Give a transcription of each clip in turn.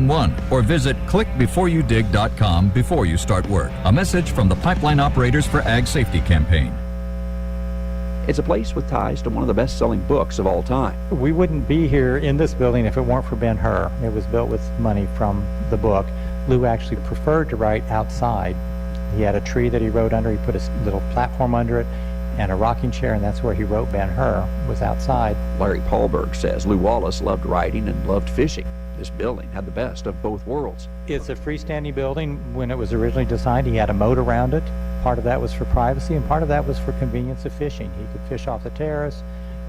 1 or visit clickbeforeyoudig.com before you start work. A message from the Pipeline Operators for Ag Safety campaign. It's a place with ties to one of the best-selling books of all time. We wouldn't be here in this building if it weren't for Ben-Hur. It was built with money from the book. Lou actually preferred to write outside. He had a tree that he wrote under. He put a little platform under it and a rocking chair, and that's where he wrote Ben-Hur, was outside. Larry Paulberg says Lew Wallace loved writing and loved fishing. This building had the best of both worlds. It's a freestanding building. When it was originally designed, he had a moat around it. Part of that was for privacy, and part of that was for convenience of fishing. He could fish off the terrace.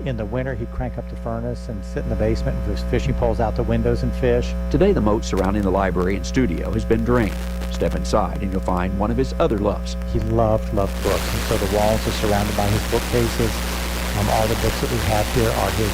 In the winter, he'd crank up the furnace and sit in the basement with his fishing poles out the windows and fish. Today, the moat surrounding the library and studio has been drained. Step inside and you'll find one of his other loves. He loved books, and so the walls are surrounded by his bookcases. All the books that we have here are his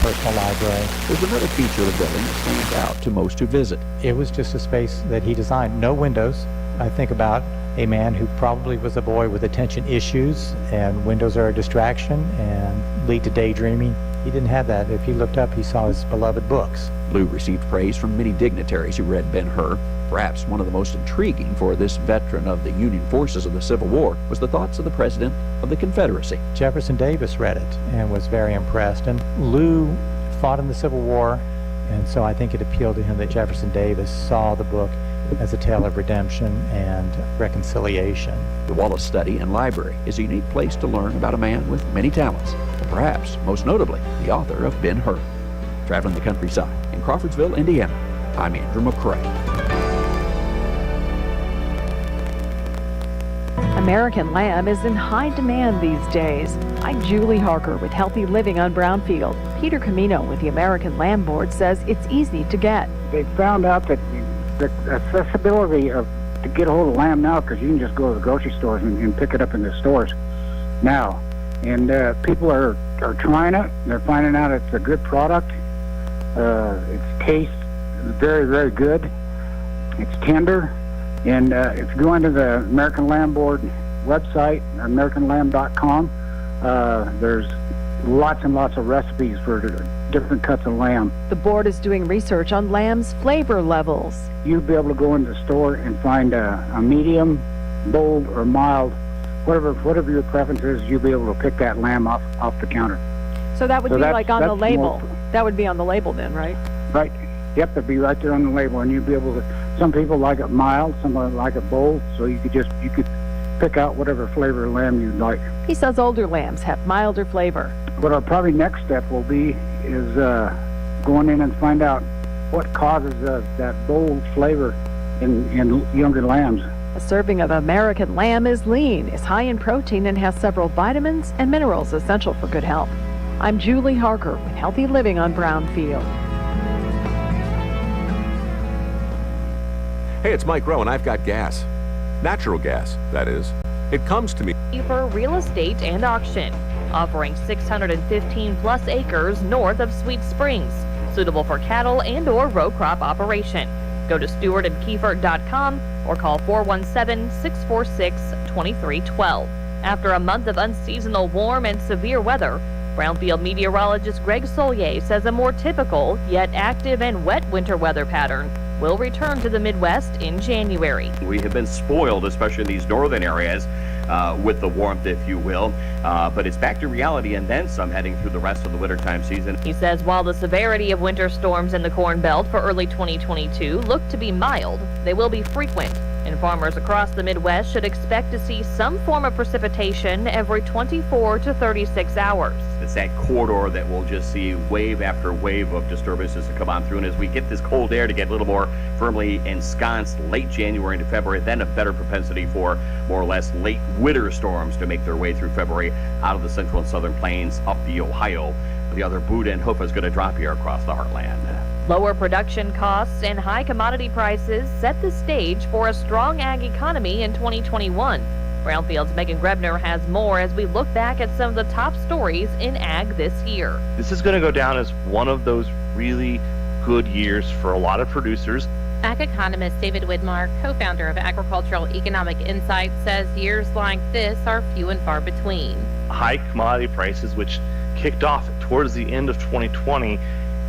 personal library. There's another feature of the building that stands out to most who visit. It was just a space that he designed. No windows. I think about a man who probably was a boy with attention issues, and windows are a distraction and lead to daydreaming. He didn't have that. If he looked up, he saw his beloved books. Lew received praise from many dignitaries who read Ben-Hur. Perhaps one of the most intriguing for this veteran of the Union forces of the Civil War was the thoughts of the President of the Confederacy. Jefferson Davis read it and was very impressed. And Lew fought in the Civil War, and so I think it appealed to him that Jefferson Davis saw the book as a tale of redemption and reconciliation. The Wallace Study and Library is a unique place to learn about a man with many talents, and perhaps most notably the author of Ben-Hur. Traveling the countryside in Crawfordsville, Indiana, I'm Andrew McCrae. American lamb is in high demand these days. I'm Julie Harker with Healthy Living on Brownfield. Peter Camino with the American Lamb Board says it's easy to get. They found out that the accessibility to get a hold of lamb now, because you can just go to the grocery stores and pick it up in the stores now. And people are trying it. They're finding out it's a good product. It tastes very, very good. It's tender. And if you go into the American Lamb Board website, AmericanLamb.com, there's lots and lots of recipes for different cuts of lamb. The board is doing research on lamb's flavor levels. You'll be able to go into the store and find a medium, bold, or mild, whatever your preference is. You'll be able to pick that lamb off the counter. So that would be like on the label. That would be on the label then, right? Right. Yep, it'd be right there on the label, and you'd be able to. Some people like it mild, some like it bold, so you could pick out whatever flavor of lamb you'd like. He says older lambs have milder flavor. What our probably next step will be is going in and find out what causes that bold flavor in younger lambs. A serving of American lamb is lean, is high in protein, and has several vitamins and minerals essential for good health. I'm Julie Harker with Healthy Living on Brownfield. Hey, it's Mike Rowe, and I've got gas. Natural gas, that is. It comes to me. For real estate and auction, offering 615 plus acres north of Sweet Springs, suitable for cattle and or row crop operation. Go to stewartandkiefer.com or call 417-646-2312. After a month of unseasonal warm and severe weather, Brownfield meteorologist Greg Solier says a more typical yet active and wet winter weather pattern will return to the Midwest in January. We have been spoiled, especially in these northern areas, with the warmth, if you will, but it's back to reality and then some heading through the rest of the wintertime season. He says while the severity of winter storms in the Corn Belt for early 2022 look to be mild, they will be frequent, and farmers across the Midwest should expect to see some form of precipitation every 24 to 36 hours. It's that corridor that we'll just see wave after wave of disturbances to come on through, and as we get this cold air to get a little more firmly ensconced late January into February, then a better propensity for more or less late winter storms to make their way through February out of the central and southern plains up the Ohio. The other boot and hoof is going to drop here across the heartland. Lower production costs and high commodity prices set the stage for a strong ag economy in 2021. Brownfield's Megan Grebner has more as we look back at some of the top stories in ag this year. This is going to go down as one of those really good years for a lot of producers. Ag economist David Widmar, co-founder of Agricultural Economic Insight, says years like this are few and far between. High commodity prices, which kicked off towards the end of 2020,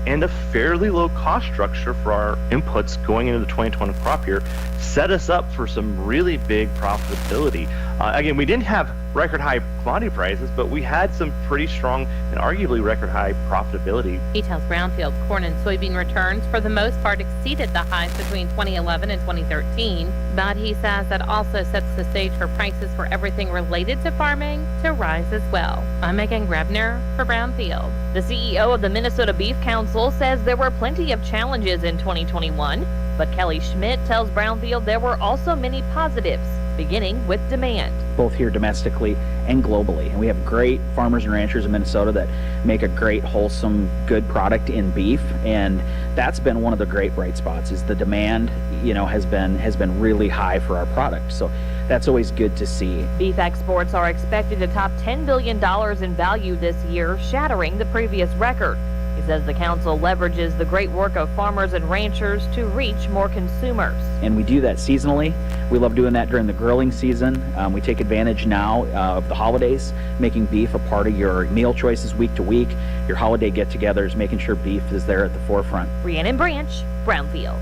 and a fairly low cost structure for our inputs going into the 2020 crop year set us up for some really big profitability. Again, we didn't have record high commodity prices, but we had some pretty strong and arguably record high profitability. He tells Brownfield corn and soybean returns for the most part exceeded the highs between 2011 and 2013, but he says that also sets the stage for prices for everything related to farming to rise as well. I'm Megan Grebner for Brownfield. The CEO of the Minnesota Beef Council says there were plenty of challenges in 2021, but Kelly Schmidt tells Brownfield there were also many positives, beginning with demand. Both here domestically and globally. And we have great farmers and ranchers in Minnesota that make a great, wholesome, good product in beef. And that's been one of the great bright spots, is the demand, has been really high for our product. So that's always good to see. Beef exports are expected to top $10 billion in value this year, shattering the previous record. He says the council leverages the great work of farmers and ranchers to reach more consumers. And we do that seasonally. We love doing that during the grilling season. We take advantage now of the holidays, making beef a part of your meal choices week to week, your holiday get-togethers, making sure beef is there at the forefront. Rhiannon Branch, Brownfield.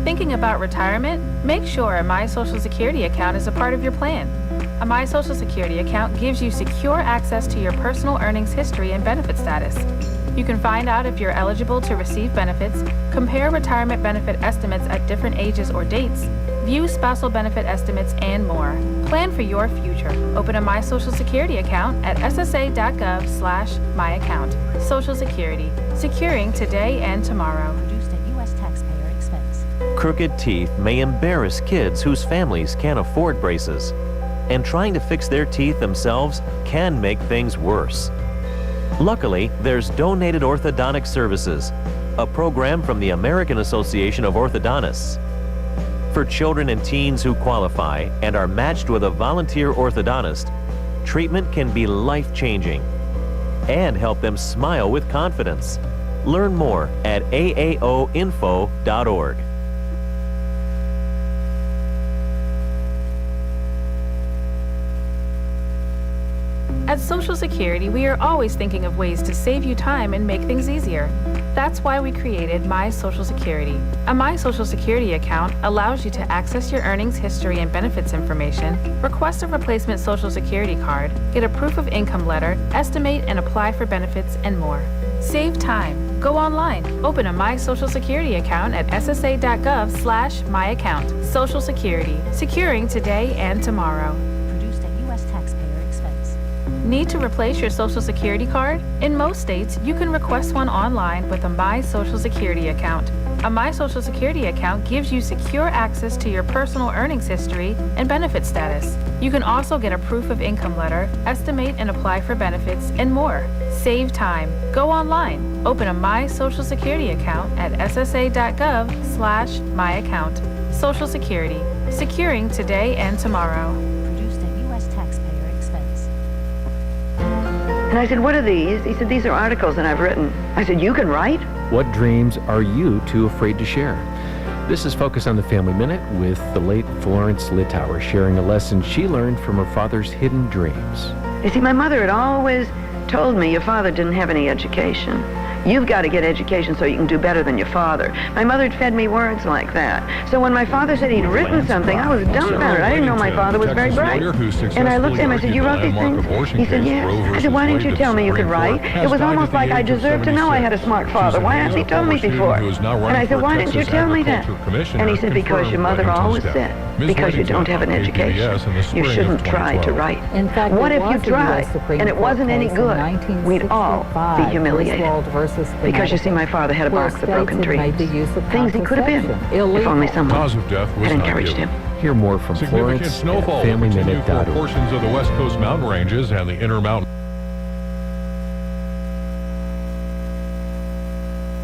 Thinking about retirement? Make sure a My Social Security account is a part of your plan. A My Social Security account gives you secure access to your personal earnings history and benefit status. You can find out if you're eligible to receive benefits, compare retirement benefit estimates at different ages or dates, view spousal benefit estimates, and more. Plan for your future. Open a My Social Security account at ssa.gov/myaccount. Social Security, securing today and tomorrow. Produced at U.S. taxpayer expense. Crooked teeth may embarrass kids whose families can't afford braces. And trying to fix their teeth themselves can make things worse. Luckily, there's Donated Orthodontic Services, a program from the American Association of Orthodontists. For children and teens who qualify and are matched with a volunteer orthodontist, treatment can be life-changing and help them smile with confidence. Learn more at aaoinfo.org. At Social Security, we are always thinking of ways to save you time and make things easier. That's why we created My Social Security. A My Social Security account allows you to access your earnings history and benefits information, request a replacement Social Security card, get a proof of income letter, estimate and apply for benefits, and more. Save time. Go online. Open a My Social Security account at ssa.gov/myaccount. Social Security, securing today and tomorrow. Need to replace your Social Security card? In most states, you can request one online with a My Social Security account. A My Social Security account gives you secure access to your personal earnings history and benefit status. You can also get a proof of income letter, estimate and apply for benefits, and more. Save time. Go online. Open a My Social Security account at ssa.gov/myaccount. Social Security, securing today and tomorrow. And I said, what are these? He said, these are articles that I've written. I said, you can write? What dreams are you too afraid to share? This is Focus on the Family Minute with the late Florence Littauer sharing a lesson she learned from her father's hidden dreams. You see, my mother had always told me your father didn't have any education. You've got to get education so you can do better than your father. My mother had fed me words like that. So when my father said he'd written something, I was dumbfounded. I didn't know my father was very bright. And I looked at him, I said, you wrote these things? He said, yes. I said, why didn't you tell me you could write? It was almost like I deserved to know I had a smart father. Why hadn't he told me before? And I said, why didn't you tell me that? And he said, because your mother always said, because you don't have an education, you shouldn't try to write. In fact, what if you tried and it wasn't any good? We'd all be humiliated. Because you see, my father had a box of broken dreams, things he could have been, if only someone had encouraged him. Hear more from Florence at FamilyMinute.org. Portions of the West Coast mountain ranges and the Intermountain.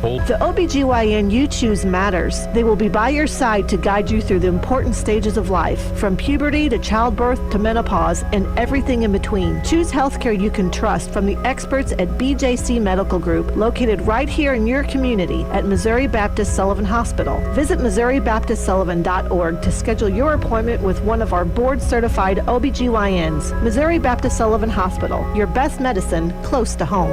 The OBGYN you choose matters. They will be by your side to guide you through the important stages of life, from puberty to childbirth to menopause and everything in between. Choose healthcare you can trust from the experts at BJC Medical Group, located right here in your community at Missouri Baptist Sullivan Hospital. Visit MissouriBaptistSullivan.org to schedule your appointment with one of our board-certified OBGYNs. Missouri Baptist Sullivan Hospital, your best medicine close to home.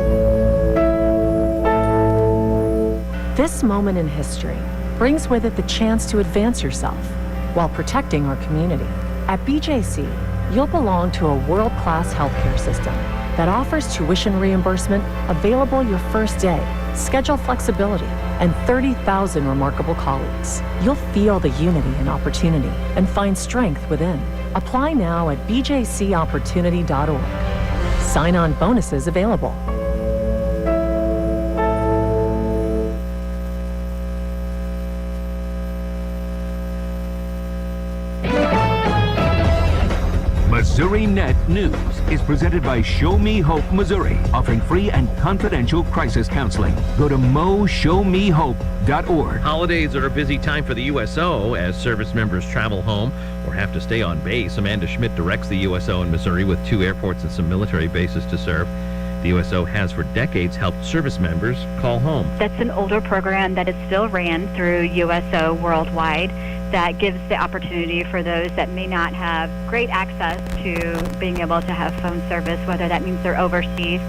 This moment in history brings with it the chance to advance yourself while protecting our community. At BJC, you'll belong to a world-class healthcare system that offers tuition reimbursement available your first day, schedule flexibility, and 30,000 remarkable colleagues. You'll feel the unity and opportunity and find strength within. Apply now at bjcopportunity.org. Sign-on bonuses available. Missouri Net News is presented by Show Me Hope Missouri, offering free and confidential crisis counseling. Go to moshowmehope.org. Holidays are a busy time for the USO as service members travel home or have to stay on base. Amanda Schmidt directs the USO in Missouri with 2 airports and some military bases to serve. The USO has for decades helped service members call home. That's an older program that is still ran through USO worldwide that gives the opportunity for those that may not have great access to being able to have phone service, whether that means they're overseas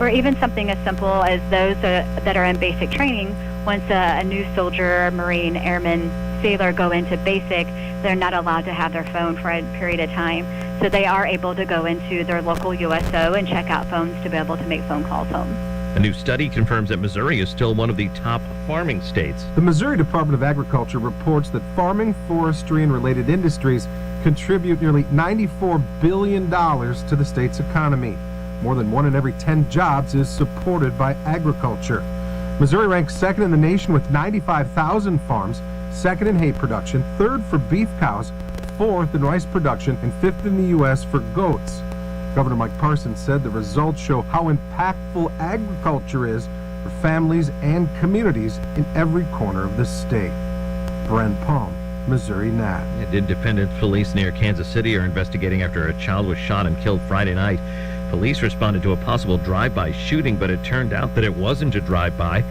or even something as simple as those that are in basic training. Once a new soldier, Marine, Airman, Sailor go into basic, they're not allowed to have their phone for a period of time. So they are able to go into their local USO and check out phones to be able to make phone calls home. A new study confirms that Missouri is still one of the top farming states. The Missouri Department of Agriculture reports that farming, forestry, and related industries contribute nearly $94 billion to the state's economy. More than 1 in every 10 jobs is supported by agriculture. Missouri ranks second in the nation with 95,000 farms, second in hay production, third for beef cows, fourth in rice production, and fifth in the U.S. for goats. Governor Mike Parsons said the results show how impactful agriculture is for families and communities in every corner of the state. Brent Palm, Missouri Nat. Independent police near Kansas City are investigating after a child was shot and killed Friday night. Police responded to a possible drive-by shooting, but it turned out that it wasn't a drive-by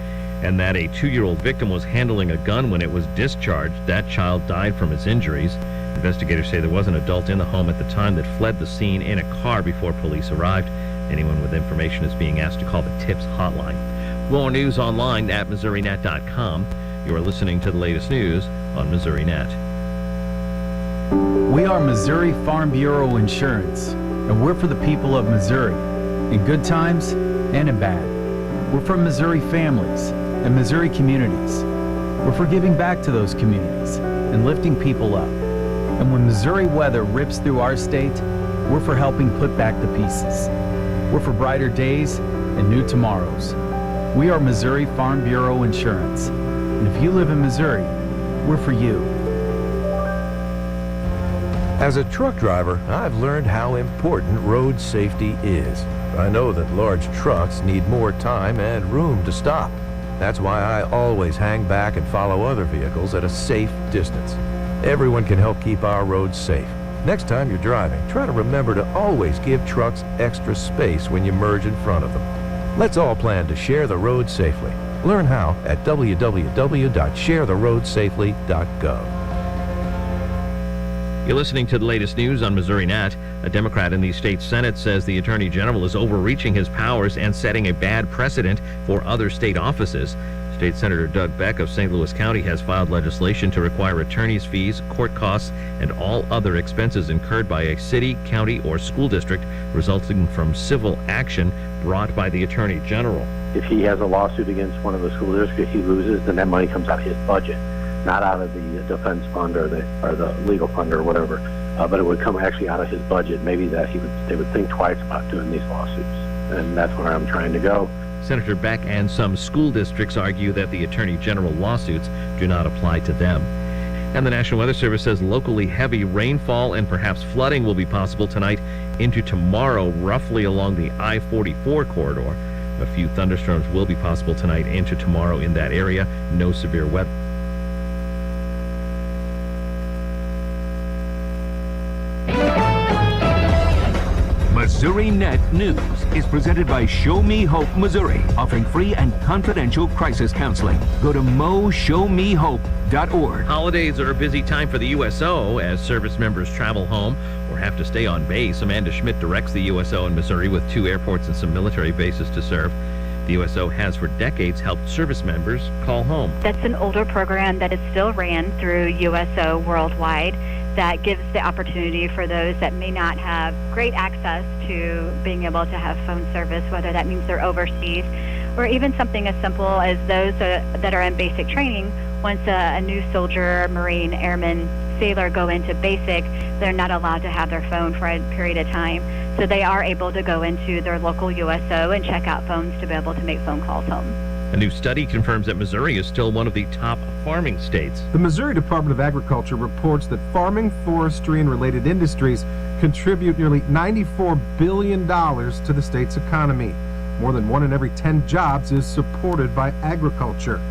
and that a 2-year-old victim was handling a gun when it was discharged. That child died from his injuries. Investigators say there was an adult in the home at the time that fled the scene in a car before police arrived. Anyone with information is being asked to call the TIPS hotline. More news online at MissouriNet.com. You are listening to the latest news on Missouri Net. We are Missouri Farm Bureau Insurance, and we're for the people of Missouri, in good times and in bad. We're for Missouri families and Missouri communities. We're for giving back to those communities and lifting people up. And when Missouri weather rips through our state, we're for helping put back the pieces. We're for brighter days and new tomorrows. We are Missouri Farm Bureau Insurance. And if you live in Missouri, we're for you. As a truck driver, I've learned how important road safety is. I know that large trucks need more time and room to stop. That's why I always hang back and follow other vehicles at a safe distance. Everyone can help keep our roads safe. Next time you're driving, try to remember to always give trucks extra space when you merge in front of them. Let's all plan to share the road safely. Learn how at www.sharetheroadsafely.gov. You're listening to the latest news on Missouri Net. A Democrat in the state Senate says the Attorney General is overreaching his powers and setting a bad precedent for other state offices. State Senator Doug Beck of St. Louis County has filed legislation to require attorney's fees, court costs, and all other expenses incurred by a city, county, or school district resulting from civil action brought by the Attorney General. If he has a lawsuit against one of the school districts, he loses, then that money comes out of his budget, not out of the defense fund or the legal fund or whatever. But it would come actually out of his budget. Maybe that they would think twice about doing these lawsuits, and that's where I'm trying to go. Senator Beck and some school districts argue that the Attorney General lawsuits do not apply to them. And the National Weather Service says locally heavy rainfall and perhaps flooding will be possible tonight into tomorrow, roughly along the I-44 corridor. A few thunderstorms will be possible tonight into tomorrow in that area. No severe weather. Missouri Net News is presented by Show Me Hope Missouri, offering free and confidential crisis counseling. Go to moshowmehope.org. Holidays are a busy time for the USO as service members travel home or have to stay on base. Amanda Schmidt directs the USO in Missouri with 2 airports and some military bases to serve. The USO has for decades helped service members call home. That's an older program that is still ran through USO worldwide that gives the opportunity for those that may not have great access to being able to have phone service, whether that means they're overseas, or even something as simple as those that are in basic training. Once a new soldier, Marine, Airman, sailor go into basic, they're not allowed to have their phone for a period of time. So they are able to go into their local USO and check out phones to be able to make phone calls home. A new study confirms that Missouri is still one of the top farming states. The Missouri Department of Agriculture reports that farming, forestry, and related industries contribute nearly $94 billion to the state's economy. More than 1 in every 10 jobs is supported by agriculture.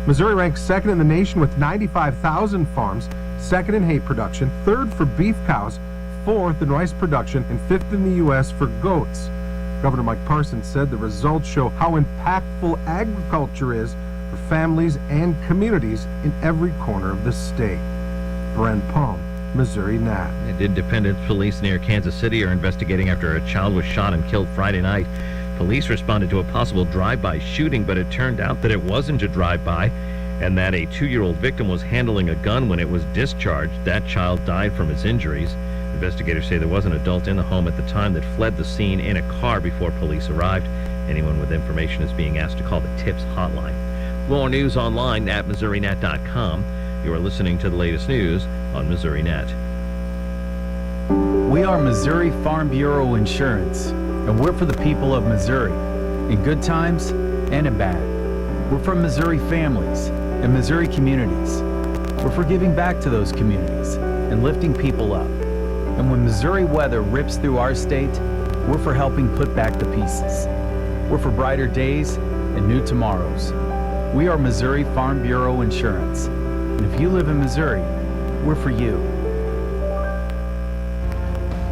Missouri ranks second in the nation with 95,000 farms, second in hay production, third for beef cows, fourth in rice production, and fifth in the U.S. for goats. Governor Mike Parsons said the results show how impactful agriculture is for families and communities in every corner of the state. Brent Palm, Missouri Nat. And Independence police near Kansas City are investigating after a child was shot and killed Friday night. Police responded to a possible drive-by shooting, but it turned out that it wasn't a drive-by and that a 2-year-old victim was handling a gun when it was discharged. That child died from his injuries. Investigators say there was an adult in the home at the time that fled the scene in a car before police arrived. Anyone with information is being asked to call the TIPS hotline. More news online at MissouriNet.com. You are listening to the latest news on Missouri Net. We are Missouri Farm Bureau Insurance, and we're for the people of Missouri, in good times and in bad. We're from Missouri families and Missouri communities. We're for giving back to those communities and lifting people up. And when Missouri weather rips through our state, we're for helping put back the pieces. We're for brighter days and new tomorrows. We are Missouri Farm Bureau Insurance. And if you live in Missouri, we're for you.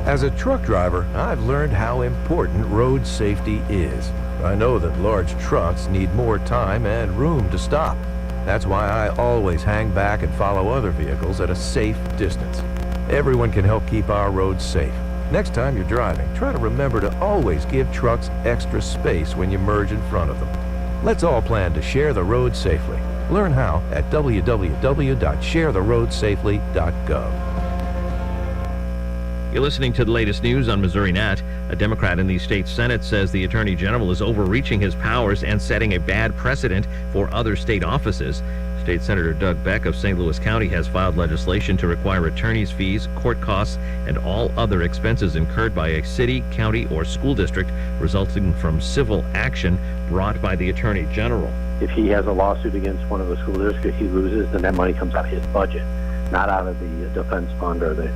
As a truck driver, I've learned how important road safety is. I know that large trucks need more time and room to stop. That's why I always hang back and follow other vehicles at a safe distance. Everyone can help keep our roads safe. Next time you're driving, try to remember to always give trucks extra space when you merge in front of them. Let's all plan to share the road safely. Learn how at www.sharetheroadsafely.gov. You're listening to the latest news on Missouri Net. A Democrat in the state Senate says the Attorney General is overreaching his powers and setting a bad precedent for other state offices. State Senator Doug Beck of St. Louis County has filed legislation to require attorney's fees, court costs, and all other expenses incurred by a city, county, or school district resulting from civil action brought by the Attorney General. If he has a lawsuit against one of the school districts he loses, then that money comes out of his budget, not out of the defense fund or the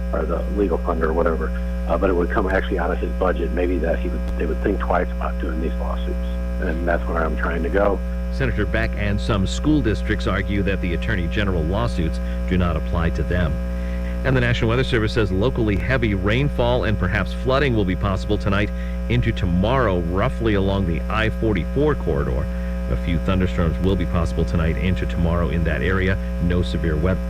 legal fund or whatever. But it would come actually out of his budget. Maybe that they would think twice about doing these lawsuits, and that's where I'm trying to go. Senator Beck and some school districts argue that the Attorney General lawsuits do not apply to them. And the National Weather Service says locally heavy rainfall and perhaps flooding will be possible tonight into tomorrow, roughly along the I-44 corridor. A few thunderstorms will be possible tonight into tomorrow in that area. No severe weather.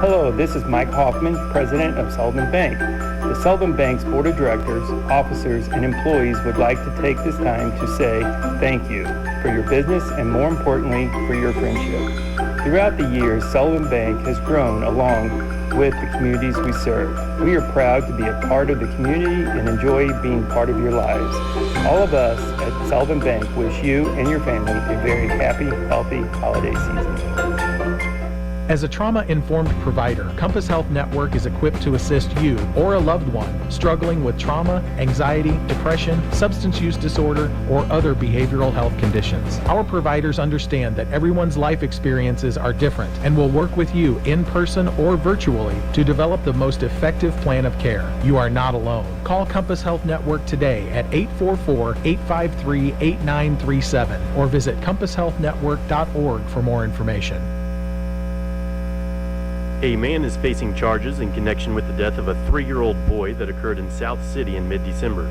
Hello, this is Mike Hoffman, President of Sullivan Bank. The Sullivan Bank's Board of Directors, officers, and employees would like to take this time to say thank you for your business and, more importantly, for your friendship. Throughout the years, Sullivan Bank has grown along with the communities we serve. We are proud to be a part of the community and enjoy being part of your lives. All of us at Sullivan Bank wish you and your family a very happy, healthy holiday season. As a trauma-informed provider, Compass Health Network is equipped to assist you or a loved one struggling with trauma, anxiety, depression, substance use disorder, or other behavioral health conditions. Our providers understand that everyone's life experiences are different and will work with you in person or virtually to develop the most effective plan of care. You are not alone. Call Compass Health Network today at 844-853-8937 or visit compasshealthnetwork.org for more information. A man is facing charges in connection with the death of a 3-year-old boy that occurred in South City in mid-December.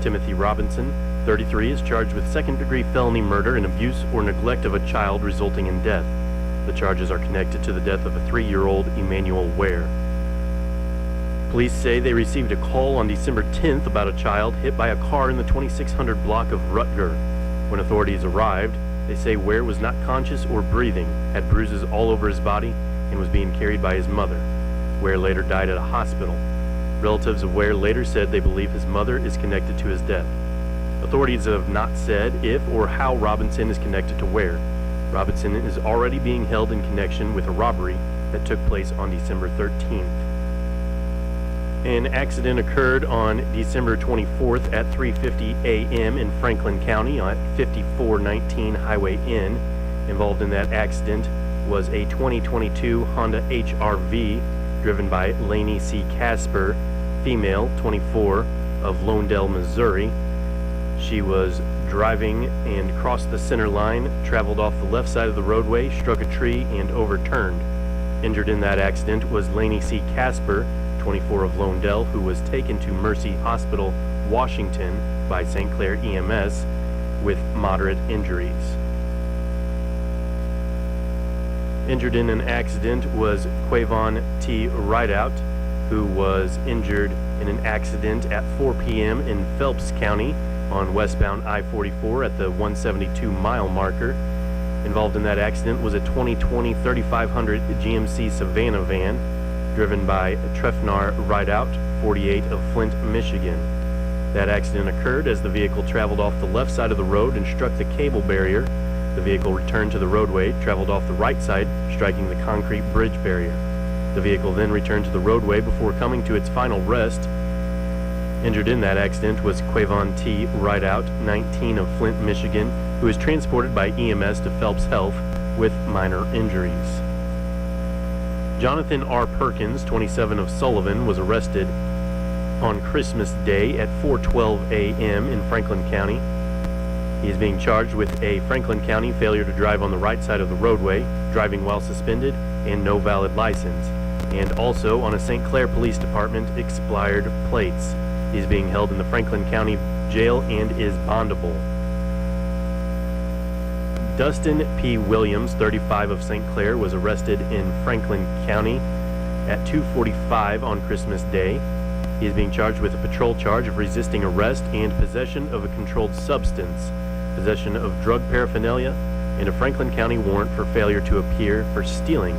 Timothy Robinson, 33, is charged with second-degree felony murder and abuse or neglect of a child resulting in death. The charges are connected to the death of a 3-year-old Emmanuel Ware. Police say they received a call on December 10th about a child hit by a car in the 2600 block of Rutger. When authorities arrived, they say Ware was not conscious or breathing, had bruises all over his body, and was being carried by his mother. Ware later died at a hospital. Relatives of Ware later said they believe his mother is connected to his death. Authorities have not said if or how Robinson is connected to Ware. Robinson is already being held in connection with a robbery that took place on December 13th. An accident occurred on December 24th at 3:50 a.m. in Franklin County at 5419 Highway N. Involved in that accident was a 2022 Honda HR-V driven by Lainey C. Casper, female, 24, of Lonedale, Missouri. She was driving and crossed the center line, traveled off the left side of the roadway, struck a tree, and overturned. Injured in that accident was Lainey C. Casper, 24, of Lonedale, who was taken to Mercy Hospital, Washington by St. Clair EMS with moderate injuries. Injured in an accident was Quavon T. Rideout, who was injured in an accident at 4 p.m. in Phelps County on westbound I-44 at the 172-mile marker. Involved in that accident was a 2020 3500 GMC Savannah van driven by Trefnar Rideout, 48, of Flint, Michigan. That accident occurred as the vehicle traveled off the left side of the road and struck the cable barrier. The vehicle returned to the roadway, traveled off the right side, striking the concrete bridge barrier. The vehicle then returned to the roadway before coming to its final rest. Injured in that accident was Quavon T. Rideout, 19, of Flint, Michigan, who was transported by EMS to Phelps Health with minor injuries. Jonathan R. Perkins, 27, of Sullivan, was arrested on Christmas Day at 4:12 a.m. in Franklin County. He is being charged with a Franklin County failure to drive on the right side of the roadway, driving while suspended, and no valid license, and also on a St. Clair Police Department expired plates. He is being held in the Franklin County Jail and is bondable. Dustin P. Williams, 35, of St. Clair, was arrested in Franklin County at 2:45 on Christmas Day. He is being charged with a patrol charge of resisting arrest and possession of a controlled substance, possession of drug paraphernalia, and a Franklin County warrant for failure to appear for stealing.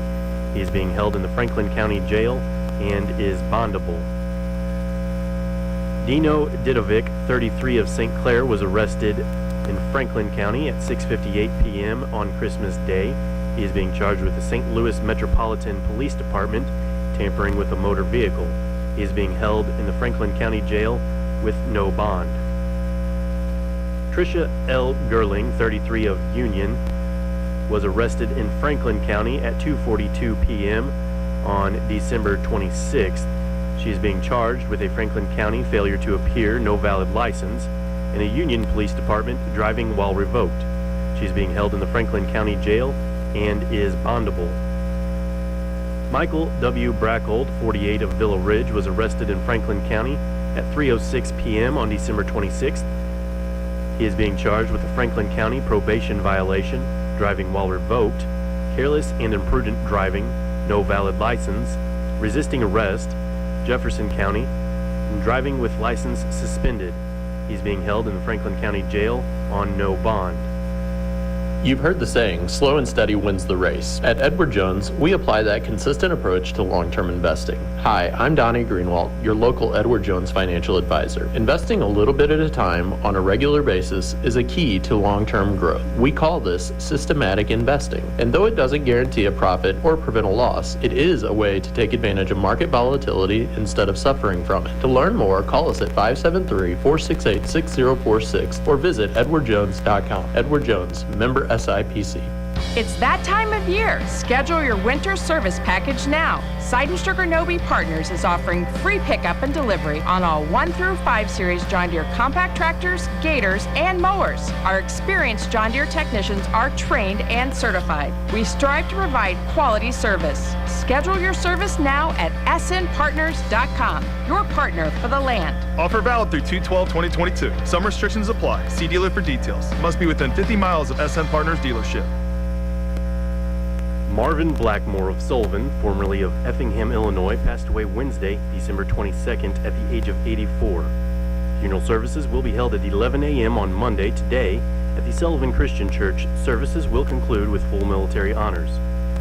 He is being held in the Franklin County Jail and is bondable. Dino Didovic, 33, of St. Clair, was arrested in Franklin County at 6:58 p.m. on Christmas Day. He is being charged with the St. Louis Metropolitan Police Department tampering with a motor vehicle. He is being held in the Franklin County Jail with no bond. Tricia L. Gerling, 33, of Union, was arrested in Franklin County at 2:42 p.m. on December 26th. She is being charged with a Franklin County failure to appear, no valid license, and a Union Police Department driving while revoked. She is being held in the Franklin County Jail and is bondable. Michael W. Brackold, 48, of Villa Ridge, was arrested in Franklin County at 3:06 p.m. on December 26th. He is being charged with a Franklin County probation violation, driving while revoked, careless and imprudent driving, no valid license, resisting arrest, Jefferson County, and driving with license suspended. He's being held in the Franklin County Jail on no bond. You've heard the saying, slow and steady wins the race. At Edward Jones, we apply that consistent approach to long-term investing. Hi, I'm Donnie Greenwald, your local Edward Jones financial advisor. Investing a little bit at a time on a regular basis is a key to long-term growth. We call this systematic investing. And though it doesn't guarantee a profit or prevent a loss, it is a way to take advantage of market volatility instead of suffering from it. To learn more, call us at 573-468-6046 or visit edwardjones.com. Edward Jones, member SIPC. It's that time of year. Schedule your winter service package now. Seidenstrucker Nobe Partners is offering free pickup and delivery on all 1 through 5 Series John Deere compact tractors, gators, and mowers. Our experienced John Deere technicians are trained and certified. We strive to provide quality service. Schedule your service now at snpartners.com. Your partner for the land. Offer valid through 2/12/2022. Some restrictions apply. See dealer for details. Must be within 50 miles of SN Partners dealership. Marvin Blackmore of Sullivan, formerly of Effingham, Illinois, passed away Wednesday, December 22nd at the age of 84. Funeral services will be held at 11 a.m. on Monday, today, At the Sullivan Christian Church, services will conclude with full military honors.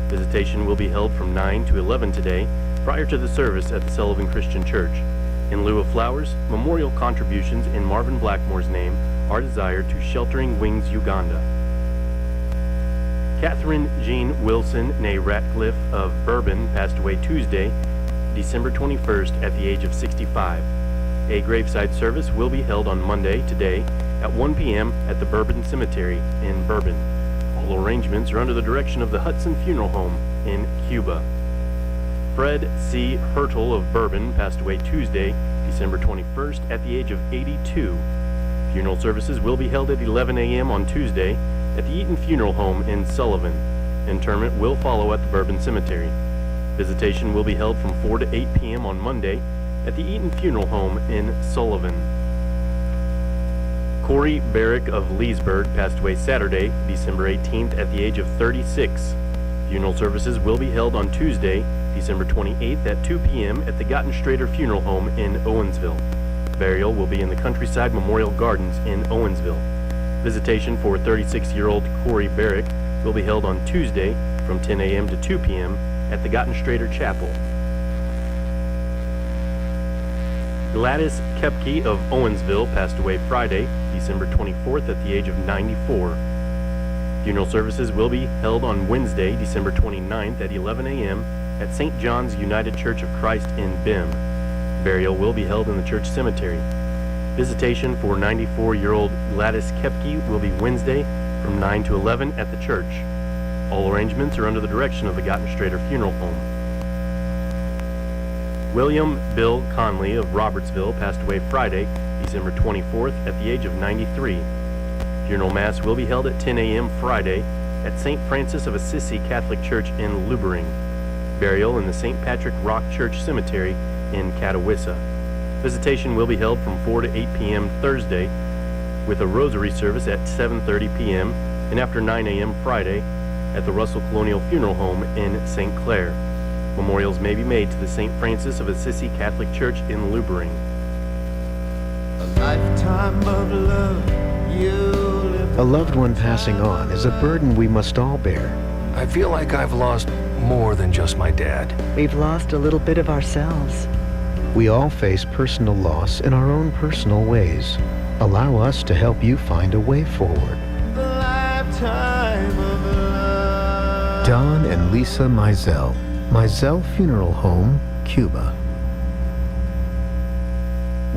Visitation will be held from 9 to 11 today, prior to the service at the Sullivan Christian Church. In lieu of flowers, memorial contributions in Marvin Blackmore's name are desired to Sheltering Wings Uganda. Catherine Jean Wilson, née Ratcliffe of Bourbon, passed away Tuesday, December 21st at the age of 65. A graveside service will be held on Monday, today, at 1 p.m. at the Bourbon Cemetery in Bourbon. All arrangements are under the direction of the Hudson Funeral Home in Cuba. Fred C. Hertel of Bourbon passed away Tuesday, December 21st at the age of 82. Funeral services will be held at 11 a.m. on Tuesday at the Eaton Funeral Home in Sullivan. Interment will follow at the Bourbon Cemetery. Visitation will be held from 4 to 8 p.m. on Monday at the Eaton Funeral Home in Sullivan. Corey Barrick of Leesburg passed away Saturday, December 18th at the age of 36. Funeral services will be held on Tuesday, December 28th at 2 p.m. at the Gottenstrader Funeral Home in Owensville. Burial will be in the Countryside Memorial Gardens in Owensville. Visitation for 36-year-old Corey Barrick will be held on Tuesday from 10 a.m. to 2 p.m. at the Gottenstrader Chapel. Gladys Kepke of Owensville passed away Friday, December 24th at the age of 94. Funeral services will be held on Wednesday, December 29th at 11 a.m. at St. John's United Church of Christ in Bim. Burial will be held in the church cemetery. Visitation for 94-year-old Gladys Kepke will be Wednesday from 9 to 11 at the church. All arrangements are under the direction of the Gottenstrader Funeral Home. William Bill Conley of Robertsville passed away Friday, December 24th at the age of 93. Funeral Mass will be held at 10 a.m. Friday at St. Francis of Assisi Catholic Church in Lubering. Burial in the St. Patrick Rock Church Cemetery in Catawissa. Visitation will be held from 4 to 8 p.m. Thursday with a rosary service at 7:30 p.m. and after 9 a.m. Friday at the Russell Colonial Funeral Home in St. Clair. Memorials may be made to the St. Francis of Assisi Catholic Church in Lubering. A lifetime of love, a loved one passing on is a burden we must all bear. I feel like I've lost more than just my dad. We've lost a little bit of ourselves. We all face personal loss in our own personal ways. Allow us to help you find a way forward. The lifetime of love. Don and Lisa Mizell, Mizell Funeral Home, Cuba.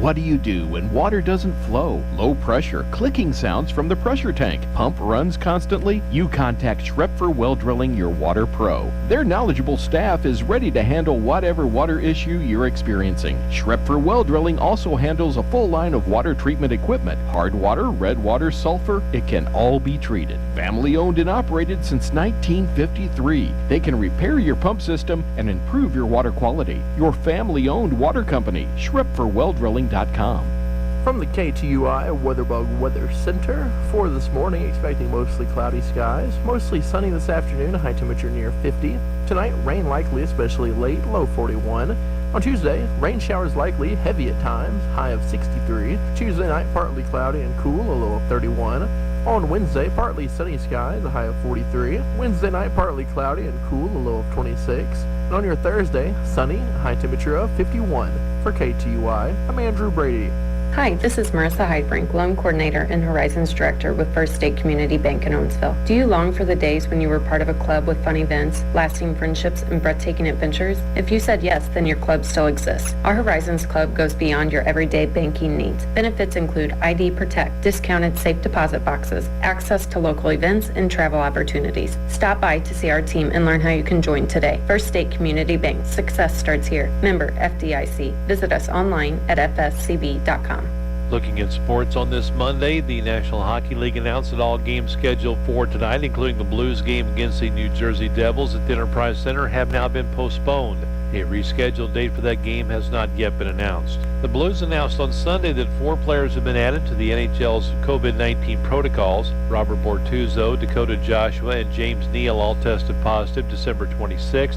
What do you do when water doesn't flow? Low pressure, clicking sounds from the pressure tank, pump runs constantly? You contact Schrepfer Well Drilling, your water pro. Their knowledgeable staff is ready to handle whatever water issue you're experiencing. Schrepfer Well Drilling also handles a full line of water treatment equipment. Hard water, red water, sulfur, it can all be treated. Family owned and operated since 1953. They can repair your pump system and improve your water quality. Your family owned water company, SchrepferWellDrilling.com. From the KTUI WeatherBug Weather Center, for this morning, expecting mostly cloudy skies, mostly sunny this afternoon, high temperature near 50. Tonight, rain likely, especially late, low 41. On Tuesday, rain showers likely, heavy at times, high of 63. Tuesday night, partly cloudy and cool, a low of 31. On Wednesday, partly sunny skies, a high of 43. Wednesday night, partly cloudy and cool, a low of 26. And on your Thursday, sunny, high temperature of 51. For KTUI, I'm Andrew Brady. Hi, this is Marissa Heidbrink, Loan Coordinator and Horizons Director with First State Community Bank in Owensville. Do you long for the days when you were part of a club with fun events, lasting friendships, and breathtaking adventures? If you said yes, then your club still exists. Our Horizons Club goes beyond your everyday banking needs. Benefits include ID Protect, discounted safe deposit boxes, access to local events, and travel opportunities. Stop by to see our team and learn how you can join today. First State Community Bank. Success starts here. Member FDIC. Visit us online at fscb.com. Looking at sports on this Monday, the National Hockey League announced that all games scheduled for tonight, including the Blues game against the New Jersey Devils at the Enterprise Center, have now been postponed. A rescheduled date for that game has not yet been announced. The Blues announced on Sunday that 4 players have been added to the NHL's COVID-19 protocols. Robert Bortuzzo, Dakota Joshua, and James Neal all tested positive December 26th,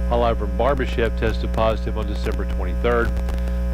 while Ivan Barbashev tested positive on December 23rd.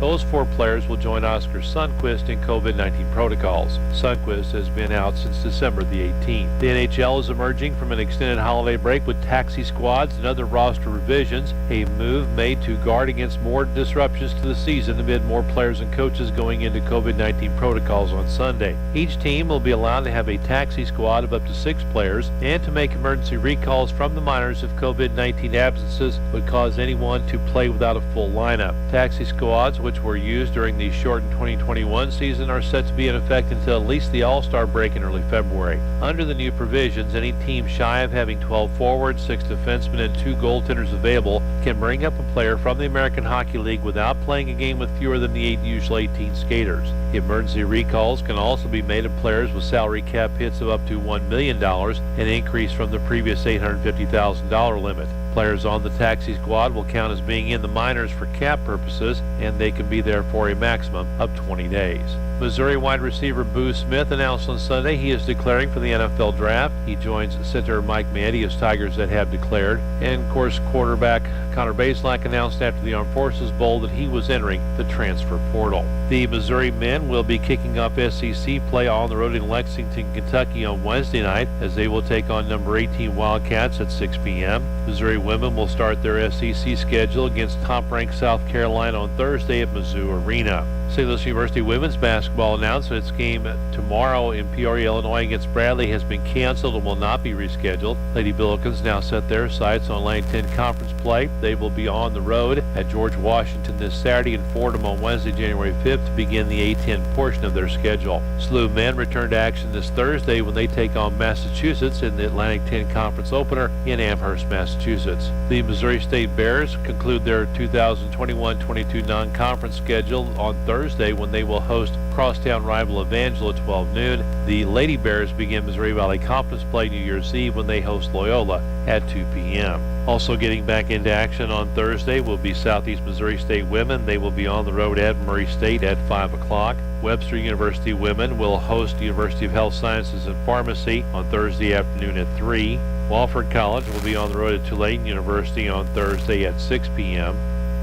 Those 4 players will join Oscar Sundqvist in COVID-19 protocols. Sundqvist has been out since December the 18th. The NHL is emerging from an extended holiday break with taxi squads and other roster revisions, a move made to guard against more disruptions to the season amid more players and coaches going into COVID-19 protocols on Sunday. Each team will be allowed to have a taxi squad of up to 6 players and to make emergency recalls from the minors if COVID-19 absences would cause anyone to play without a full lineup. Taxi squads, which were used during the shortened 2021 season, are set to be in effect until at least the All-Star break in early February. Under the new provisions, any team shy of having 12 forwards, 6 defensemen, and 2 goaltenders available can bring up a player from the American Hockey League without playing a game with fewer than the usual 18 skaters. Emergency recalls can also be made of players with salary cap hits of up to $1 million, an increase from the previous $850,000 limit. Players on the taxi squad will count as being in the minors for cap purposes, and they can be there for a maximum of 20 days. Missouri wide receiver Boo Smith announced on Sunday he is declaring for the NFL draft. He joins center Mike Mandia's Tigers that have declared. And, of course, quarterback Connor Bazelak announced after the Armed Forces Bowl that he was entering the transfer portal. The Missouri men will be kicking off SEC play on the road in Lexington, Kentucky on Wednesday night as they will take on number 18 Wildcats at 6 p.m. Missouri women will start their SEC schedule against top-ranked South Carolina on Thursday at Mizzou Arena. St. Louis University women's basketball announced that its game tomorrow in Peoria, Illinois against Bradley has been canceled and will not be rescheduled. Lady Billikens now set their sights on Line 10 conference play. They will be on the road at George Washington this Saturday and Fordham on Wednesday, January 5th to begin the A10 portion of their schedule. SLU men return to action this Thursday when they take on Massachusetts in the Atlantic 10 conference opener in Amherst, Massachusetts. The Missouri State Bears conclude their 2021-22 non-conference schedule on Thursday when they will host crosstown rival Evangel at 12 noon. The Lady Bears begin Missouri Valley Conference play New Year's Eve when they host Loyola at 2 p.m. Also getting back into action on Thursday will be Southeast Missouri State women. They will be on the road at Murray State at 5 o'clock. Webster University women will host University of Health Sciences and Pharmacy on Thursday afternoon at 3. Wofford College will be on the road at Tulane University on Thursday at 6 p.m.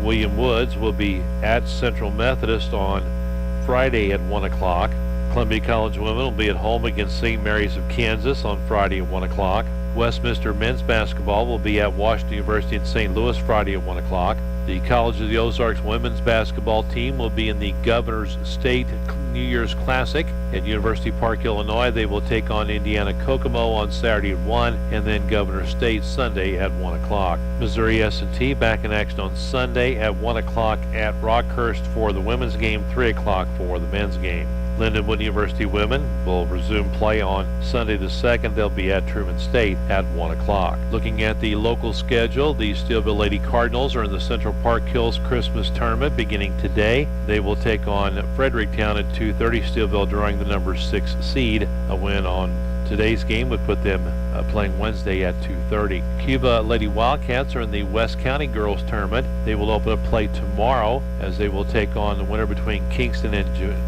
William Woods will be at Central Methodist on Friday at 1 o'clock. Columbia College women will be at home against St. Mary's of Kansas on Friday at 1 o'clock. Westminster men's basketball will be at Washington University in St. Louis Friday at 1 o'clock. The College of the Ozarks women's basketball team will be in the Governor's State New Year's Classic at University Park, Illinois. They will take on Indiana Kokomo on Saturday at 1 and then Governor State Sunday at 1 o'clock. Missouri S&T back in action on Sunday at 1 o'clock at Rockhurst for the women's game, 3 o'clock for the men's game. Lindenwood University women will resume play on Sunday the 2nd. They'll be at Truman State at 1 o'clock. Looking at the local schedule, the Steelville Lady Cardinals are in the Central Park Hills Christmas Tournament beginning today. They will take on Fredericktown at 2:30. Steelville drawing the number 6 seed. A win on today's game would put them playing Wednesday at 2:30. Cuba Lady Wildcats are in the West County Girls Tournament. They will open up play tomorrow as they will take on the winner between Kingston and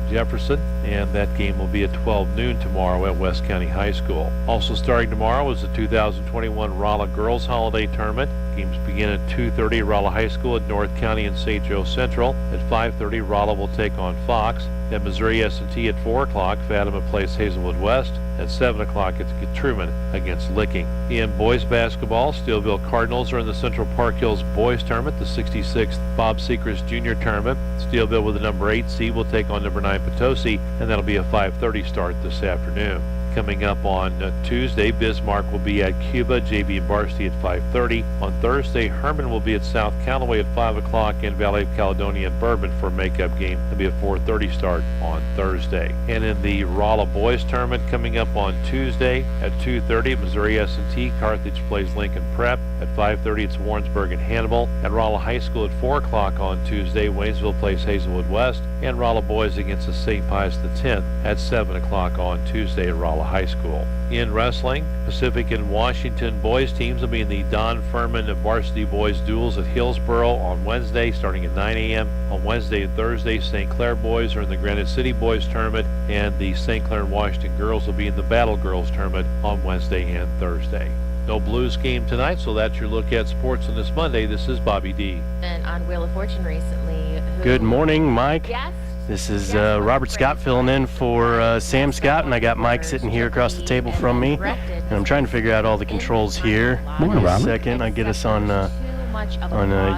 Jefferson, and that game will be at 12 noon tomorrow at West County High School. Also starting tomorrow is the 2021 Rolla Girls Holiday Tournament. Games begin at 2:30 at Rolla High School at North County and St. Joe Central. At 5:30, Rolla will take on Fox. At Missouri S&T at 4 o'clock, Fatima plays Hazelwood West. At 7 o'clock, it's Truman against Licking. In boys basketball, Steelville Cardinals are in the Central Park Hills Boys Tournament, the 66th Bob Sechrist Junior Tournament. Steelville with the number 8 seed will take on number 9 Potosi, and that'll be a 5:30 start this afternoon. Coming up on Tuesday, Bismarck will be at Cuba, JV and Varsity at 5:30. On Thursday, Herman will be at South Callaway at 5 o'clock and Valley of Caledonia and Bourbon for a makeup game. It'll be a 4:30 start on Thursday. And in the Rolla Boys Tournament coming up on Tuesday at 2:30, Missouri S&T, Carthage plays Lincoln Prep. At 5:30, it's Warrensburg and Hannibal. At Rolla High School at 4 o'clock on Tuesday, Waynesville plays Hazelwood West. And Rolla Boys against the St. Pius X at 7 o'clock on Tuesday at Rolla High School. In wrestling, Pacific and Washington boys teams will be in the Don Furman Varsity Boys Duels at Hillsboro on Wednesday starting at 9 a.m. On Wednesday and Thursday, St. Clair boys are in the Granite City Boys Tournament, and the St. Clair and Washington girls will be in the Battle Girls Tournament on Wednesday and Thursday. No Blues game tonight, so that's your look at sports on this Monday. This is Bobby D. And on Wheel of Fortune recently. Good morning, Mike. Yes. This is Robert Scott filling in for Sam Scott, and I got Mike sitting here across the table from me. And I'm trying to figure out all the controls here. Morning, Robert. Second, I get us on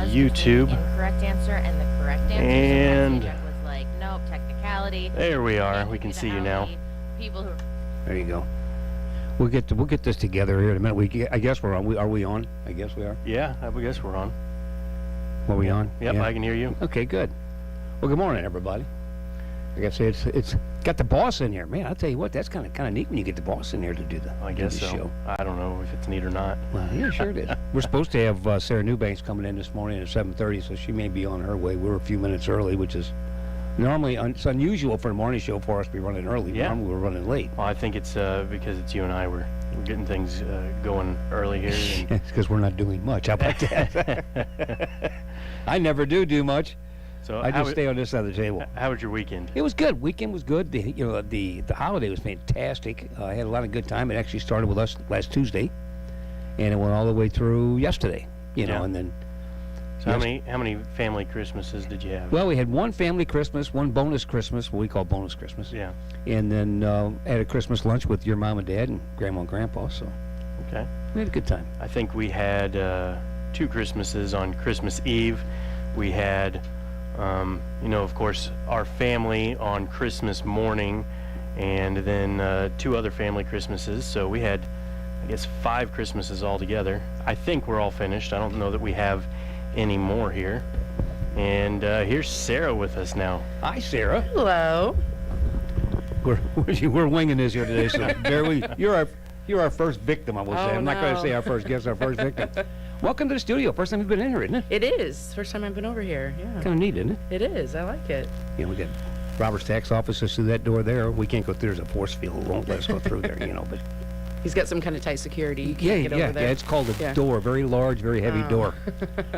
YouTube. Incorrect answer, and the correct answer And was like, nope, technicality. there we are. We can see you now. People who There you go. We'll get this together here in a minute. I guess we're on. Are we on? I guess we are. Yeah, I guess we're on. Are we on? Yep, Yeah. I can hear you. Okay, good. Well, good morning, everybody. I guess it's got the boss in here, man. I'll tell you what, that's kind of neat when you get the boss in here to do the I guess do the so. show. I don't know if it's neat or not. Well, yeah, sure it is. We're supposed to have Sarah Newbanks coming in this morning at 7:30, so she may be on her way. We're a few minutes early, which is normally it's unusual for a morning show for us to be running early. Yeah. Normally we're running late. Well, I think it's because it's you and I. We're getting things going early here. And It's because we're not doing much. How about that? I never do much. So I how just stay on this side of the table. How was your weekend? It was good. Weekend was good. The holiday was fantastic. I had a lot of good time. It actually started with us last Tuesday, and it went all the way through yesterday. Yeah. And then. So how many family Christmases did you have? Well, we had one family Christmas, one bonus Christmas, what we call bonus Christmas. Yeah. And then had a Christmas lunch with your mom and dad and grandma and grandpa. So. Okay. We had a good time. I think we had 2 Christmases on Christmas Eve. We had, of course, our family on Christmas morning, and then 2 other family Christmases. So we had, I guess, 5 Christmases altogether. I think we're all finished. I don't know that we have any more here. And here's Sarah with us now. Hi, Sarah. Hello. We're winging this here today, so bear with you. You're our first victim, I will say. I'm not going to say our first guest, our first victim. Welcome to the studio. First time you've been in here, isn't it? It is. First time I've been over here. Yeah. Kind of neat, isn't it? It is. I like it. We got Robert's tax office is through that door there. We can't go through. There's a force field who won't let us go through there, but. He's got some kind of tight security. You can't get over there. Yeah, it's called a door. Very large, very heavy door.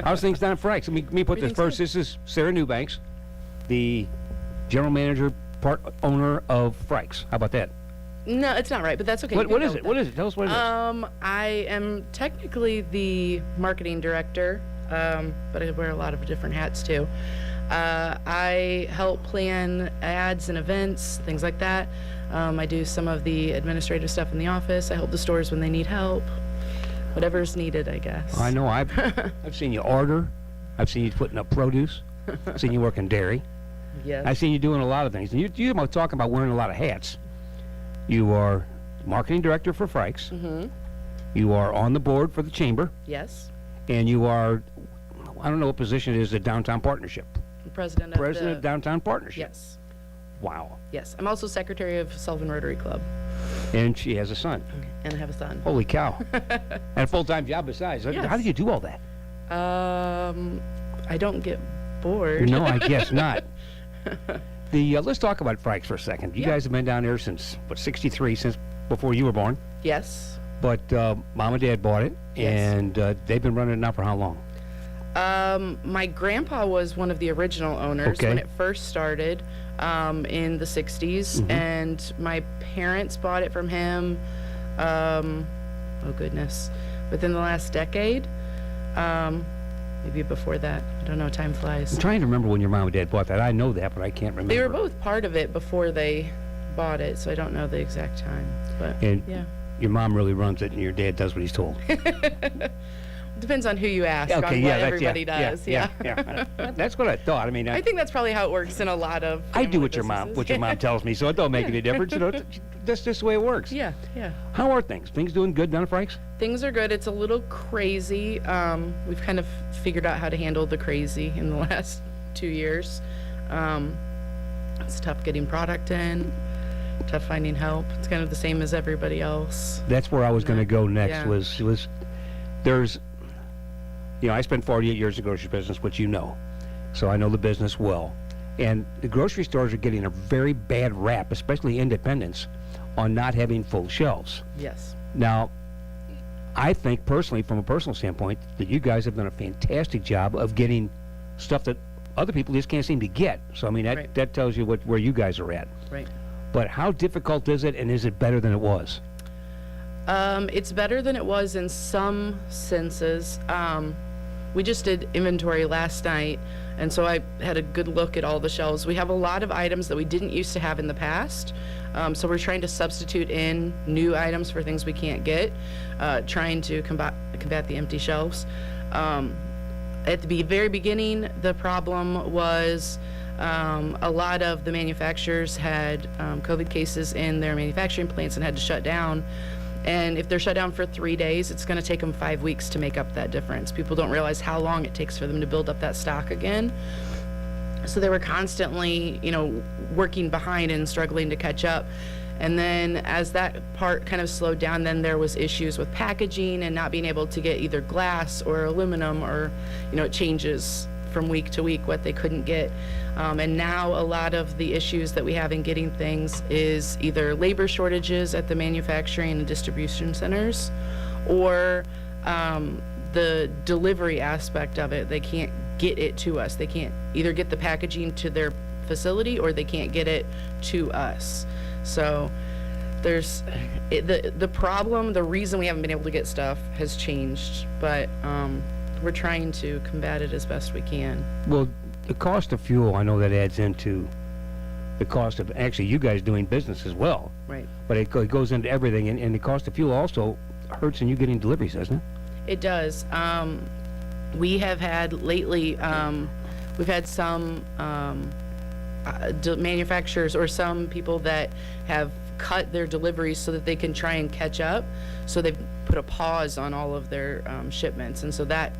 How's things down at Frank's? Let me put this first. This is Sarah Newbanks, the general manager, part owner of Frank's. How about that? No, it's not right, but that's okay. What is it? What is it? Tell us what it is. I am technically the marketing director, but I wear a lot of different hats too. I help plan ads and events, things like that. I do some of the administrative stuff in the office. I help the stores when they need help. Whatever's needed, I guess. I know. I've seen you order. I've seen you putting up produce. I've seen you working dairy. Yes. I've seen you doing a lot of things. And you're talking about wearing a lot of hats. You are marketing director for Frank's. Mm-hmm. You are on the board for the chamber. Yes. And you are, I don't know what position it is, the Downtown Partnership. President of Downtown Partnership. Yes. Wow. Yes. I'm also secretary of Sullivan Rotary Club. And she has a son. And I have a son. Holy cow. And a full-time job besides. Yes. How do you do all that? I don't get bored. No, I guess not. Let's talk about Frank's for a second. You guys have been down there since, 63, since before you were born? Yes. But Mom and Dad bought it, Yes. and they've been running it now for how long? My grandpa was one of the original owners when it first started in the 60s, and my parents bought it from him, within the last decade. Maybe before that. I don't know, time flies. I'm trying to remember when your mom and dad bought that. I know that, but I can't remember. They were both part of it before they bought it, so I don't know the exact time. But And yeah. your mom really runs it, and your dad does what he's told. Depends on who you ask, on what everybody does. Yeah. That's what I thought. I mean, I think that's probably how it works in a lot of I do what your businesses. mom tells me, so it don't make any difference. That's just the way it works. Yeah. How are things? Things doing good down at Frank's? Things are good. It's a little crazy. We've kind of figured out how to handle the crazy in the last 2 years. It's tough getting product in, tough finding help. It's kind of the same as everybody else. That's where I was going to go next. Yeah. There's, I spent 48 years in the grocery business, which you know, so I know the business well. And the grocery stores are getting a very bad rap, especially independents, on not having full shelves. Yes. Now, I think personally, from a personal standpoint, that you guys have done a fantastic job of getting stuff that other people just can't seem to get. So, I mean, that tells you where you guys are at. Right. But how difficult is it, and is it better than it was? It's better than it was in some senses. We just did inventory last night, and so I had a good look at all the shelves. We have a lot of items that we didn't used to have in the past, so we're trying to substitute in new items for things we can't get, trying to combat the empty shelves. At the very beginning, the problem was a lot of the manufacturers had COVID cases in their manufacturing plants and had to shut down. And if they're shut down for 3 days, it's going to take them 5 weeks to make up that difference. People don't realize how long it takes for them to build up that stock again. So they were constantly, working behind and struggling to catch up. And then as that part kind of slowed down, then there was issues with packaging and not being able to get either glass or aluminum, or, it changes from week to week what they couldn't get. And now a lot of the issues that we have in getting things is either labor shortages at the manufacturing and distribution centers, or the delivery aspect of it. They can't get it to us. They can't either get the packaging to their facility, or they can't get it to us. So there's the problem, the reason we haven't been able to get stuff has changed, but we're trying to combat it as best we can. Well, the cost of fuel, I know that adds into the cost of actually you guys doing business as well. Right. But it goes into everything, and the cost of fuel also hurts in you getting deliveries, doesn't it? It does. We have had lately, we've had some manufacturers or some people that have cut their deliveries so that they can try and catch up. So they've put a pause on all of their shipments, and so that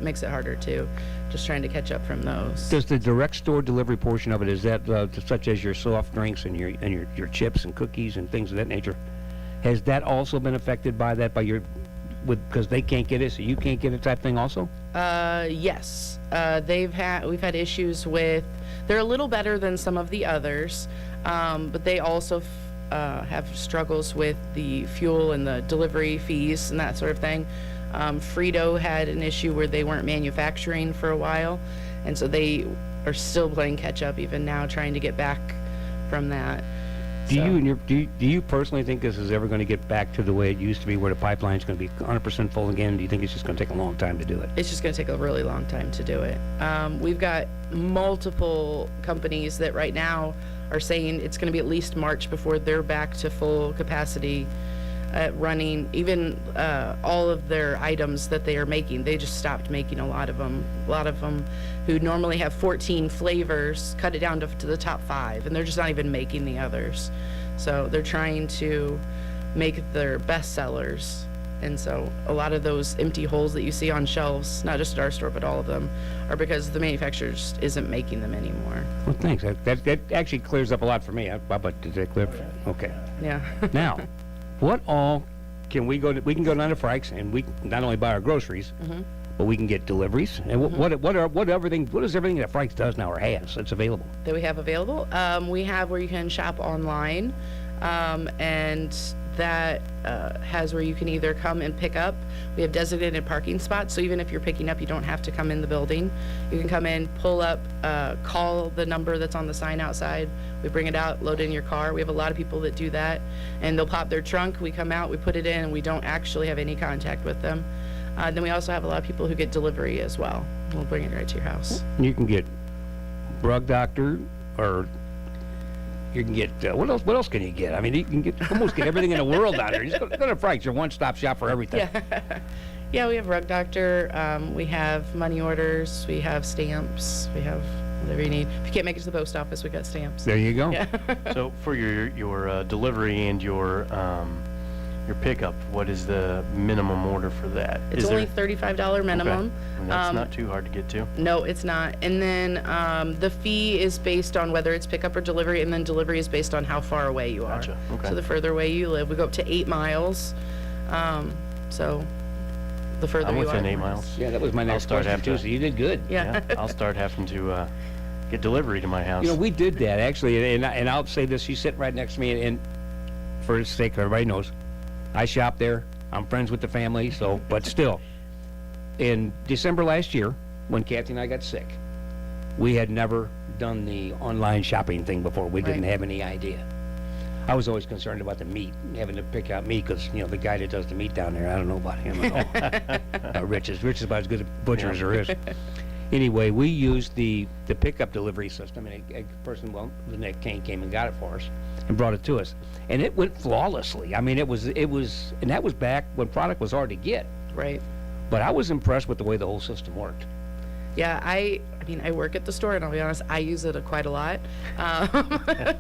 makes it harder too, just trying to catch up from those. Does the direct store delivery portion of it, is that such as your soft drinks and your chips and cookies and things of that nature, has that also been affected by that, because they can't get it, so you can't get it type thing also? Yes. We've had issues with, they're a little better than some of the others, but they also have struggles with the fuel and the delivery fees and that sort of thing. Frito had an issue where they weren't manufacturing for a while, and so they are still playing catch up even now, trying to get back from that. Do you personally think this is ever going to get back to the way it used to be, where the pipeline's going to be 100% full again? Do you think it's just going to take a long time to do it? It's just going to take a really long time to do it. We've got multiple companies that right now are saying it's going to be at least March before they're back to full capacity at running. Even all of their items that they are making, they just stopped making a lot of them. A lot of them who normally have 14 flavors cut it down to the top 5, and they're just not even making the others. So they're trying to make their best sellers. And so a lot of those empty holes that you see on shelves, not just at our store, but all of them, are because the manufacturer just isn't making them anymore. Well, thanks. That actually clears up a lot for me. But did that clear? Okay. Yeah. Now, what all can we go to? We can go down to Frank's, and we not only buy our groceries, but we can get deliveries. And what is everything that Frank's does now or has that's available? That we have available? We have where you can shop online, and that has where you can either come and pick up. We have designated parking spots, so even if you're picking up, you don't have to come in the building. You can come in, pull up, call the number that's on the sign outside. We bring it out, load it in your car. We have a lot of people that do that, and they'll pop their trunk. We come out, we put it in, and we don't actually have any contact with them. Then we also have a lot of people who get delivery as well. We'll bring it right to your house. You can get Rug Doctor, or you can get, what else can you get? I mean, you can almost get everything in the world out there. Just go to Frank's, your one-stop shop for everything. Yeah, we have Rug Doctor, we have money orders, we have stamps, we have whatever you need. If you can't make it to the post office, we got stamps. There you go. Yeah. So for your delivery and your pickup, what is the minimum order for that? It's only $35 minimum. Okay. And that's not too hard to get to. No, it's not. And then the fee is based on whether it's pickup or delivery, and then delivery is based on how far away you are. Gotcha. Okay. So the further away you live, we go up to 8 miles. So the further I'm you within are. 8 miles. Yeah, that was my next question too, so you did good. Yeah. I'll start having to get delivery to my house. We did that actually, and I'll say this, she's sitting right next to me, and for the sake of everybody knows, I shop there. I'm friends with the family, so, but still. In December last year, when Kathy and I got sick, we had never done the online shopping thing before. We didn't have any idea. I was always concerned about the meat, having to pick out meat, because, the guy that does the meat down there, I don't know about him at all. Rich is about as good a butcher as there is. Anyway, we used the pickup delivery system, and a person, Nick Kane, came and got it for us and brought it to us. And it went flawlessly. I mean, it was, and that was back when product was hard to get. Right. But I was impressed with the way the whole system worked. Yeah, I work at the store, and I'll be honest, I use it quite a lot.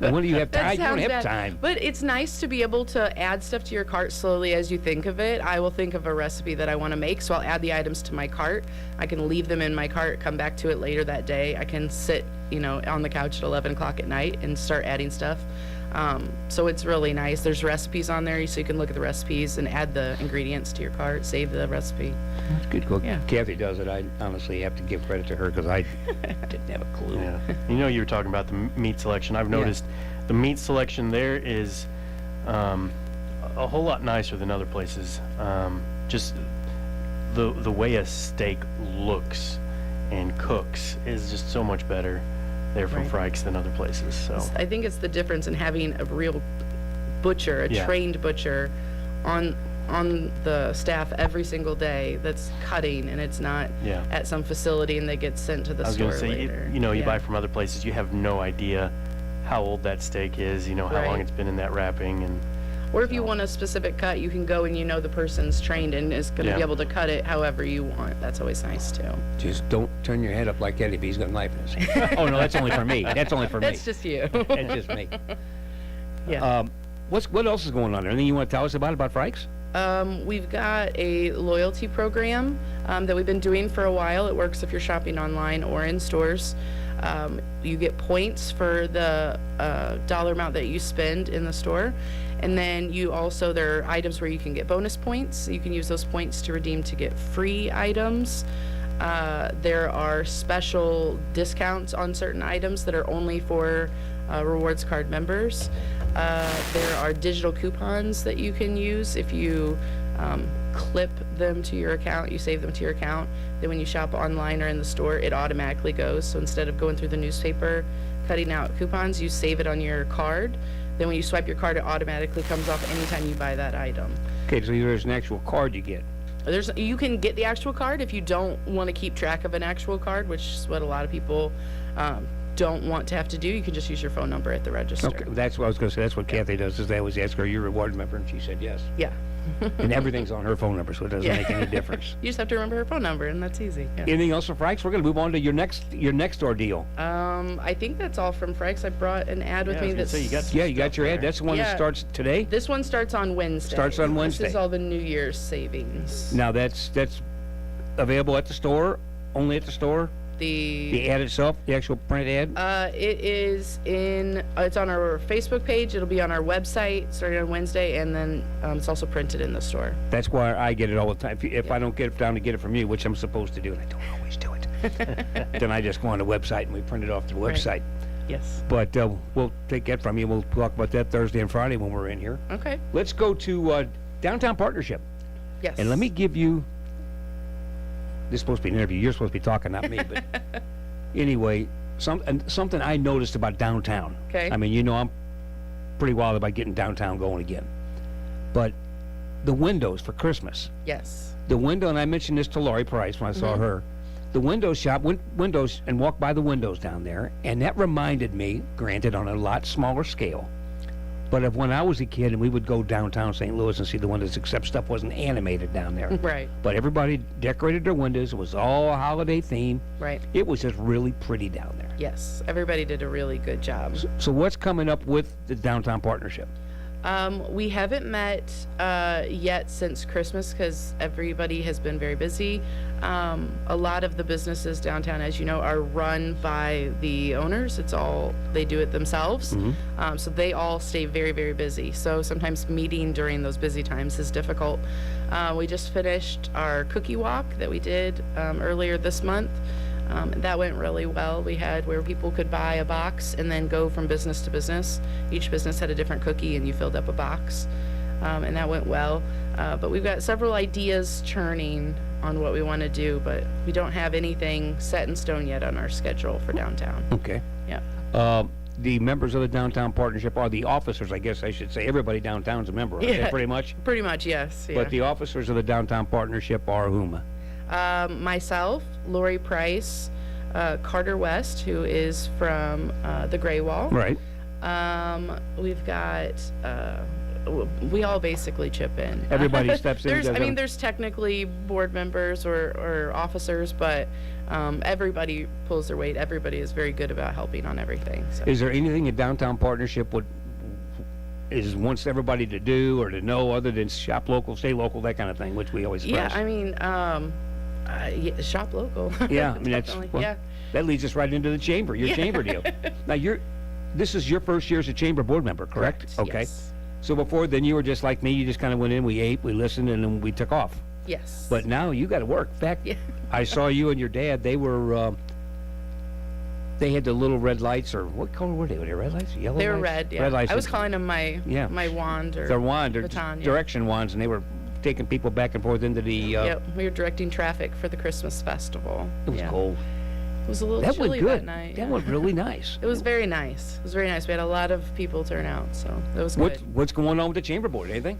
When do you have time? You don't have bad. time. But it's nice to be able to add stuff to your cart slowly as you think of it. I will think of a recipe that I want to make, so I'll add the items to my cart. I can leave them in my cart, come back to it later that day. I can sit, on the couch at 11 o'clock at night and start adding stuff. So it's really nice. There's recipes on there, so you can look at the recipes and add the ingredients to your cart, save the recipe. That's good. Well, Yeah. Kathy does it. I honestly have to give credit to her, because I didn't have a clue. Yeah. You were talking about the meat selection. I've noticed the meat selection there is a whole lot nicer than other places. Just the way a steak looks and cooks is just so much better there from Frike's than other places. So I think it's the difference in having a real butcher, a trained butcher, on the staff every single day that's cutting, and it's not at some facility and they get sent to the store later. I was going to say, you buy from other places, you have no idea how old that steak is, how long it's been in that wrapping. Or if you want a specific cut, you can go and the person's trained and is going to be able to cut it however you want. That's always nice, too. Just don't turn your head up like Eddie if he's got a knife in his hand. Oh, no, that's only for me. That's only for me. That's just you. That's just me. Yeah. What else is going on there? Anything you want to tell us about Frike's? We've got a loyalty program that we've been doing for a while. It works if you're shopping online or in stores. You get points for the dollar amount that you spend in the store. And then there are items where you can get bonus points. You can use those points to redeem to get free items. There are special discounts on certain items that are only for rewards card members. There are digital coupons that you can use if you clip them to your account, you save them to your account. Then when you shop online or in the store, it automatically goes. So instead of going through the newspaper, cutting out coupons, you save it on your card. Then when you swipe your card, it automatically comes off anytime you buy that item. Okay, so there's an actual card you get. You can get the actual card if you don't want to keep track of an actual card, which is what a lot of people don't want to have to do. You can just use your phone number at the register. Okay, that's what I was going to say. That's what Kathy does, is they always ask her, you're a reward member, and she said yes. Yeah. And everything's on her phone number, so it doesn't make any difference. You just have to remember her phone number, and that's easy. Yeah. Anything else from Frike's? We're going to move on to your next ordeal. I think that's all from Frike's. I brought an ad with me. You got your ad. That's the one that starts today? This one starts on Wednesday. Starts on Wednesday. This is all the New Year's savings. Now, that's available at the store, only at the store? The ad itself, the actual print ad? It's on our Facebook page. It'll be on our website starting on Wednesday, and then it's also printed in the store. That's why I get it all the time. If I don't get it down to get it from you, which I'm supposed to do, and I don't always do it, then I just go on the website and we print it off the website. Right. Yes. But we'll take that from you. We'll talk about that Thursday and Friday when we're in here. Okay. Let's go to Downtown Partnership. Yes. And let me give you... This is supposed to be an interview. You're supposed to be talking, not me. But anyway, something I noticed about downtown. Okay. I mean, I'm pretty wild about getting downtown going again. But the windows for Christmas. Yes. The window, and I mentioned this to Lori Price when I saw her. The window shop, windows, and walked by the windows down there, and that reminded me, granted on a lot smaller scale, but of when I was a kid and we would go downtown St. Louis and see the windows, except stuff wasn't animated down there. Right. But everybody decorated their windows. It was all a holiday theme. Right. It was just really pretty down there. Yes. Everybody did a really good job. So what's coming up with the Downtown Partnership? We haven't met yet since Christmas because everybody has been very busy. A lot of the businesses downtown, as you know, are run by the owners. They do it themselves. So they all stay very, very busy. So sometimes meeting during those busy times is difficult. We just finished our cookie walk that we did earlier this month. That went really well. We had where people could buy a box and then go from business to business. Each business had a different cookie and you filled up a box. And that went well. But we've got several ideas churning on what we want to do, but we don't have anything set in stone yet on our schedule for downtown. Okay. Yeah. the members of the downtown partnership are the officers, I guess I should say. Everybody downtown's a member, okay, pretty much? Pretty much, yes. Yeah. But the officers of the downtown partnership are whom? Myself, Lori Price, Carter West, who is from the Gray Wall. Right. We've got, we all basically chip in. Everybody steps in. There's technically board members or officers, but everybody pulls their weight. Everybody is very good about helping on everything. So. Is there anything a downtown partnership wants everybody to do or to know other than shop local, stay local, that kind of thing, which we always stress? Shop local. Yeah, that leads us right into the chamber, your chamber deal. Now, this is your first year as a chamber board member, correct? Okay. Yes. So before then, you were just like me. You just kind of went in, we ate, we listened, and then we took off. Yes. But now you got to work. In fact, I saw you and your dad. They were. They had the little red lights, or what color were they? Were they red lights? Yellow They were lights? red, yeah. Red lights. I was calling them my wand or their wand, or baton, direction wands, and they were taking people back and forth into the... Yep, we were directing traffic for the Christmas festival. It was cold. It was a little That chilly went good. that night. That went really nice. It was very nice. It was very nice. We had a lot of people turn out, so that was good. What's going on with the chamber board? Anything?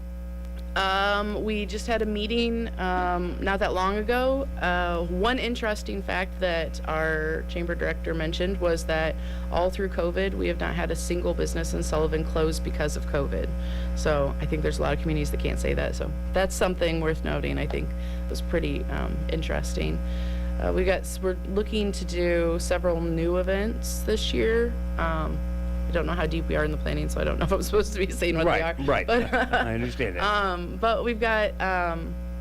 We just had a meeting not that long ago. One interesting fact that our chamber director mentioned was that all through COVID, we have not had a single business in Sullivan close because of COVID. So I think there's a lot of communities that can't say that. So that's something worth noting. I think was pretty interesting. We're looking to do several new events this year. I don't know how deep we are in the planning, so I don't know if I'm supposed to be saying what they are. Right, but, I understand that. But we've got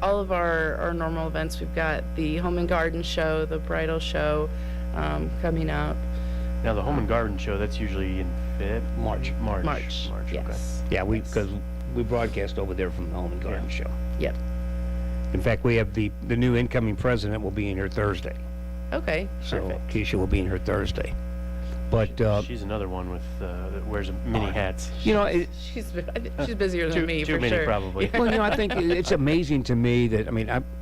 all of our normal events. We've got the Home and Garden Show, the Bridal Show coming up. Now, the Home and Garden Show, that's usually in March. Yes. Okay. Yeah, because we broadcast over there from the Home and Garden Show. Yep. In fact, we have the new incoming president will be in here Thursday. Okay, So perfect. Keisha will be in here Thursday. But she's another one with that wears many hats. you know, She's busier than me, too for many sure. probably. well, I think it's amazing to me that,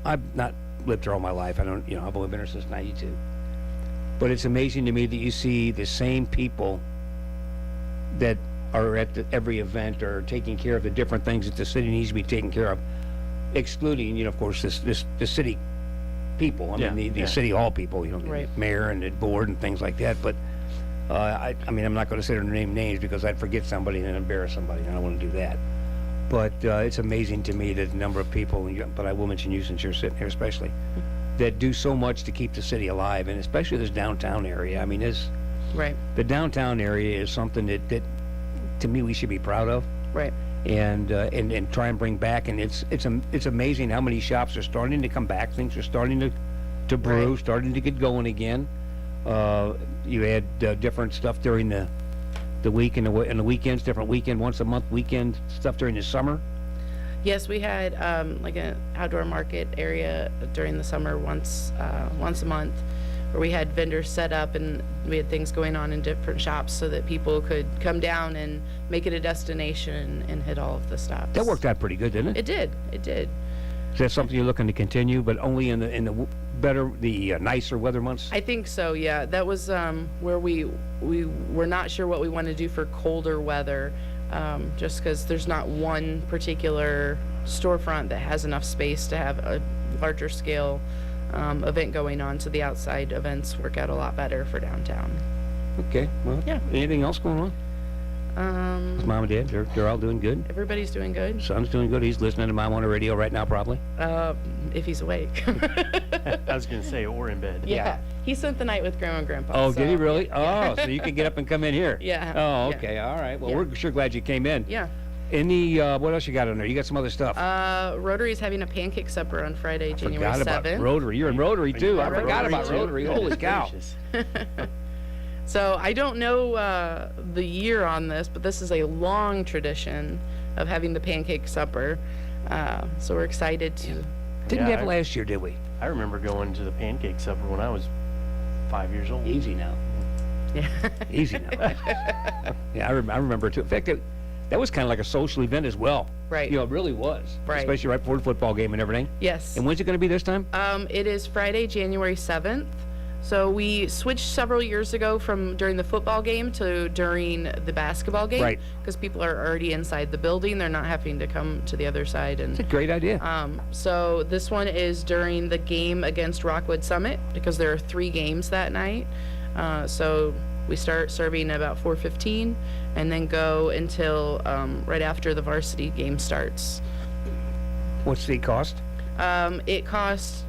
I've not lived here all my life. I've only been here since '92. But it's amazing to me that you see the same people that are at every event or taking care of the different things that the city needs to be taken care of, excluding, of course, the city people. The city hall people, Right. the mayor and the board and things like that. But I'm not going to sit here and name names because I'd forget somebody and embarrass somebody, and I don't want to do that. But it's amazing to me that the number of people, but I will mention you since you're sitting here especially, that do so much to keep the city alive, and especially this downtown area. Right. The downtown area is something that to me we should be proud of. Right. And try and bring back, and it's amazing how many shops are starting to come back. Things are starting to brew, starting to get going again. You had different stuff during the week and the weekends, different weekend, once a month weekend stuff during the summer. Yes, we had like an outdoor market area during the summer once a month, where we had vendors set up and we had things going on in different shops so that people could come down and make it a destination and hit all of the stops. That worked out pretty good, didn't it? It did. Is that something you're looking to continue, but only in the nicer weather months? I think so, yeah. That was where we were not sure what we wanted to do for colder weather, just because there's not one particular storefront that has enough space to have a larger scale event going on, so the outside events work out a lot better for downtown. Okay, well, yeah. Anything else going on? Mom and Dad, they're all doing good? Everybody's doing good. Son's doing good. He's listening to Mom on the radio right now, probably. If he's awake. I was going to say, or in bed. Yeah. He spent the night with Grandma and Grandpa. Oh, so, did he really? yeah. Oh, so you can get up and come in here. Yeah. Oh, okay. All right. Well, we're sure glad you came in. Yeah. Any, what else you got on there? You got some other stuff? Rotary's having a pancake supper on Friday, January 7th. Forgot about Rotary. You're in Rotary, too. I forgot about Rotary. Holy cow. So I don't know the year on this, but this is a long tradition of having the pancake supper. So we're excited to. Didn't have it last year, did we? I remember going to the pancake supper when I was 5 years old. Easy now. Yeah. Easy now. Yeah, I remember too. In fact, that was kind of like a social event as well. Right. It really was. Right. Especially right before the football game and everything. Yes. And when's it going to be this time? It is Friday, January 7th. So we switched several years ago from during the football game to during the basketball game. Right. Because people are already inside the building. They're not having to come to the other side. And It's a great idea. so this one is during the game against Rockwood Summit because there are 3 games that night. So we start serving about 4:15 and then go until right after the varsity game starts. What's the cost? It costs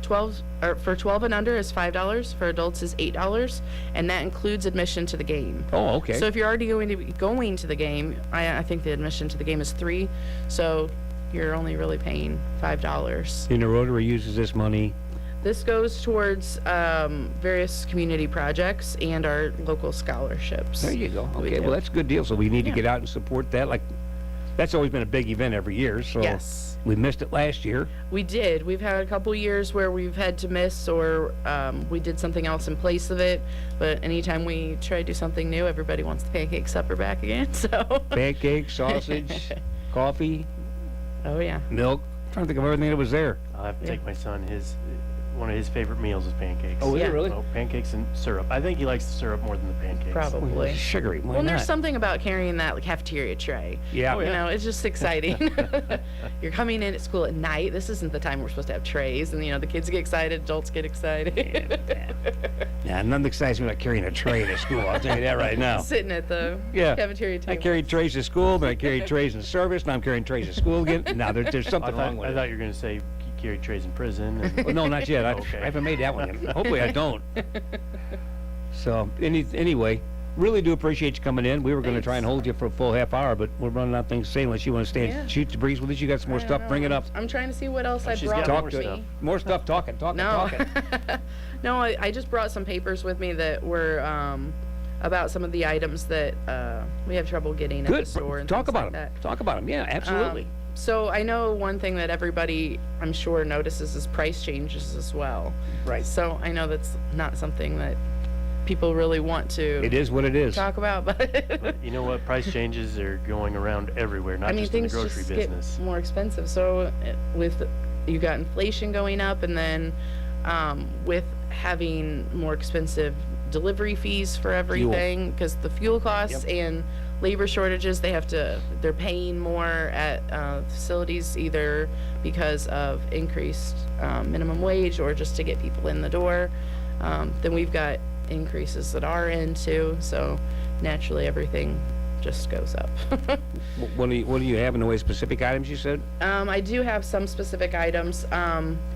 for 12 and under is $5. For adults is $8, and that includes admission to the game. Oh, okay. So if you're already going to the game, I think the admission to the game is $3. So you're only really paying $5. And the Rotary uses this money. This goes towards various community projects and our local scholarships. There you go. that we Okay, do. well, that's a good deal. So we need to get out and support that. Like, that's always been a big event every year. So Yes. we missed it last year. We did. We've had a couple years where we've had to miss or we did something else in place of it. But anytime we try to do something new, everybody wants the pancake supper back again. So Pancakes, sausage, coffee. Oh, yeah. Milk. I'm trying to think of everything that was there. I'll have to take my son. One of his favorite meals is pancakes. Oh, is it really? Oh, pancakes and syrup. I think he likes the syrup more than the pancakes. Probably. Sugary. Why Well, there's not? something about carrying that cafeteria tray. Yeah. You know, it's just exciting. You're coming in at school at night. This isn't the time we're supposed to have trays. And, the kids get excited, adults get excited. Yeah, nothing excites me like carrying a tray to school. I'll tell you that right now. Sitting at the Yeah. cafeteria I table. carried trays to school, then I carried trays in service, now I'm carrying trays to school again. Now there's something wrong with I it. thought you were going to say you carried trays in prison. And Well, no, not yet. I Okay. haven't made that one yet. Hopefully I don't. So, anyway, really do appreciate you coming in. We were going to try and hold you for a full half hour, but we're running out of things to say unless you want to stay Yeah. and shoot the breeze with us. You got some more I stuff. don't Bring it know. up. I'm trying to see what else I she's brought got with more me. stuff. More stuff. Talking. No. No, I just brought some papers with me that were about some of the items that we have trouble getting at Good. the store. And Talk things about like them. that. Talk about them. Yeah, absolutely. So I know one thing that everybody, I'm sure, notices is price changes as well. Right. So I know that's not something that people really want to It is what it is. talk about, but you know what? Price changes are going around everywhere, not I mean, just in the things grocery just business. get more expensive. So with you got inflation going up, and then with having more expensive delivery fees for everything, because the fuel costs and labor shortages, they're paying more at facilities either because of increased minimum wage or just to get people in the door. Then we've got increases at our end too, so naturally everything just goes up. What do you have in the way of specific items you said? I do have some specific items.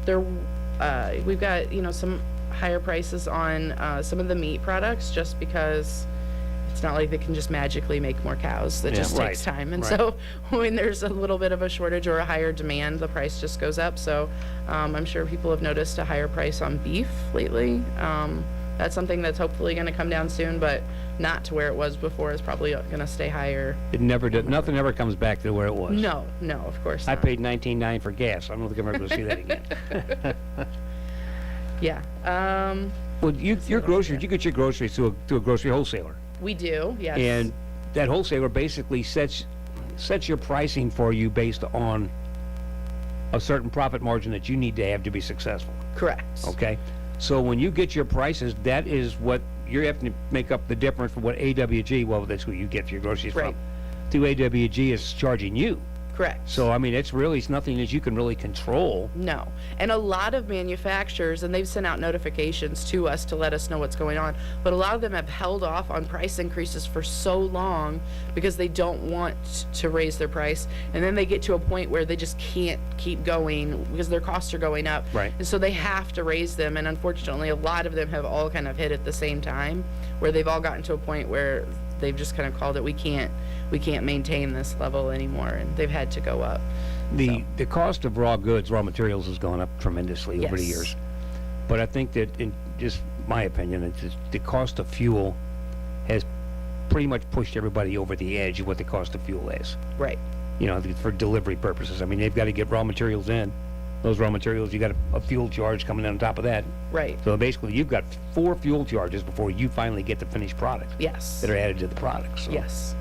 We've got some higher prices on some of the meat products just because it's not like they can just magically make more cows. That just takes time. And so when there's a little bit of a shortage or a higher demand, the price just goes up. So I'm sure people have noticed a higher price on beef lately. That's something that's hopefully going to come down soon, but not to where it was before. It's probably going to stay higher. It never did. Nothing ever comes back to where it was. No, of course I not. paid $19.9 for gas. I don't think I'm ever going to see that again. Yeah. Well, your groceries, you get your groceries to a grocery wholesaler. We do, yes. And that wholesaler basically sets your pricing for you based on a certain profit margin that you need to have to be successful. Correct. Okay? So when you get your prices, that is what you're having to make up the difference from what AWG, well, that's who you get your groceries from, to AWG is charging you. Correct. So, I mean, it's nothing that you can really control. No. And a lot of manufacturers, and they've sent out notifications to us to let us know what's going on, but a lot of them have held off on price increases for so long because they don't want to raise their price. And then they get to a point where they just can't keep going because their costs are going up. Right. And so they have to raise them. And unfortunately, a lot of them have all kind of hit at the same time where they've all gotten to a point where they've just kind of called it, we can't maintain this level anymore, and they've had to go up. The cost of raw materials has gone up tremendously over the Yes. years. But I think that, in just my opinion, it's just the cost of fuel has pretty much pushed everybody over the edge of what the cost of fuel is. Right. For delivery purposes. I mean, they've got to get raw materials in. Those raw materials, you got a fuel charge coming in on top of that. Right. So basically, you've got 4 fuel charges before you finally get the finished product. Yes. That are added to the product. So. Yes.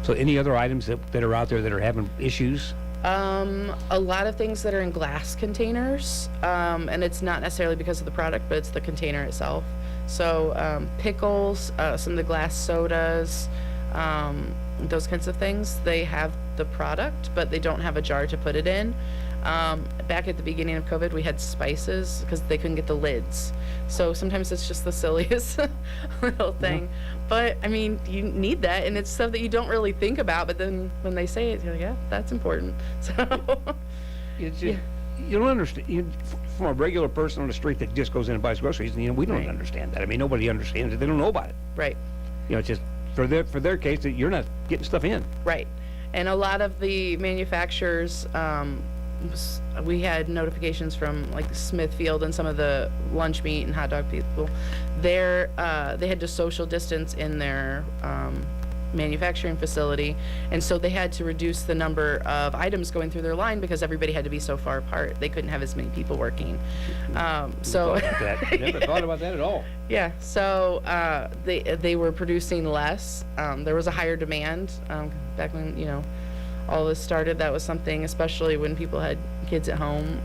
So any other items that are out there that are having issues? A lot of things that are in glass containers, and it's not necessarily because of the product, but it's the container itself. So pickles, some of the glass sodas, those kinds of things, they have the product, but they don't have a jar to put it in. Back at the beginning of COVID, we had spices because they couldn't get the lids. So sometimes it's just the silliest little thing. But, I mean, you need that, and it's stuff that you don't really think about, but then when they say it, you're like, yeah, that's important. So, You don't understand. From a regular person on the street that just goes in and buys groceries, we don't understand that. I mean, nobody understands it. They don't know about it. Right. It's just, for their case, that you're not getting stuff in. Right. And a lot of the manufacturers, we had notifications from like Smithfield and some of the lunch meat and hot dog people. They had to social distance in their manufacturing facility, and so they had to reduce the number of items going through their line because everybody had to be so far apart. They couldn't have as many people working. So Never thought about that at all. yeah, so they were producing less. There was a higher demand back when all this started. That was something, especially when people had kids at home.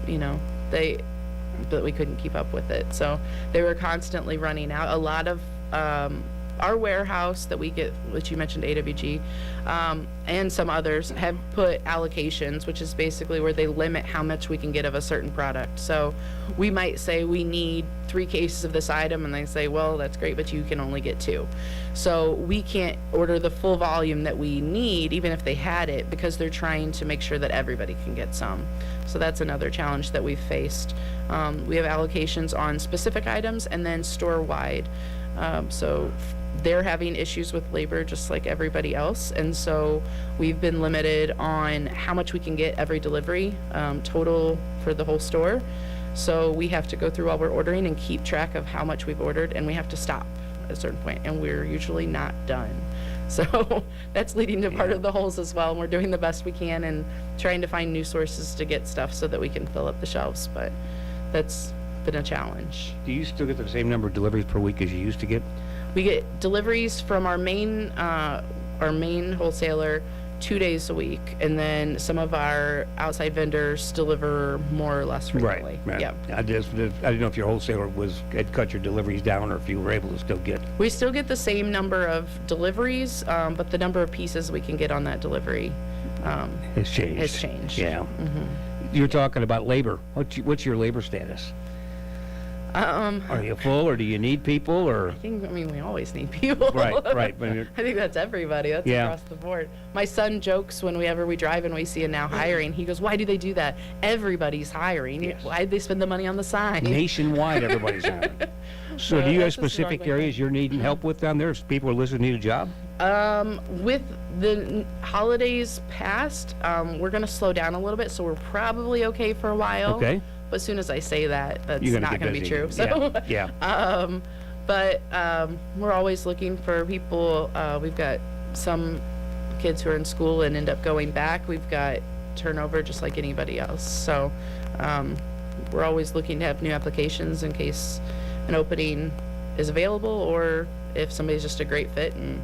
But we couldn't keep up with it. So they were constantly running out. A lot of our warehouse that we get, which you mentioned, AWG, and some others have put allocations, which is basically where they limit how much we can get of a certain product. So we might say we need 3 cases of this item, and they say, well, that's great, but you can only get 2. So we can't order the full volume that we need, even if they had it, because they're trying to make sure that everybody can get some. So that's another challenge that we've faced. We have allocations on specific items and then store-wide. So they're having issues with labor just like everybody else, and so we've been limited on how much we can get every delivery total for the whole store. So we have to go through while we're ordering and keep track of how much we've ordered, and we have to stop at a certain point, and we're usually not done. So that's leading to part of the holes as well, and we're doing the best we can and trying to find new sources to get stuff so that we can fill up the shelves, but that's been a challenge. Do you still get the same number of deliveries per week as you used to get? We get deliveries from our main wholesaler 2 days a week, and then some of our outside vendors deliver more or less frequently. Right. Yeah. I didn't know if your wholesaler had cut your deliveries down or if you were able to still get. We still get the same number of deliveries, but the number of pieces we can get on that delivery has changed. Yeah. Mm-hmm. You're talking about labor. What's your labor status? Are you full, or do you need people, or? I mean, we always need people. Right. I think that's everybody. That's across the board. My son jokes whenever we drive and we see a now hiring. He goes, "Why do they do that? Everybody's hiring. Yes. Why did they spend the money on the sign?" Nationwide, everybody's hiring. So do you have specific areas you're needing help with down there? If people are listening, need a job? With the holidays past, we're going to slow down a little bit, so we're probably okay for a while. Okay. But as soon as I say that, that's not going to be busy. true. So, yeah. But we're always looking for people. We've got some kids who are in school and end up going back. We've got turnover just like anybody else. So we're always looking to have new applications in case an opening is available, or if somebody's just a great fit and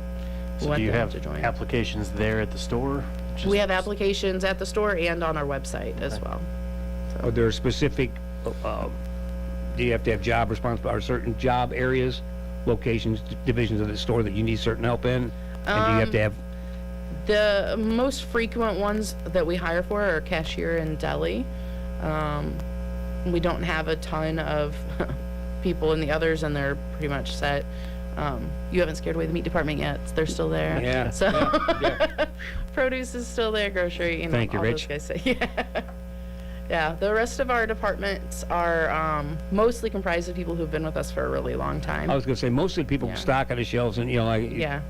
we want them to join. Applications there at the store? We have applications at the store and on our website as well. Are there specific, do you have to have job responsible, or certain job areas, locations, divisions of the store that you need certain help in? And do you have to have? The most frequent ones that we hire for are cashier and deli. We don't have a ton of people in the others, and they're pretty much set. You haven't scared away the meat department yet. They're still there. Yeah. So yeah. Produce is still there, grocery, Thank you, all Rich. those guys say. Yeah. Yeah, the rest of our departments are mostly comprised of people who've been with us for a really long time. I was going to say, most of the people stock on the shelves, and Yeah.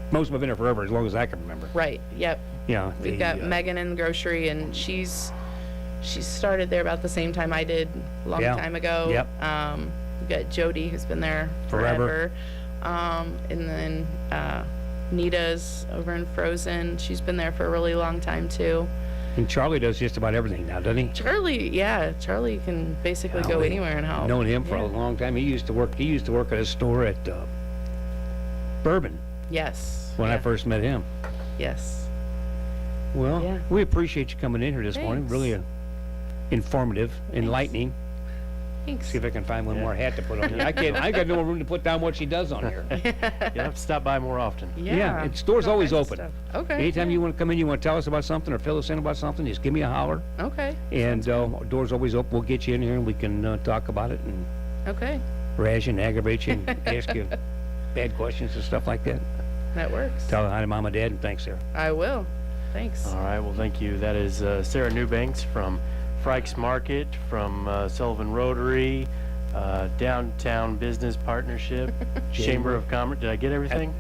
Most of them have been there forever, as long as I can remember. Right. Yep. Yeah. We've got Megan in the grocery, and she started there about the same time I did, a long time ago. Yep. We've got Jody, who's been there forever. And then Nita's over in Frozen. She's been there for a really long time too. And Charlie does just about everything now, doesn't he? Charlie can basically go anywhere and help. I've known him for a long time. He used to work at a store at Bourbon. Yes. When I first met him. Yes. Well, we appreciate you coming in here this morning. Really informative, enlightening. Thanks. See if I can find one more hat to put on here. I got no room to put down what she does on here. You have to stop by more often. Yeah. And store's always open. Okay. Anytime you want to come in, you want to tell us about something or fill us in about something, just give me a holler. Okay. And door's always open. We'll get you in here and we can talk about it and Okay. razz you and aggravate you and ask you bad questions and stuff like that. That works. Tell hi to Mom and Dad and thanks, Sarah. I will. Thanks. All right, well, thank you. That is Sarah Newbanks from Frykes Market, from Sullivan Rotary, Downtown Business Partnership, Chamber of Commerce. Did I get everything?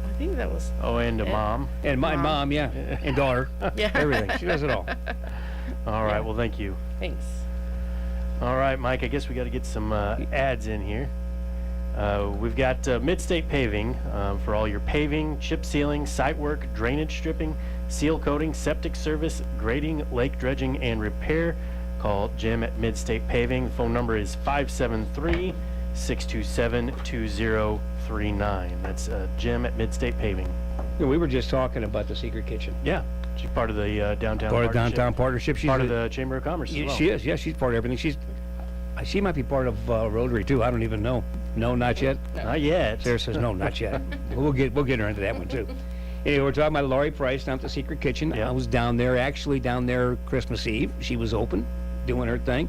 I think that was. Oh, and a mom. And my mom, yeah, and daughter. Yeah. Everything. She does it all. All right, well, thank you. Thanks. All right, Mike, I guess we got to get some ads in here. We've got Midstate Paving for all your paving, chip sealing, site work, drainage stripping, seal coating, septic service, grading, lake dredging, and repair. Call Jim at Midstate Paving. The phone number is 573-627-2039. That's Jim at Midstate Paving. Yeah, we were just talking about the secret kitchen. Yeah, she's part of the downtown Part of partnership. downtown partnership. She's Part of the Chamber of Commerce as well. She is. Yeah, she's part of everything. She might be part of Rotary too. I don't even know. No, not yet. Not yet. Sarah says no, not yet. We'll get her into that one too. Anyway, we're talking about Lori Price down at the Secret Kitchen. Yeah. I was down there Christmas Eve. She was open, doing her thing.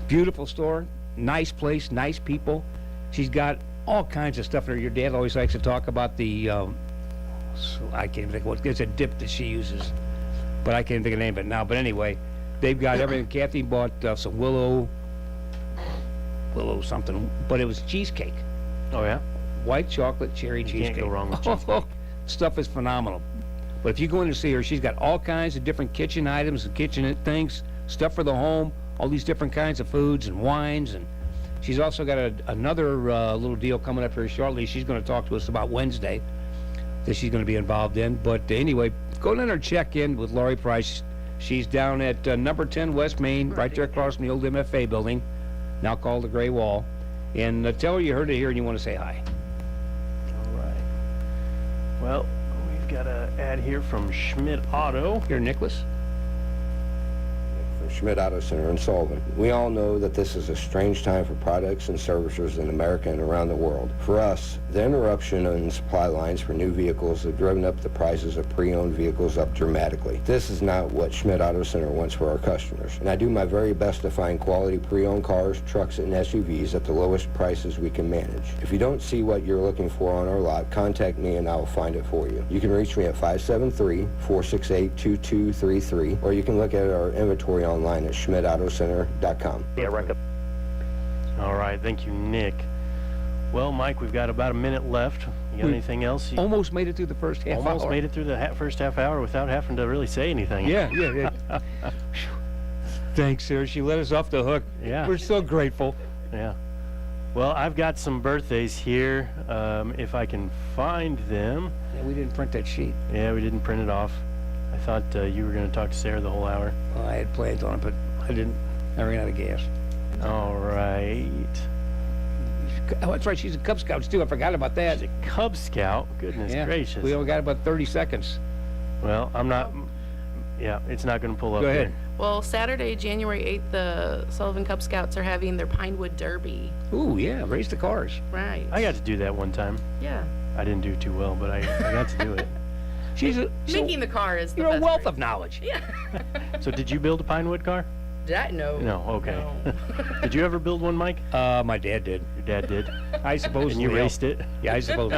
Beautiful store, nice place, nice people. She's got all kinds of stuff in her. Your dad always likes to talk about the. I can't think what. It's a dip that she uses, but I can't think of the name of it now. But anyway, they've got everything. Kathy bought some willow something, but it was cheesecake. Oh yeah, white chocolate cherry cheesecake. Can't go wrong with cheesecake. Stuff is phenomenal. But if you go in to see her, she's got all kinds of different kitchen items and kitchen things, stuff for the home, all these different kinds of foods and wines, and she's also got another little deal coming up here shortly. She's going to talk to us about Wednesday that she's going to be involved in. But anyway, go down and check in with Lori Price. She's down at number 10 West Main, right there across from the old MFA building, now called the Gray Wall. And tell her you heard it here and you want to say hi. All right. Well, we've got an ad here from Schmidt Auto. Here, Nicholas. Schmidt Auto Center in Sullivan. We all know that this is a strange time for products and services in America and around the world. For us, the interruption in supply lines for new vehicles have driven up the prices of pre-owned vehicles up dramatically. This is not what Schmidt Auto Center wants for our customers, and I do my very best to find quality pre-owned cars, trucks, and SUVs at the lowest prices we can manage. If you don't see what you're looking for on our lot, contact me and I will find it for you. You can reach me at 573-468-2233, or you can look at our inventory online at schmidtautocenter.com. Yeah, right up. All right, thank you, Nick. Well, Mike, we've got about a minute left. You got anything else? Almost made it through the first half hour. Almost made it through the first half hour without having to really say anything. Yeah. Thanks, Sarah. She let us off the hook. Yeah. We're so grateful. Yeah. Well, I've got some birthdays here, if I can find them. Yeah, we didn't print that sheet. Yeah, we didn't print it off. I thought you were going to talk to Sarah the whole hour. Well, I had plans on it, but I didn't. I ran out of gas. All right. Oh, that's right. She's a Cub Scout, too. I forgot about that. She's a Cub Scout? Goodness gracious. We only got about 30 seconds. Well, I'm not... Yeah, it's not going to pull up. Go ahead. There. Well, Saturday, January 8th, the Sullivan Cub Scouts are having their Pinewood Derby. Ooh, yeah. Race the cars. Right. I got to do that one time. Yeah. I didn't do too well, but I got to do it. Making the car is the You're best a wealth part. of knowledge. Yeah. So did you build a Pinewood car? Did I? No. No, okay. No. Did you ever build one, Mike? My dad did. Your dad did? I suppose. And you raced it? Yeah, I suppose.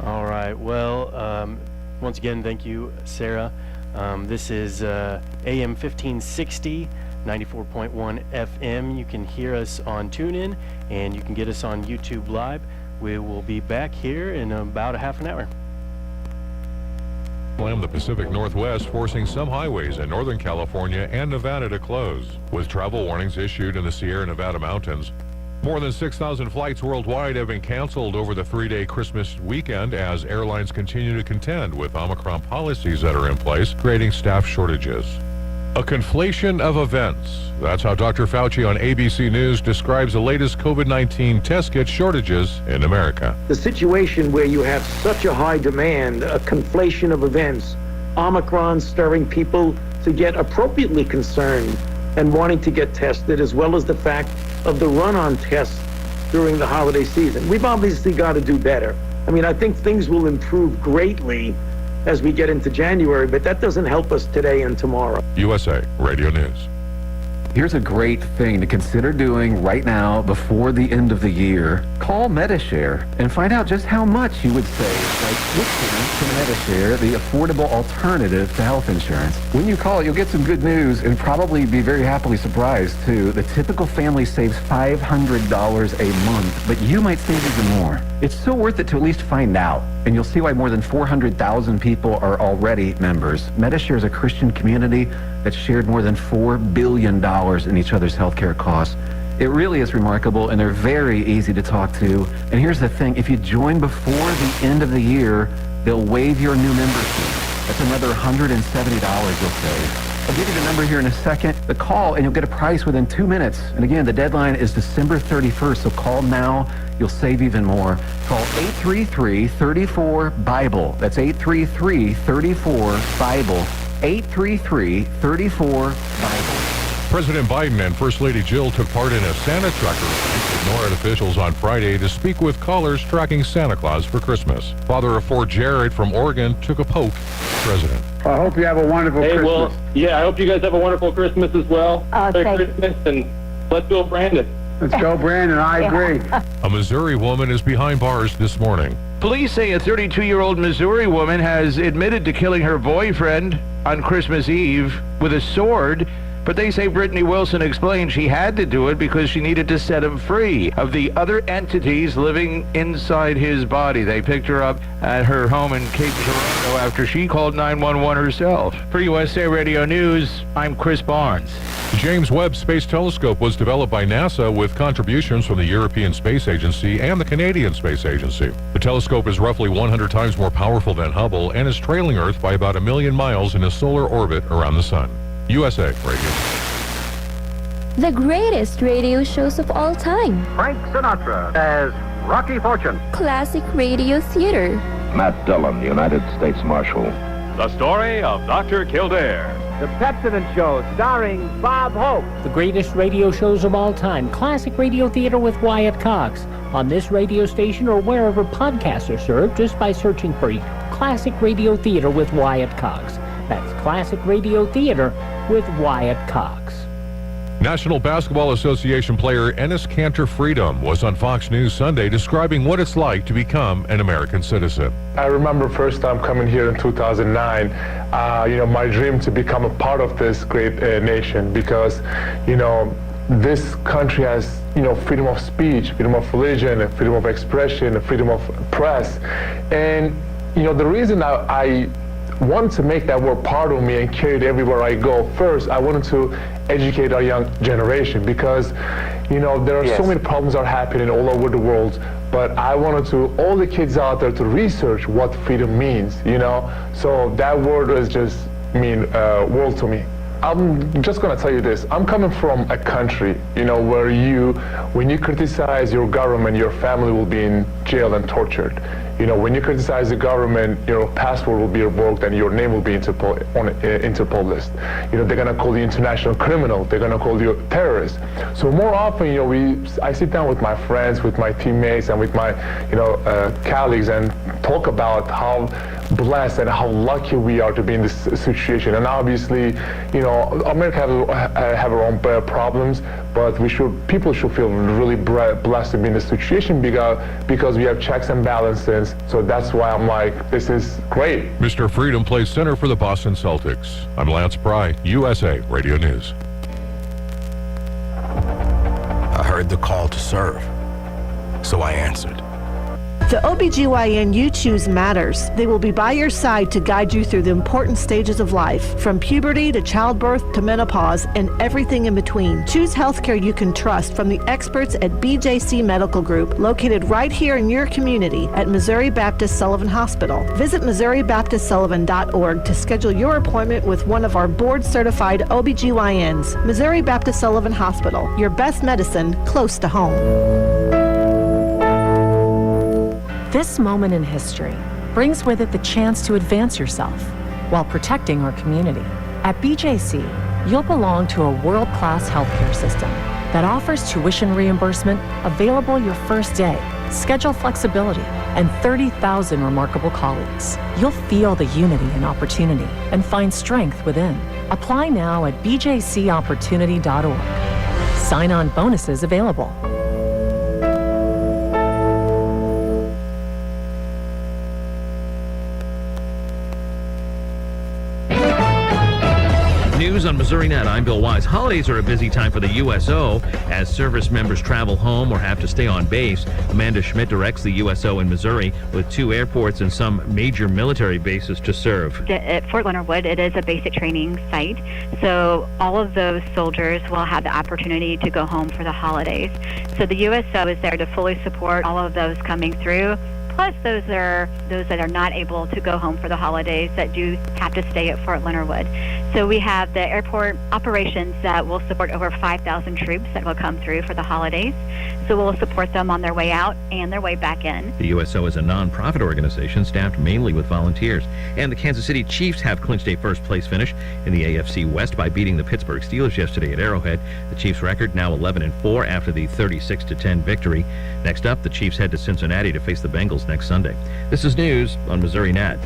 All right. Well, once again, thank you, Sarah. This is AM 1560, 94.1 FM. You can hear us on TuneIn, and you can get us on YouTube Live. We will be back here in about a half an hour. The Pacific Northwest forcing some highways in Northern California and Nevada to close, with travel warnings issued in the Sierra Nevada mountains. More than 6,000 flights worldwide have been canceled over the three-day Christmas weekend as airlines continue to contend with Omicron policies that are in place, creating staff shortages. A conflation of events. That's how Dr. Fauci on ABC News describes the latest COVID-19 test kit shortages in America. The situation where you have such a high demand, a conflation of events, Omicron stirring people to get appropriately concerned and wanting to get tested, as well as the fact of the run-on tests during the holiday season. We've obviously got to do better. I mean, I think things will improve greatly as we get into January, but that doesn't help us today and tomorrow. USA Radio News. Here's a great thing to consider doing right now before the end of the year. Call Medishare and find out just how much you would save by switching to Medishare, the affordable alternative to health insurance. When you call, you'll get some good news and probably be very happily surprised, too. The typical family saves $500 a month, but you might save even more. It's so worth it to at least find out, and you'll see why more than 400,000 people are already members. Medishare is a Christian community that's shared more than $4 billion in each other's healthcare costs. It really is remarkable, and they're very easy to talk to. And here's the thing, if you join before the end of the year, they'll waive your new membership. That's another $170 you'll save. I'll give you the number here in a second. The call, and you'll get a price within 2 minutes. And again, the deadline is December 31st, so call now. You'll save even more. Call 833-34-BIBLE. That's 833-34-BIBLE. 833-34-BIBLE. President Biden and First Lady Jill took part in a Santa Trucker race with NORAD officials on Friday to speak with callers tracking Santa Claus for Christmas. Father of four Jared from Oregon took a poke at the president. I hope you have a wonderful Christmas. Well, yeah, I hope you guys have a wonderful Christmas as well. Merry Christmas, and let's go, Brandon. Let's go, Brandon. I agree. A Missouri woman is behind bars this morning. Police say a 32-year-old Missouri woman has admitted to killing her boyfriend on Christmas Eve with a sword, but they say Brittany Wilson explained she had to do it because she needed to set him free of the other entities living inside his body. They picked her up at her home in Cape Girardeau after she called 911 herself. For USA Radio News, I'm Chris Barnes. The James Webb Space Telescope was developed by NASA with contributions from the European Space Agency and the Canadian Space Agency. The telescope is roughly 100 times more powerful than Hubble and is trailing Earth by about 1 million miles in a solar orbit around the Sun. USA Radio. The greatest radio shows of all time. Frank Sinatra as Rocky Fortune. Classic radio theater. Matt Dillon, United States Marshal. The story of Dr. Kildare. The Pepsodent Show, starring Bob Hope. The greatest radio shows of all time. Classic radio theater with Wyatt Cox. On this radio station or wherever podcasts are served, just by searching for Classic Radio Theater with Wyatt Cox. That's Classic Radio Theater with Wyatt Cox. National Basketball Association player Enes Kanter Freedom was on Fox News Sunday describing what it's like to become an American citizen. I remember first time coming here in 2009, my dream to become a part of this great nation because, this country has, freedom of speech, freedom of religion, freedom of expression, freedom of press. And, the reason I wanted to make that word part of me and carry it everywhere I go. First, I wanted to educate our young generation because, there are so many problems are happening all over the world, but I wanted all the kids out there to research what freedom means, So that word is just world to me. I'm just going to tell you this. I'm coming from a country, where when you criticize your government, your family will be in jail and tortured. When you criticize the government, your passport will be revoked and your name will be on an Interpol list. They're going to call you international criminal. They're going to call you a terrorist. So more often, I sit down with my friends, with my teammates, and with my, colleagues and talk about how blessed and how lucky we are to be in this situation. And obviously, America have our own problems, but people should feel really blessed to be in this situation because we have checks and balances. So that's why I'm like, this is great. Mr. Freedom plays center for the Boston Celtics. I'm Lance Pry, USA Radio News. I heard the call to serve, so I answered. The OBGYN you choose matters. They will be by your side to guide you through the important stages of life, from puberty to childbirth to menopause and everything in between. Choose healthcare you can trust from the experts at BJC Medical Group, located right here in your community at Missouri Baptist Sullivan Hospital. Visit MissouriBaptistSullivan.org to schedule your appointment with one of our board-certified OBGYNs. Missouri Baptist Sullivan Hospital, your best medicine close to home. This moment in history brings with it the chance to advance yourself while protecting our community. At BJC, you'll belong to a world-class healthcare system that offers tuition reimbursement available your first day, schedule flexibility, and 30,000 remarkable colleagues. You'll feel the unity and opportunity and find strength within. Apply now at bjcopportunity.org. Sign-on bonuses available. News on Missouri Net. I'm Bill Wise. Holidays are a busy time for the USO as service members travel home or have to stay on base. Amanda Schmidt directs the USO in Missouri with 2 airports and some major military bases to serve. At Fort Leonard Wood, it is a basic training site, so all of those soldiers will have the opportunity to go home for the holidays. So the USO is there to fully support all of those coming through. Plus, those that are not able to go home for the holidays that do have to stay at Fort Leonard Wood. So we have the airport operations that will support over 5,000 troops that will come through for the holidays. So we'll support them on their way out and their way back in. The USO is a non-profit organization staffed mainly with volunteers. And the Kansas City Chiefs have clinched a first-place finish in the AFC West by beating the Pittsburgh Steelers yesterday at Arrowhead. The Chiefs' record now 11-4 after the 36-10 victory. Next up, the Chiefs head to Cincinnati to face the Bengals next Sunday. This is news on Missouri Net.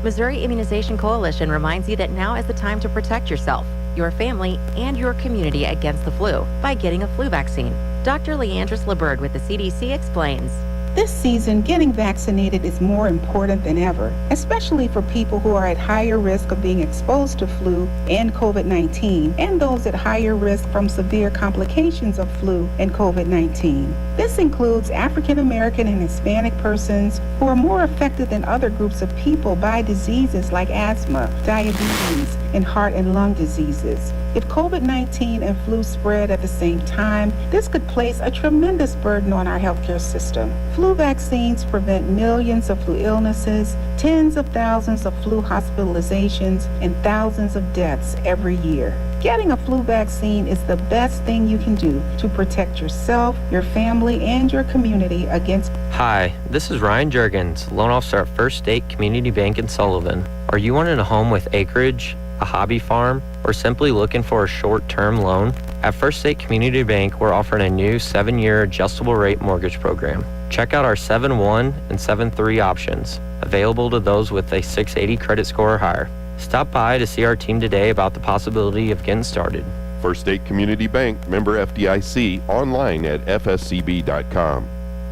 Missouri Immunization Coalition reminds you that now is the time to protect yourself, your family, and your community against the flu by getting a flu vaccine. Dr. Leandris LeBird with the CDC explains. This season, getting vaccinated is more important than ever, especially for people who are at higher risk of being exposed to flu and COVID-19, and those at higher risk from severe complications of flu and COVID-19. This includes African American and Hispanic persons who are more affected than other groups of people by diseases like asthma, diabetes, and heart and lung diseases. If COVID-19 and flu spread at the same time, this could place a tremendous burden on our healthcare system. Flu vaccines prevent millions of flu illnesses, tens of thousands of flu hospitalizations, and thousands of deaths every year. Getting a flu vaccine is the best thing you can do to protect yourself, your family, and your community against. Hi, this is Ryan Juergens, loan officer at First State Community Bank in Sullivan. Are you wanting a home with acreage, a hobby farm, or simply looking for a short-term loan? At First State Community Bank, we're offering a new 7-year adjustable rate mortgage program. Check out our 7-1 and 7-3 options, available to those with a 680 credit score or higher. Stop by to see our team today about the possibility of getting started. First State Community Bank, member FDIC, online at fscb.com.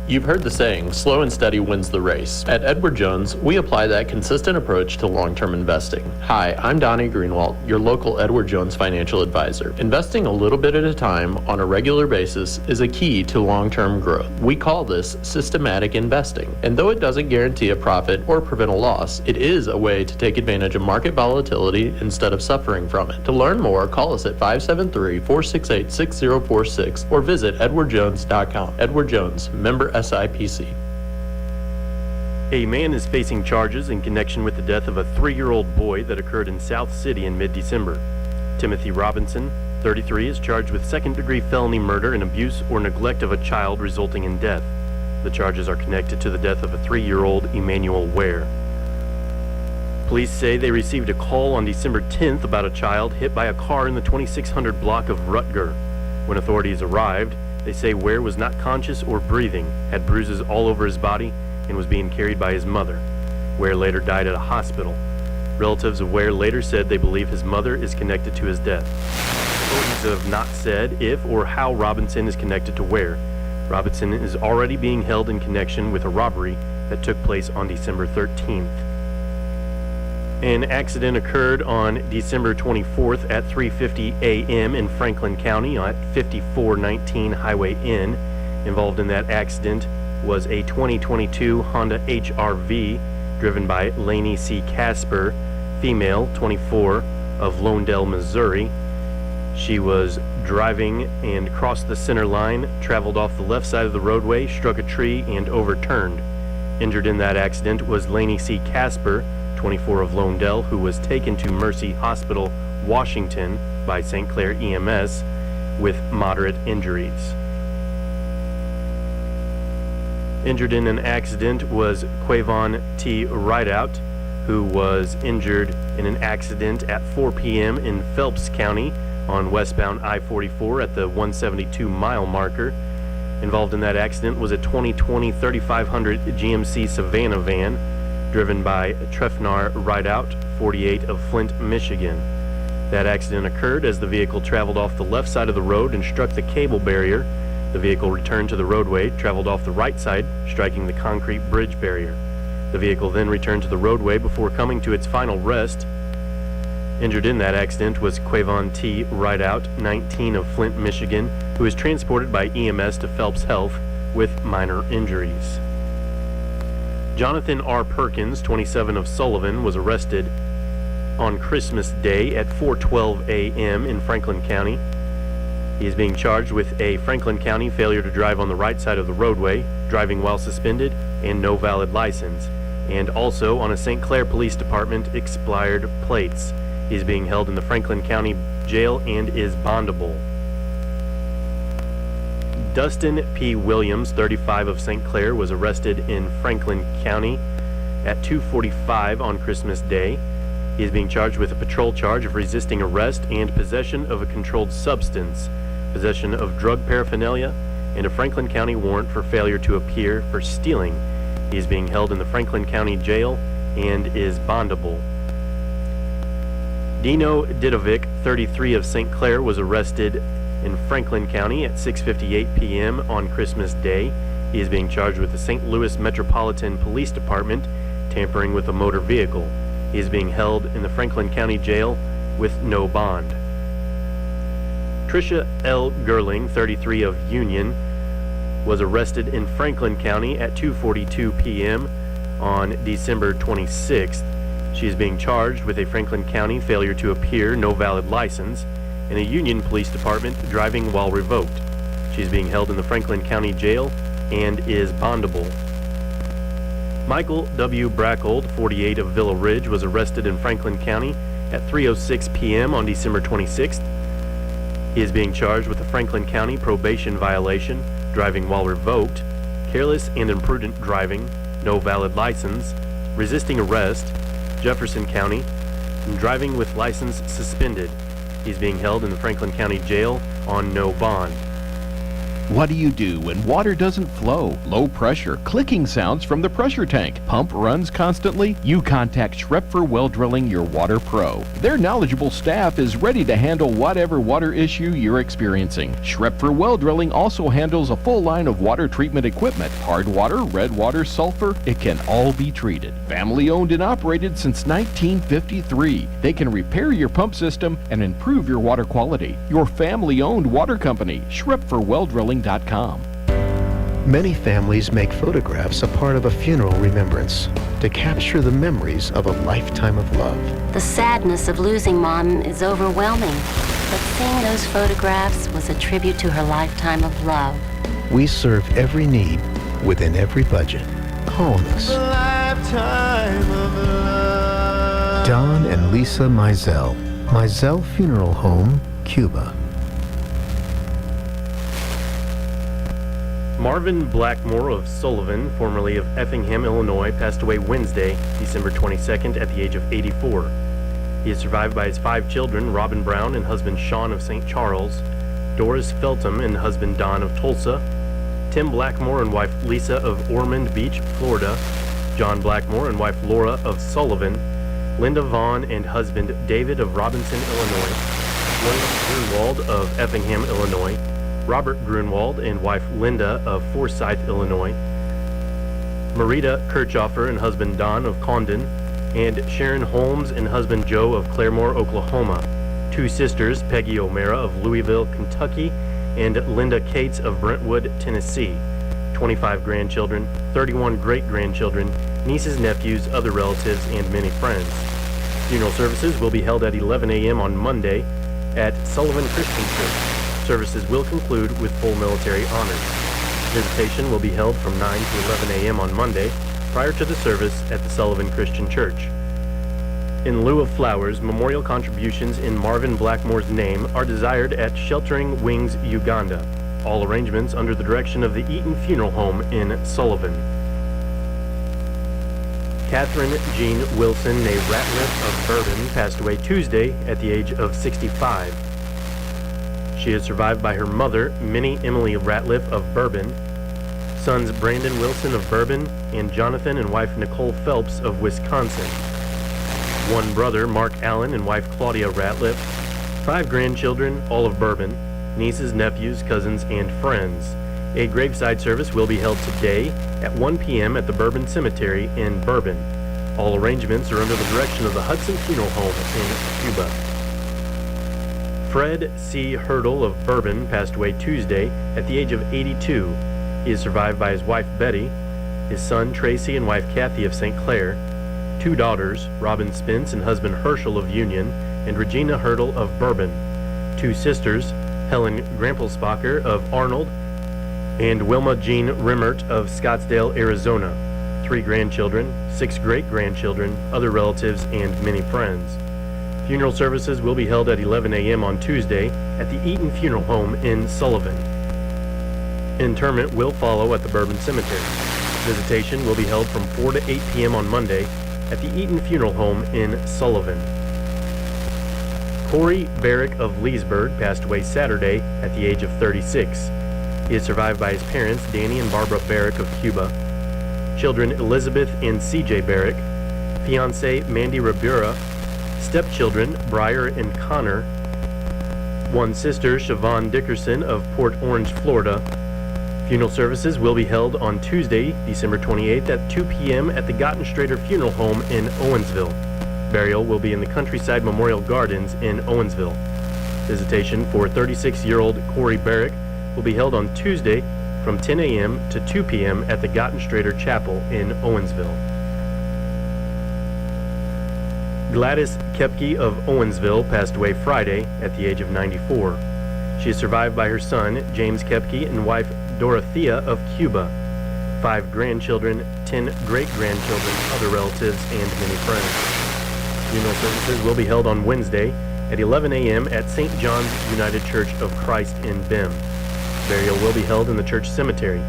You've heard the saying, slow and steady wins the race. At Edward Jones, we apply that consistent approach to long-term investing. Hi, I'm Donnie Greenwald, your local Edward Jones financial advisor. Investing a little bit at a time on a regular basis is a key to long-term growth. We call this systematic investing. And though it doesn't guarantee a profit or prevent a loss, it is a way to take advantage of market volatility instead of suffering from it. To learn more, call us at 573-468-6046 or visit edwardjones.com. Edward Jones, member SIPC. A man is facing charges in connection with the death of a 3-year-old boy that occurred in South City in mid-December. Timothy Robinson, 33, is charged with second-degree felony murder and abuse or neglect of a child resulting in death. The charges are connected to the death of a 3-year-old Emmanuel Ware. Police say they received a call on December 10th about a child hit by a car in the 2600 block of Rutger. When authorities arrived, they say Ware was not conscious or breathing, had bruises all over his body, and was being carried by his mother. Ware later died at a hospital. Relatives of Ware later said they believe his mother is connected to his death. Authorities have not said if or how Robinson is connected to Ware. Robinson is already being held in connection with a robbery that took place on December 13th. An accident occurred on December 24th at 3:50 a.m. in Franklin County at 5419 Highway N. Involved in that accident was a 2022 Honda HR-V driven by Lainey C. Casper, female, 24, of Lonedale, Missouri. She was driving and crossed the center line, traveled off the left side of the roadway, struck a tree, and overturned. Injured in that accident was Lainey C. Casper, 24, of Lonedale, who was taken to Mercy Hospital, Washington by St. Clair EMS with moderate injuries. Injured in an accident was Quavon T. Rideout, who was injured in an accident at 4 p.m. in Phelps County on westbound I-44 at the 172-mile marker. Involved in that accident was a 2020 3500 GMC Savannah van driven by Trefnar Rideout, 48 of Flint, Michigan. That accident occurred as the vehicle traveled off the left side of the road and struck the cable barrier. The vehicle returned to the roadway, traveled off the right side, striking the concrete bridge barrier. The vehicle then returned to the roadway before coming to its final rest. Injured in that accident was Quavon T. Rideout, 19 of Flint, Michigan, who was transported by EMS to Phelps Health with minor injuries. Jonathan R. Perkins, 27 of Sullivan, was arrested on Christmas Day at 4:12 a.m. in Franklin County. He is being charged with a Franklin County failure to drive on the right side of the roadway, driving while suspended, and no valid license, and also on a St. Clair Police Department expired plates. He is being held in the Franklin County Jail and is bondable. Dustin P. Williams, 35 of St. Clair, was arrested in Franklin County at 2:45 on Christmas Day. He is being charged with a patrol charge of resisting arrest and possession of a controlled substance, possession of drug paraphernalia, and a Franklin County warrant for failure to appear for stealing. He is being held in the Franklin County Jail and is bondable. Dino Didovic, 33 of St. Clair, was arrested in Franklin County at 6:58 p.m. on Christmas Day. He is being charged with the St. Louis Metropolitan Police Department tampering with a motor vehicle. He is being held in the Franklin County Jail with no bond. Tricia L. Gerling, 33 of Union, was arrested in Franklin County at 2:42 p.m. on December 26th. She is being charged with a Franklin County failure to appear, no valid license, and a Union Police Department driving while revoked. She is being held in the Franklin County Jail and is bondable. Michael W. Brackold, 48 of Villa Ridge, was arrested in Franklin County at 3:06 p.m. on December 26th. He is being charged with a Franklin County probation violation, driving while revoked, careless and imprudent driving, no valid license, resisting arrest, Jefferson County, and driving with license suspended. He's being held in the Franklin County Jail on no bond. What do you do when water doesn't flow? Low pressure, clicking sounds from the pressure tank, pump runs constantly? You contact Schrepfer Well Drilling, your water pro. Their knowledgeable staff is ready to handle whatever water issue you're experiencing. Schrepfer Well Drilling also handles a full line of water treatment equipment. Hard water, red water, sulfur, it can all be treated. Family owned and operated since 1953. They can repair your pump system and improve your water quality. Your family owned water company, Schrepfer Well Drilling. Many families make photographs a part of a funeral remembrance to capture the memories of a lifetime of love. The sadness of losing Mom is overwhelming, but seeing those photographs was a tribute to her lifetime of love. We serve every need within every budget. Call us. Don and Lisa Mizell, Mizell Funeral Home, Cuba. Marvin Blackmore of Sullivan, formerly of Effingham, Illinois, passed away Wednesday, December 22nd, at the age of 84. He is survived by his 5 children, Robin Brown and husband Sean of St. Charles, Doris Feltham and husband Don of Tulsa, Tim Blackmore and wife Lisa of Ormond Beach, Florida, John Blackmore and wife Laura of Sullivan, Linda Vaughn and husband David of Robinson, Illinois, William Grunwald of Effingham, Illinois, Robert Grunwald and wife Linda of Forsyth, Illinois, Marita Kirchhoffer and husband Don of Condon, and Sharon Holmes and husband Joe of Claremore, Oklahoma. 2 sisters, Peggy O'Mara of Louisville, Kentucky, and Linda Cates of Brentwood, Tennessee. 25 grandchildren, 31 great-grandchildren, nieces, nephews, other relatives, and many friends. Funeral services will be held at 11 a.m. on Monday at Sullivan Christian Church. Services will conclude with full military honors. Visitation will be held from 9 to 11 a.m. on Monday, prior to the service at the Sullivan Christian Church. In lieu of flowers, memorial contributions in Marvin Blackmore's name are desired at Sheltering Wings, Uganda. All arrangements under the direction of the Eaton Funeral Home in Sullivan. Catherine Jean Wilson, née Ratliff of Bourbon, passed away Tuesday at the age of 65. She is survived by her mother, Minnie Emily Ratliff of Bourbon, sons Brandon Wilson of Bourbon, and Jonathan and wife Nicole Phelps of Wisconsin. One brother, Mark Allen, and wife Claudia Ratliff. 5 grandchildren, all of Bourbon, nieces, nephews, cousins, and friends. A graveside service will be held today at 1 p.m. at the Bourbon Cemetery in Bourbon. All arrangements are under the direction of the Hudson Funeral Home in Cuba. Fred C. Hurdle of Bourbon passed away Tuesday at the age of 82. He is survived by his wife Betty, his son Tracy and wife Kathy of St. Clair, 2 daughters, Robin Spence and husband Herschel of Union, and Regina Hurdle of Bourbon, 2 sisters, Helen Grampelsbacher of Arnold, and Wilma Jean Rimmert of Scottsdale, Arizona, 3 grandchildren, 6 great-grandchildren, other relatives, and many friends. Funeral services will be held at 11 a.m. on Tuesday at the Eaton Funeral Home in Sullivan. Interment will follow at the Bourbon Cemetery. Visitation will be held from 4 to 8 p.m. on Monday at the Eaton Funeral Home in Sullivan. Corey Barrick of Leesburg passed away Saturday at the age of 36. He is survived by his parents, Danny and Barbara Barrick of Cuba, children Elizabeth and C.J. Barrick, fiancée Mandy Rabura, stepchildren Briar and Connor, 1 sister Siobhan Dickerson of Port Orange, Florida. Funeral services will be held on Tuesday, December 28th at 2 p.m. at the Gottenstrader Funeral Home in Owensville. Burial will be in the Countryside Memorial Gardens in Owensville. Visitation for 36-year-old Corey Barrick will be held on Tuesday from 10 a.m. to 2 p.m. at the Gottenstrader Chapel in Owensville. Gladys Kepke of Owensville passed away Friday at the age of 94. She is survived by her son, James Kepke, and wife Dorothea of Cuba, 5 grandchildren, 10 great-grandchildren, other relatives, and many friends. Funeral services will be held on Wednesday at 11 a.m. at St. John's United Church of Christ in Bem. Burial will be held in the church cemetery.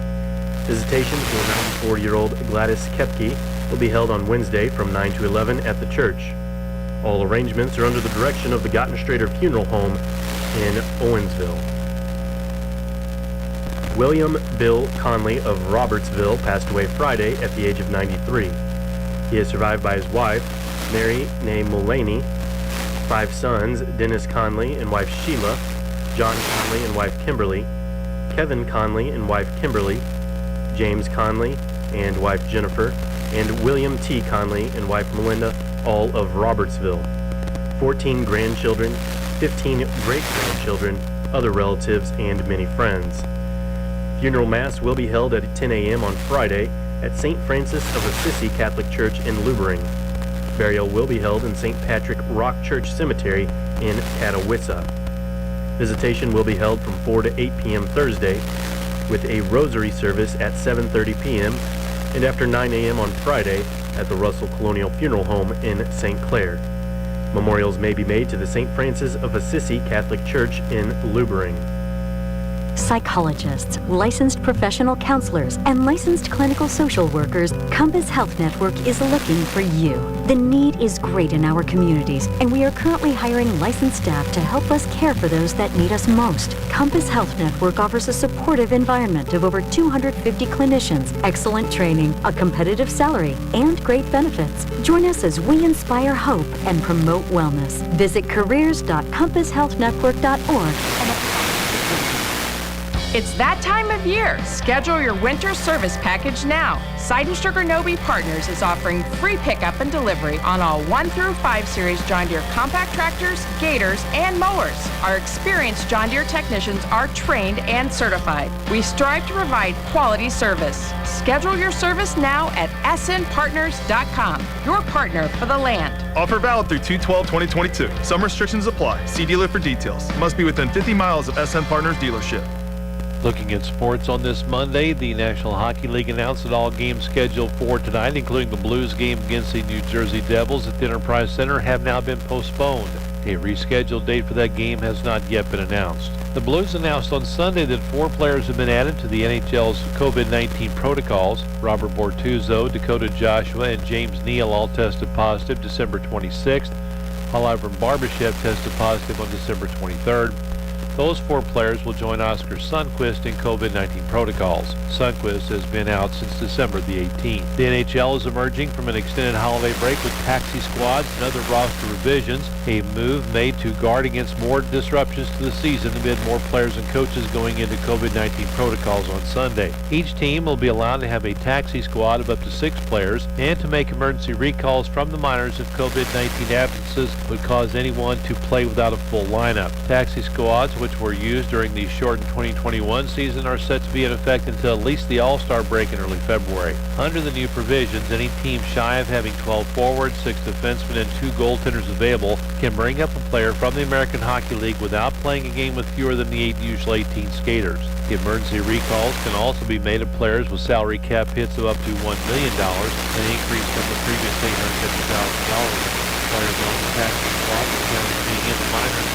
Visitation for 94-year-old Gladys Kepke will be held on Wednesday from 9 to 11 at the church. All arrangements are under the direction of the Gottenstrader Funeral Home in Owensville. William Bill Conley of Robertsville passed away Friday at the age of 93. He is survived by his wife, Mary née Mulaney, 5 sons, Dennis Conley and wife Sheila, John Conley and wife Kimberly, Kevin Conley and wife Kimberly, James Conley and wife Jennifer, and William T. Conley and wife Melinda, all of Robertsville. 14 grandchildren, 15 great-grandchildren, other relatives, and many friends. Funeral Mass will be held at 10 a.m. on Friday at St. Francis of Assisi Catholic Church in Lubering. Burial will be held in St. Patrick Rock Church Cemetery in Catawissa. Visitation will be held from 4 to 8 p.m. Thursday, with a rosary service at 7:30 p.m. and after 9 a.m. on Friday at the Russell Colonial Funeral Home in St. Clair. Memorials may be made to the St. Francis of Assisi Catholic Church in Lubering. Psychologists, licensed professional counselors, and licensed clinical social workers, Compass Health Network is looking for you. The need is great in our communities, and we are currently hiring licensed staff to help us care for those that need us most. Compass Health Network offers a supportive environment of over 250 clinicians, excellent training, a competitive salary, and great benefits. Join us as we inspire hope and promote wellness. Visit careers.compasshealthnetwork.org and It's that time of year. Schedule your winter service package now. Seidenberger Nobe Partners is offering free pickup and delivery on all 1 through 5 Series John Deere compact tractors, gators, and mowers. Our experienced John Deere technicians are trained and certified. We strive to provide quality service. Schedule your service now at snpartners.com. Your partner for the land. Offer valid through 2/12/2022. Some restrictions apply. See dealer for details. Must be within 50 miles of SN Partners dealership. Looking at sports on this Monday, the National Hockey League announced that all games scheduled for tonight, including the Blues game against the New Jersey Devils at the Enterprise Center, have now been postponed. A rescheduled date for that game has not yet been announced. The Blues announced on Sunday that 4 players have been added to the NHL's COVID-19 protocols. Robert Bortuzzo, Dakota Joshua, and James Neal all tested positive December 26th, while Ivan Barbashev tested positive on December 23rd. Those 4 players will join Oscar Sundqvist in COVID-19 protocols. Sundqvist has been out since December the 18th. The NHL is emerging from an extended holiday break with taxi squads and other roster revisions, a move made to guard against more disruptions to the season amid more players and coaches going into COVID-19 protocols on Sunday. Each team will be allowed to have a taxi squad of up to 6 players and to make emergency recalls from the minors if COVID-19 absences would cause anyone to play without a full lineup. Taxi squads, which were used during the shortened 2021 season, are set to be in effect until at least the All-Star break in early February. Under the new provisions, any team shy of having 12 forwards, 6 defensemen, and 2 goaltenders available can bring up a player from the American Hockey League without playing a game with fewer than the usual 18 skaters. The emergency recalls can also be made of players with salary cap hits of up to $1 million, an increase from the previous $850,000. Players on the taxi squad will being in the minors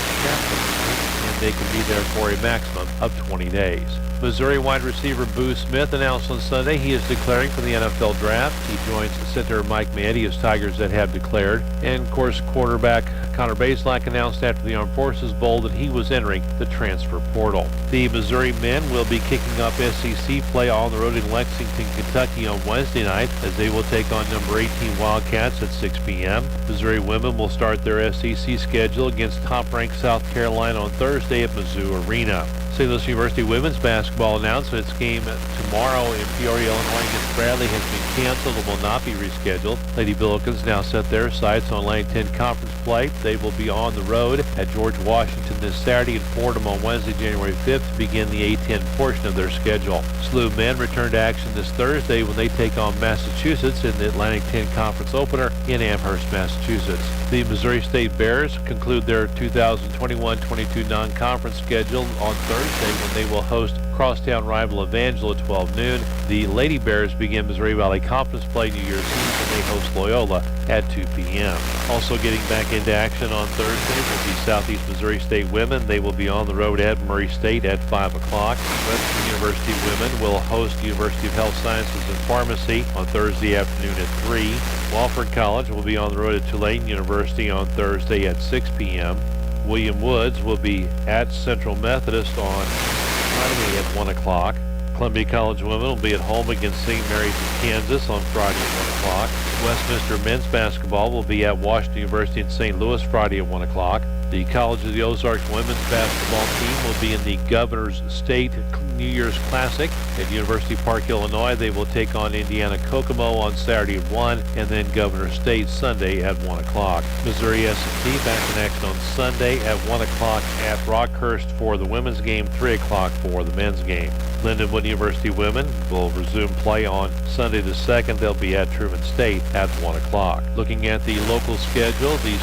and they can be there for a maximum of 20 days. Missouri wide receiver Boo Smith announced on Sunday he is declaring for the NFL draft. He joins center Mike Matthews Tigers that have declared. And, of course, quarterback Connor Bazelak announced after the Armed Forces Bowl that he was entering the transfer portal. The Missouri men will be kicking up SEC play on the road in Lexington, Kentucky on Wednesday night as they will take on number 18 Wildcats at 6 p.m. Missouri women will start their SEC schedule against top-ranked South Carolina on Thursday at Mizzou Arena. St. Louis University women's basketball announced that its game tomorrow in Peoria, Illinois against Bradley has been canceled and will not be rescheduled. Lady Billikens now set their sights on Atlantic 10 conference play. They will be on the road at George Washington this Saturday and Fordham on Wednesday, January 5th to begin the A10 portion of their schedule. SLU men return to action this Thursday when they take on Massachusetts in the Atlantic 10 conference opener in Amherst, Massachusetts. The Missouri State Bears conclude their 2021-22 non-conference schedule on Thursday when they will host crosstown rival Evangel at 12 noon. The Lady Bears begin Missouri Valley Conference play New Year's Eve when they host Loyola at 2 p.m. Also getting back into action on Thursday will be Southeast Missouri State women. They will be on the road at Murray State at 5 o'clock. Western University women will host University of Health Sciences and Pharmacy on Thursday afternoon at 3. Walford College will be on the road at Tulane University on Thursday at 6 p.m. William Woods will be at Central Methodist on Friday at 1 o'clock. Columbia College women will be at home against St. Mary's of Kansas on Friday at 1 o'clock. Westminster men's basketball will be at Washington University in St. Louis Friday at 1 o'clock. The College of the Ozarks women's basketball team will be in the Governor's State New Year's Classic at University Park, Illinois. They will take on Indiana Kokomo on Saturday at 1 and then Governor State Sunday at 1 o'clock. Missouri S&T back in action on Sunday at 1 o'clock at Rockhurst for the women's game, 3 o'clock for the men's game. Lindenwood University women will resume play on Sunday the 2nd. They'll be at Truman State at 1 o'clock. Looking at the local schedule, the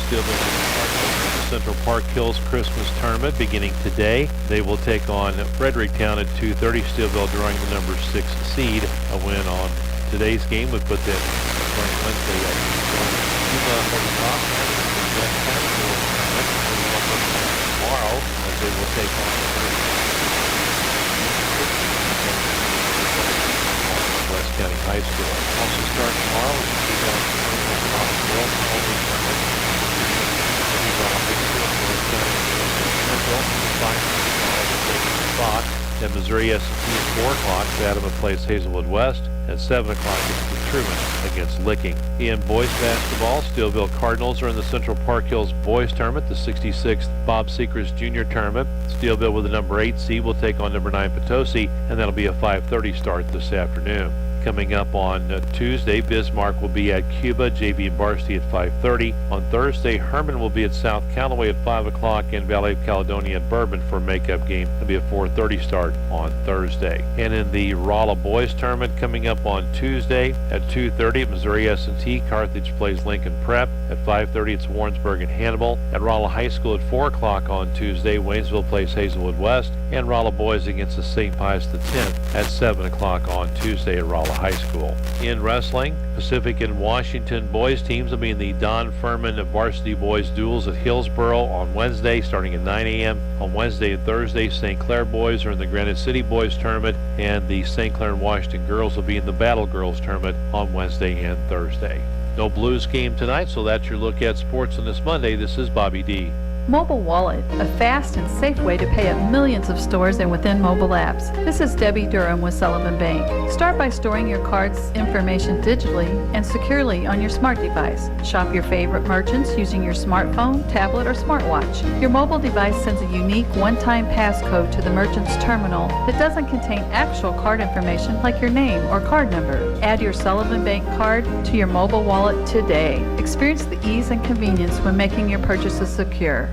Central Park Hills Christmas Tournament beginning today. They will take on Fredericktown at 2:30. Steelville drawing the number 6 seed. A win on today's game would put them playing Wednesday at tomorrow as they will take on West County High School. Also start tomorrow is at Missouri S&T at 4 o'clock. Fatima plays Hazelwood West. At 7 o'clock, it's Truman against Licking. In boys basketball, Steelville Cardinals are in the Central Park Hills Boys Tournament, the 66th Bob Sechrist Junior Tournament. Steelville with the number 8 seed will take on number 9 Potosi, and that'll be a 5:30 start this afternoon. Coming up on Tuesday, Bismarck will be at Cuba, JV and Varsity at 5:30. On Thursday, Herman will be at South Callaway at 5 o'clock and Valley of Caledonia and Bourbon for a makeup game. It'll be a 4:30 start on Thursday. And in the Rolla Boys Tournament coming up on Tuesday at 2:30 at Missouri S&T, Carthage plays Lincoln Prep. At 5:30, it's Warrensburg and Hannibal. At Rolla High School at 4 o'clock on Tuesday, Waynesville plays Hazelwood West. And Rolla Boys against the St. Pius X at 7 o'clock on Tuesday at Rolla High School. In wrestling, Pacific and Washington boys teams will be in the Don Furman Varsity Boys Duels at Hill Hillsboro on Wednesday starting at 9 a.m. On Wednesday and Thursday, St. Clair boys are in the Granite City Boys Tournament, and the St. Clair and Washington girls will be in the Battle Girls Tournament on Wednesday and Thursday. No Blues game tonight, so that's your look at sports on this Monday. This is Bobby D. Mobile Wallet, a fast and safe way to pay at millions of stores and within mobile apps. This is Debbie Durham with Sullivan Bank. Start by storing your card's information digitally and securely on your smart device. Shop your favorite merchants using your smartphone, tablet, or smartwatch. Your mobile device sends a unique one-time passcode to the merchant's terminal that doesn't contain actual card information like your name or card number. Add your Sullivan Bank card to your mobile wallet today. Experience the ease and convenience when making your purchases secure.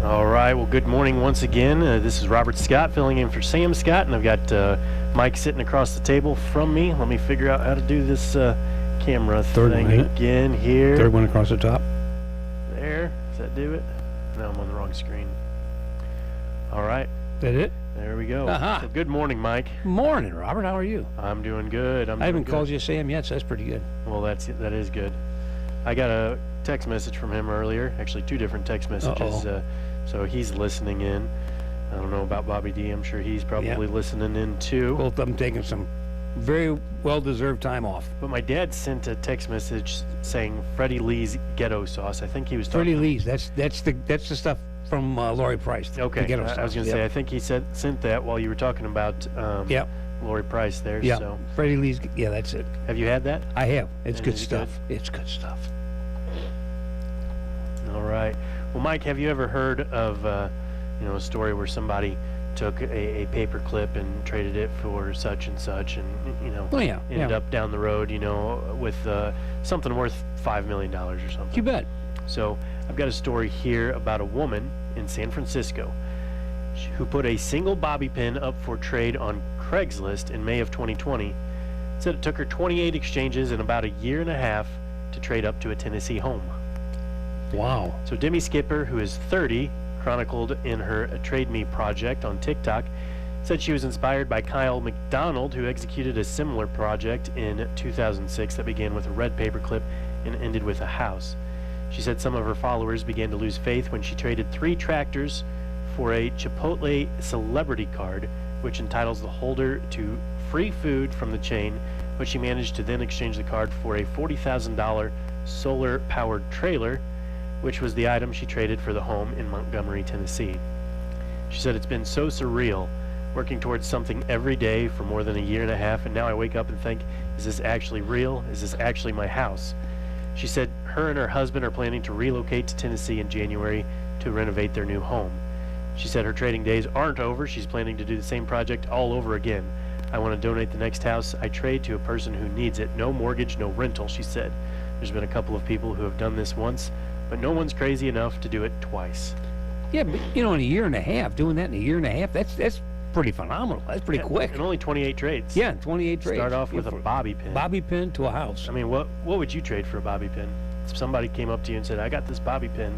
All right, well, good morning once again. This is Robert Scott filling in for Sam Scott, and I've got Mike sitting across the table from me. Let me figure out how to do this camera thing again here. Third one across the top. There. Does that do it? No, I'm on the wrong screen. All right. That it? There we go. Aha. So good morning, Mike. Morning, Robert. How are you? I'm doing good. I haven't called you Sam yet, so that's pretty good. Well, that is good. I got a text message from him earlier. Actually, 2 different text messages. So he's listening in. I don't know about Bobby D. I'm sure he's probably listening in too. Both of them taking some very well-deserved time off. But my dad sent a text message saying Freddie Lee's ghetto sauce. I think he was talking. Freddie Lee's. That's the stuff from Lori Price. Okay. I was going to say I think he sent that while you were talking about Lori Price there. Yeah. So. Freddie Lee's. Yeah, that's it. Have you had that? I have. It's good stuff. It's good stuff. All right. Well, Mike, have you ever heard of a story where somebody took a paper clip and traded it for such and such, and ended up down the road, with something worth $5 million or something? You bet. So I've got a story here about a woman in San Francisco who put a single bobby pin up for trade on Craigslist in May of 2020. Said it took her 28 exchanges in about a year and a half to trade up to a Tennessee home. Wow. So Demi Skipper, who is 30, chronicled in her Trade Me project on TikTok, said she was inspired by Kyle McDonald, who executed a similar project in 2006 that began with a red paperclip and ended with a house. She said some of her followers began to lose faith when she traded 3 tractors for a Chipotle celebrity card, which entitles the holder to free food from the chain, but she managed to then exchange the card for a $40,000 solar-powered trailer, which was the item she traded for the home in Montgomery, Tennessee. She said, "It's been so surreal, working towards something every day for more than a year and a half, and now I wake up and think, is this actually real? Is this actually my house?" She said her and her husband are planning to relocate to Tennessee in January to renovate their new home. She said her trading days aren't over. She's planning to do the same project all over again. "I want to donate the next house I trade to a person who needs it. No mortgage, no rental," she said. "There's been a couple of people who have done this once, but no one's crazy enough to do it twice." Yeah, but in a year and a half, doing that in a year and a half, that's pretty phenomenal. That's pretty quick. And only 28 trades. Yeah, 28 trades. Start off with a bobby pin. Bobby pin to a house. I mean, what would you trade for a bobby pin? If somebody came up to you and said, "I got this bobby pin."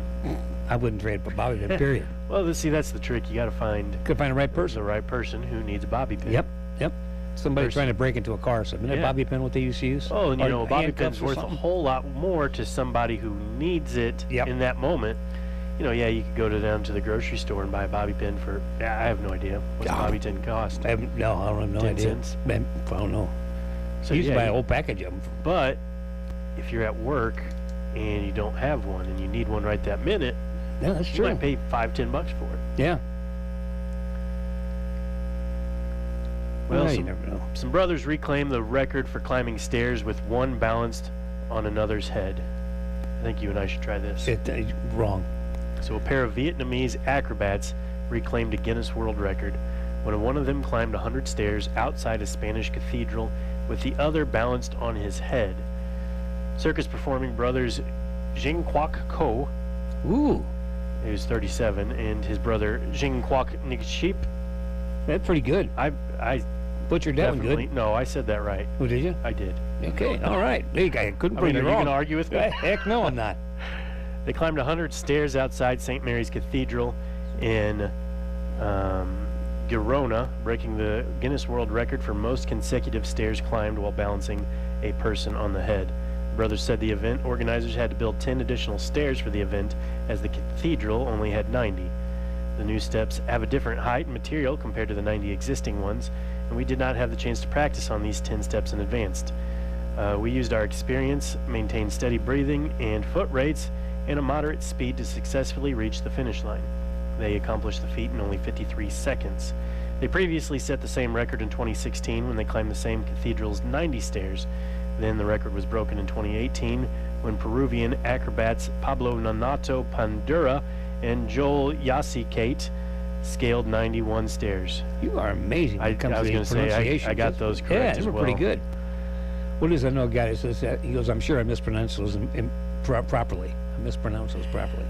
I wouldn't trade for a bobby pin, period. Well, that's the trick. You got to find the right person. The right person who needs a bobby pin. Yep. Somebody trying to break into a car. So, isn't that bobby pin what they used to use? Oh, and a bobby pin's worth a whole lot more to somebody who needs it in that moment. You could go down to the grocery store and buy a bobby pin for, I have no idea what a bobby pin cost. I don't have no 10 idea. cents? I don't know. So you used to buy a whole package of them. But if you're at work and you don't have one and you need one right that minute, that's you true. might pay $5-10 for it. Yeah. Well, you never know. Some brothers reclaimed the record for climbing stairs with one balanced on another's head. I think you and I should try this. Wrong. So a pair of Vietnamese acrobats reclaimed a Guinness World Record when one of them climbed 100 stairs outside a Spanish cathedral with the other balanced on his head. Circus performing brothers Jing Kwok Ko, who's 37, and his brother Jing Kwok Nikship. That's pretty good. I butchered that one good. No, I said that right. Oh, did you? I did. Okay, all right. I couldn't prove you wrong. Are you going to argue with me? Heck no, I'm not. They climbed 100 stairs outside St. Mary's Cathedral in Girona, breaking the Guinness World Record for most consecutive stairs climbed while balancing a person on the head. brothers said the event organizers had to build 10 additional stairs for the event, as the cathedral only had 90. The new steps have a different height and material compared to the 90 existing ones, and we did not have the chance to practice on these 10 steps in advance. We used our experience, maintained steady breathing and foot rates, and a moderate speed to successfully reach the finish line. They accomplished the feat in only 53 seconds. They previously set the same record in 2016 when they climbed the same cathedral's 90 stairs. Then the record was broken in 2018 when Peruvian acrobats Pablo Nonato Pandura and Joel Yasikate scaled 91 stairs. You are amazing when it comes I was to going to say, I got those correct yeah, as they were well. pretty good. What is I know a guy that says that, he goes, I'm sure I mispronounced those properly. I mispronounced those properly.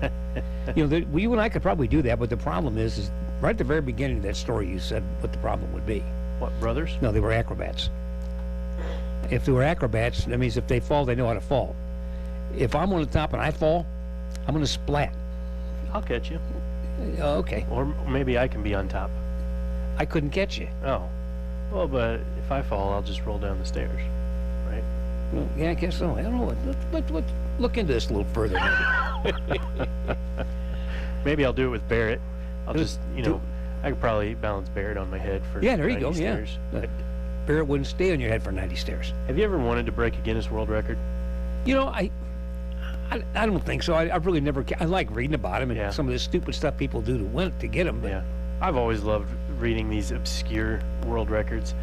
You know, you and I could probably do that, but the problem is right at the very beginning of that story you said what the problem would be. What, brothers? No, they were acrobats. If they were acrobats, that means if they fall, they know how to fall. If I'm on the top and I fall, I'm going to splat. I'll catch you. Okay. Or maybe I can be on top. I couldn't catch you. Oh. Well, but if I fall, I'll just roll down the stairs, right? Well, yeah, I guess so. I don't know. Let's look into this a little further. Maybe. Maybe I'll do it with Barrett. I'll just, I could probably balance Barrett on my head for yeah, there you 90 go. stairs. Yeah. Barrett wouldn't stay on your head for 90 stairs. Have you ever wanted to break a Guinness World Record? You know, I don't think so. I really never. I like reading about them and some of the stupid stuff people do to win to get them. But yeah, I've always loved reading these obscure world records.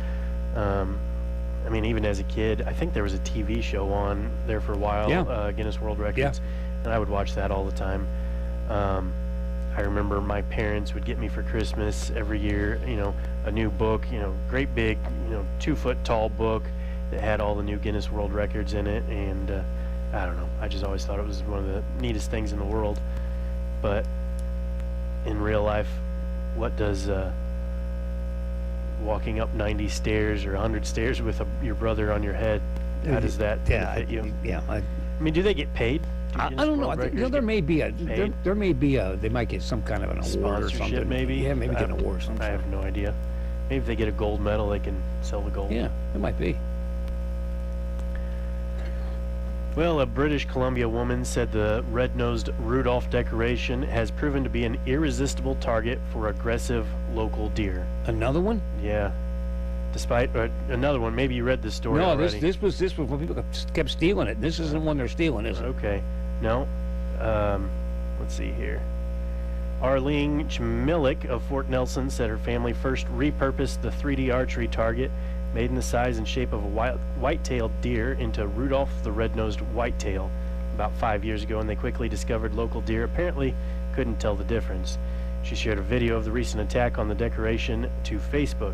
I mean, even as a kid, I think there was a TV show on there for a while, Guinness World Records, and I would watch that all the time. I remember my parents would get me for Christmas every year, a new book, great big, 2-foot tall book that had all the new Guinness World Records in it, and I don't know, I just always thought it was one of the neatest things in the world. But in real life, what does walking up 90 stairs or 100 stairs with your brother on your head, how does that benefit you? Yeah. I mean, do they get paid? I don't know. I think, there may be they might get some kind of an award or something. Maybe. Yeah, maybe get an award or something. I have no idea. Maybe if they get a gold medal, they can sell the gold. Yeah, it might be. Well, a British Columbia woman said the red-nosed Rudolph decoration has proven to be an irresistible target for aggressive local deer. Another one? Yeah. Despite another one, maybe you read this story already. this was when people kept stealing it. This isn't one they're stealing, is it? Okay. No. Let's see here. Arlene Chmielek of Fort Nelson said her family first repurposed the 3D archery target made in the size and shape of a white-tailed deer into Rudolph the red-nosed whitetail about 5 years ago, and they quickly discovered local deer apparently couldn't tell the difference. She shared a video of the recent attack on the decoration to Facebook.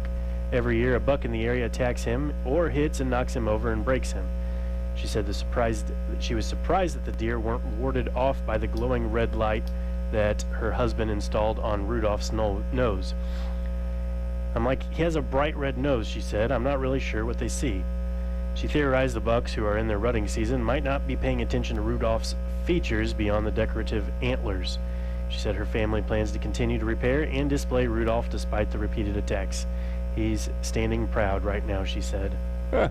Every year, a buck in the area attacks him or hits and knocks him over and breaks him. She said she was surprised that the deer weren't warded off by the glowing red light that her husband installed on Rudolph's nose. I'm like, he has a bright red nose, she said. I'm not really sure what they see. She theorized the bucks who are in their rutting season might not be paying attention to Rudolph's features beyond the decorative antlers. She said her family plans to continue to repair and display Rudolph despite the repeated attacks. He's standing proud right now, she said. Huh.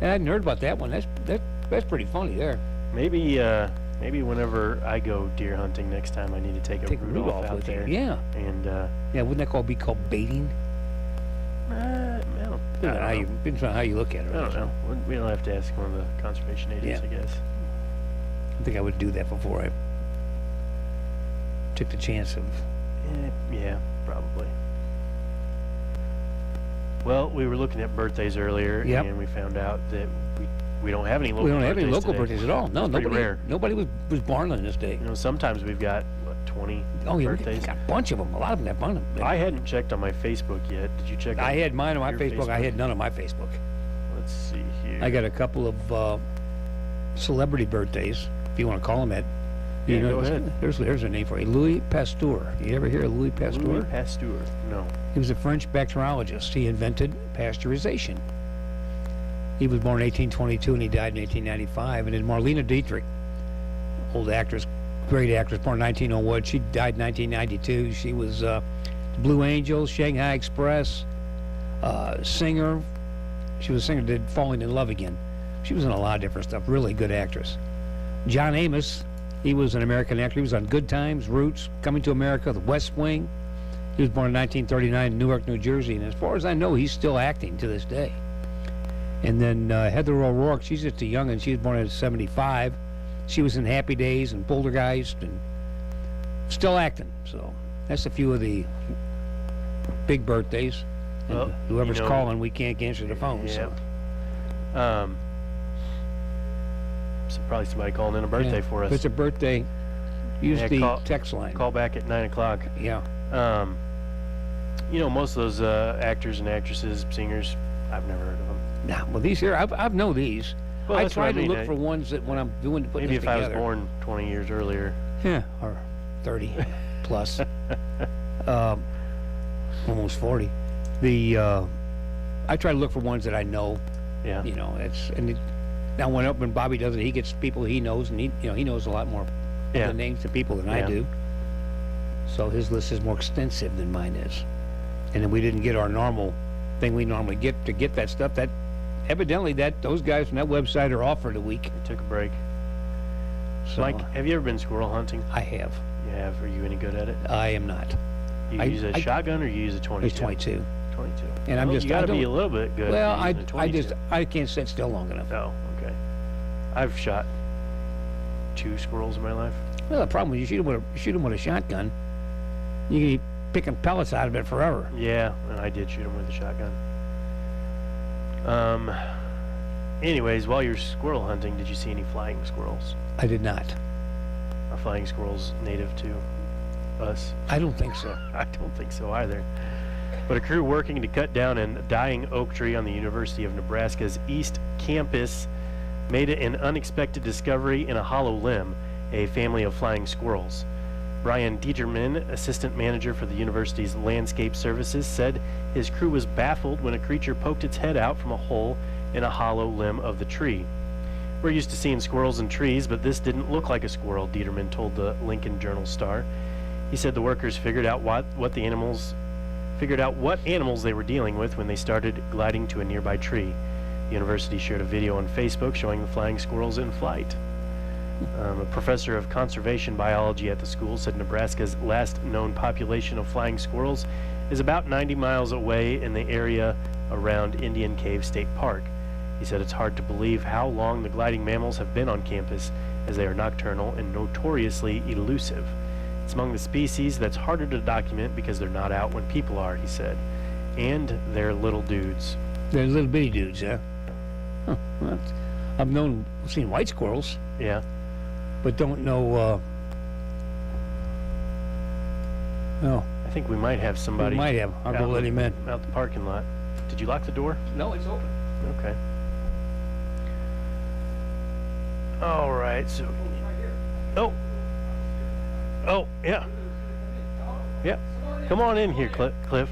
I hadn't heard about that one. That's pretty funny there. Maybe whenever I go deer hunting next time, I need to take a Rudolph out there. Yeah. And wouldn't that be called baiting? I don't know. Depends on how you look at it. I don't know. We don't have to ask one of the conservation agents, I guess. I think I would do that before I took the chance of... Yeah, probably. Well, we were looking at birthdays earlier, and we found out that we don't have any local birthdays. We don't have any local today. birthdays at all. No, It's pretty rare. Nobody was born on this day. Sometimes we've got, 20 birthdays? We got a bunch of them. A lot of them have fun. I hadn't checked on my Facebook yet. Did you check? I had mine on my Facebook. I had none on my Facebook. Let's see here. I got a couple of celebrity birthdays, if you want to call them that. Yeah, go ahead. There's a name for you. Louis Pasteur. You ever hear of Louis Pasteur? Louis Pasteur, no. He was a French bacteriologist. He invented pasteurization. He was born in 1822 and he died in 1895. And then Marlene Dietrich, old actress, great actress, born in 1901. She died in 1992. She was Blue Angels, Shanghai Express, singer. She was a singer that did Falling in Love Again. She was in a lot of different stuff. Really good actress. John Amos, he was an American actor. He was on Good Times, Roots, Coming to America, The West Wing. He was born in 1939 in Newark, New Jersey, and as far as I know, he's still acting to this day. And then Heather O'Rourke, she's just a young'un. She was born in 1975. She was in Happy Days and Poltergeist and still acting. So that's a few of the big birthdays. And Well, whoever's you know, calling, we can't answer the phone. Yeah. So. So probably somebody calling in a birthday for us. If it's a birthday, use Yeah, the text line. Call back at 9 o'clock. Yeah. You know, most of those actors and actresses, singers, I've never heard of them. Nah, well, these here, I've known these. Well, I that's what try I to mean. look for ones that when I'm putting Maybe this if I was together. born 20 years earlier. Yeah, or 30 plus. Almost 40. I try to look for ones that I know. Yeah. You know, now when Bobby does it, he gets people he knows, and he knows a lot more Yeah. of the names of people than I Yeah. do. So his list is more extensive than mine is. And then we didn't get our normal thing we normally get to get that stuff. That evidently those guys from that website are off for the week. Took a break. So, Mike, have you ever been squirrel hunting? I have. You have. Are you any good at it? I am not. You use a shotgun or you use a 22? It's 22. 22. And I'm Well, just you got to I be a don't- little bit good. Well, at using a 22. I can't sit still long enough. Oh, okay. I've shot 2 squirrels in my life. Well, the problem is you shoot them with a shotgun, you can be picking pellets out of it forever. Yeah, and I did shoot them with a shotgun. Anyways, while you're squirrel hunting, did you see any flying squirrels? I did not. Are flying squirrels native to us? I don't think so. I don't think so either. But a crew working to cut down a dying oak tree on the University of Nebraska's East Campus made an unexpected discovery in a hollow limb, a family of flying squirrels. Brian Dieterman, assistant manager for the university's landscape services, said his crew was baffled when a creature poked its head out from a hole in a hollow limb of the tree. We're used to seeing squirrels in trees, but this didn't look like a squirrel, Dieterman told the Lincoln Journal-Star. He said the workers figured out what animals they were dealing with when they started gliding to a nearby tree. The university shared a video on Facebook showing the flying squirrels in flight. A professor of conservation biology at the school said Nebraska's last known population of flying squirrels is about 90 miles away in the area around Indian Cave State Park. He said it's hard to believe how long the gliding mammals have been on campus, as they are nocturnal and notoriously elusive. It's among the species that's harder to document because they're not out when people are, he said. And they're little dudes. They're little bitty dudes, yeah. Huh. Well, I've seen white squirrels. Yeah. But don't know, no. I think we might have somebody. We might have. I'll go let him in. Out the parking lot. Did you lock the door? No, it's open. Okay. All right, so. Oh, yeah. Yeah. Come on in here, Cliff.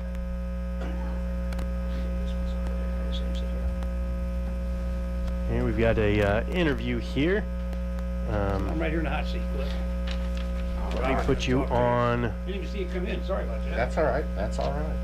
Here we've got a interview here. I'm right here in the hot seat, Cliff. Let me put you on. Didn't even see you come in. Sorry about that. That's all right. That's all right.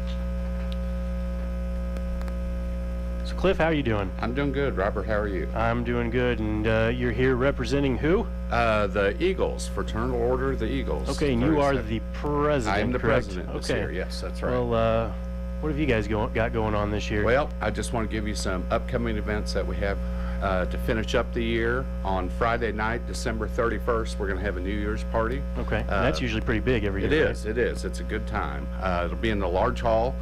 So, Cliff, how are you doing? I'm doing good. Robert, how are you? I'm doing good, and you're here representing who? The Eagles, Fraternal Order of the Eagles. Okay, and you are the president, I am the correct? president this Okay. year. Yes, that's right. Well, what have you guys got going on this year? Well, I just want to give you some upcoming events that we have to finish up the year. On Friday night, December 31st, we're going to have a New Year's party. Okay, and that's usually pretty big every year. It is. It is. It's a good time. It'll be in the large hall.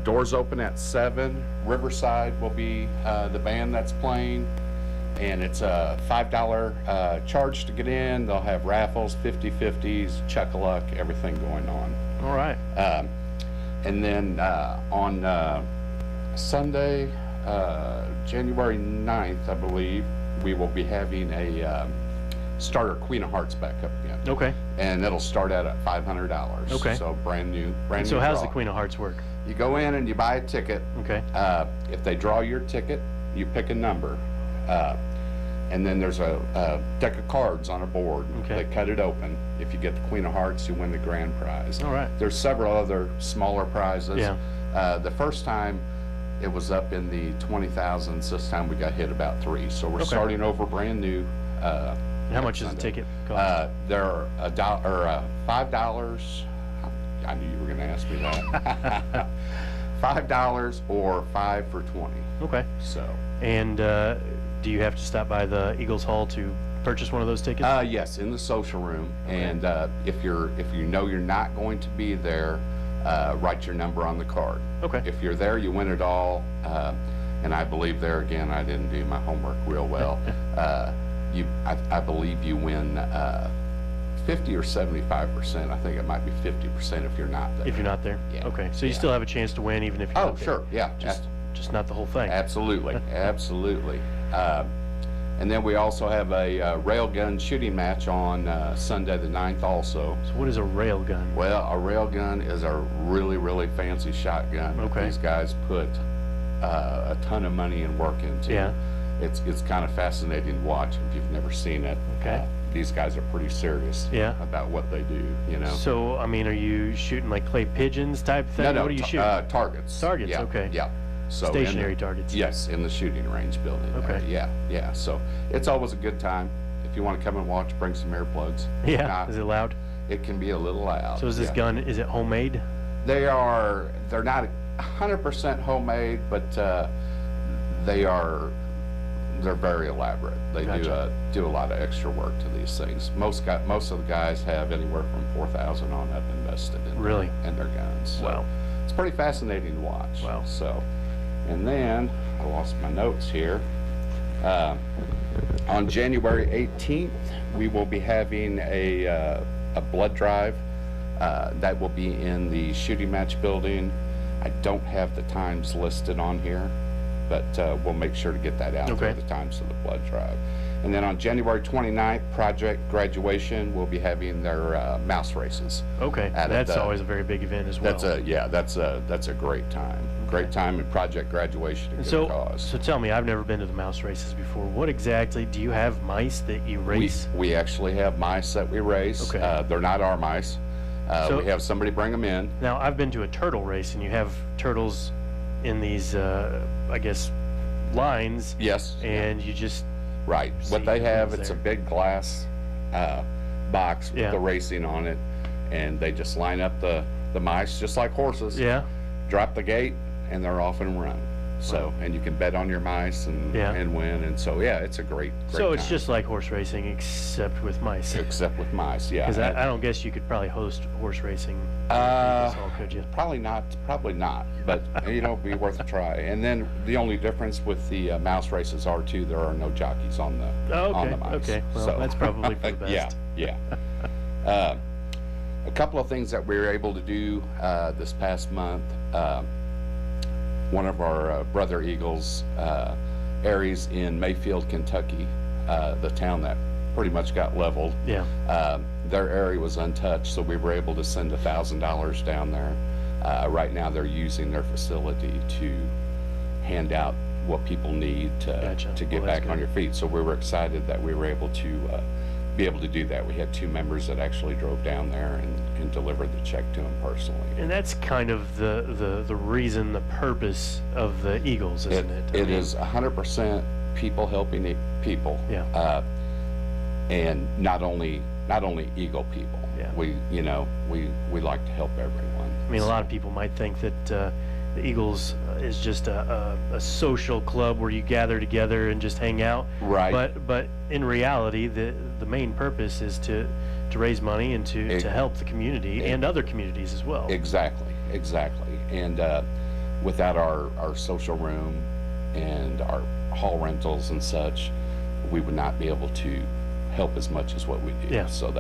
Doors open at 7. Riverside will be the band that's playing. And it's a $5 charge to get in. They'll have raffles, 50-50s, chuck-a-luck, everything going on. All right. And then on Sunday, January 9th, I believe, we will be having a starter Queen of Hearts back up again. Okay. And it'll start out at $500. Okay. So brand new So how's draw. the Queen of Hearts work? You go in and you buy a ticket. Okay. If they draw your ticket, you pick a number. And then there's a deck of cards on a board. Okay. They cut it open. If you get the Queen of Hearts, you win the grand prize. All right. There's several other smaller prizes. Yeah. The first time it was up in the 20,000s. This time we got hit about 3. So we're starting over brand new. How much does a ticket cost? They're $5. I knew you were going to ask me that. $5 or 5 for 20. Okay. So. And do you have to stop by the Eagles Hall to purchase one of those tickets? Yes, in the social room. Okay. And if you know you're not going to be there, write your number on the card. Okay. If you're there, you win it all. And I believe there again, I didn't do my homework real well. I believe you win 50 or 75%. I think it might be 50% if you're not there. If you're not there? Yeah. Okay. So you still have a chance to win even if you're not there? Oh, sure. Yeah. Just not the whole thing. Absolutely. Absolutely. And then we also have a railgun shooting match on Sunday the 9th also. So what is a railgun? Well, a railgun is a really, really fancy shotgun. Okay. These guys put a ton of money and work into. Yeah. It's kind of fascinating to watch if you've never seen it. Okay. These guys are pretty serious about what they do, you know. So, I mean, are you shooting like clay pigeons type thing? No, what are you shooting? Targets. Targets, yeah, okay. Yeah. So stationary targets? Yes, in the shooting range building. Okay. Yeah. So it's always a good time. If you want to come and watch, bring some earplugs. Yeah, is it loud? It can be a little loud. So is this gun, is it homemade? They're not 100% homemade, but they're very elaborate. They do a lot of extra work to these things. Most of the guys have anywhere from $4,000 on up invested in their guns. So wow. It's pretty fascinating to watch. Wow. So, and then I lost my notes here. On January 18th, we will be having a blood drive that will be in the shooting match building. I don't have the times listed on here, but we'll make sure to get that out there, the times of the blood drive. And then on January 29th, Project Graduation will be having their mouse races. Okay, that's always a very big event as well. That's a great time. Great time in Project Graduation. A good cause. So tell me, I've never been to the mouse races before. What exactly, do you have mice that you race? We actually have mice that we race. Okay. They're not our mice. We have somebody bring them in. Now, I've been to a turtle race, and you have turtles in these, I guess, lines. Yes. And you just... Right. What they have, it's a big glass box with the racing on it, and they just line up the mice just like horses. Yeah. Drop the gate, and they're off and run. So, and you can bet on your mice and win, and so it's a great So it's time. just like horse racing, except with mice. Except with mice, yeah. Because I don't guess you could probably host horse racing. Could you? Probably not. But it'd be worth a try. And then the only difference with the mouse races are too, there are no jockeys on the mice. Okay. Well, so, that's probably for the best. Yeah. A couple of things that we were able to do this past month. One of our brother Eagles, Aries in Mayfield, Kentucky, the town that pretty much got leveled. Yeah. Their area was untouched, so we were able to send $1,000 down there. Right now, they're using their facility to hand out what people need to get back on your feet. So we were excited that we were able to be able to do that. We had 2 members that actually drove down there and delivered the check to them personally. And that's kind of the reason, the purpose of the Eagles, isn't it? It is 100% people helping people. Yeah. And not only Eagle people. Yeah. We like to help everyone. I mean, a lot of people might think that the Eagles is just a social club where you gather together and just hang out. Right. But in reality, the main purpose is to raise money and to help the community and other communities as well. Exactly. And without our social room and our hall rentals and such, we would not be able to help as much as what we do. Yeah. So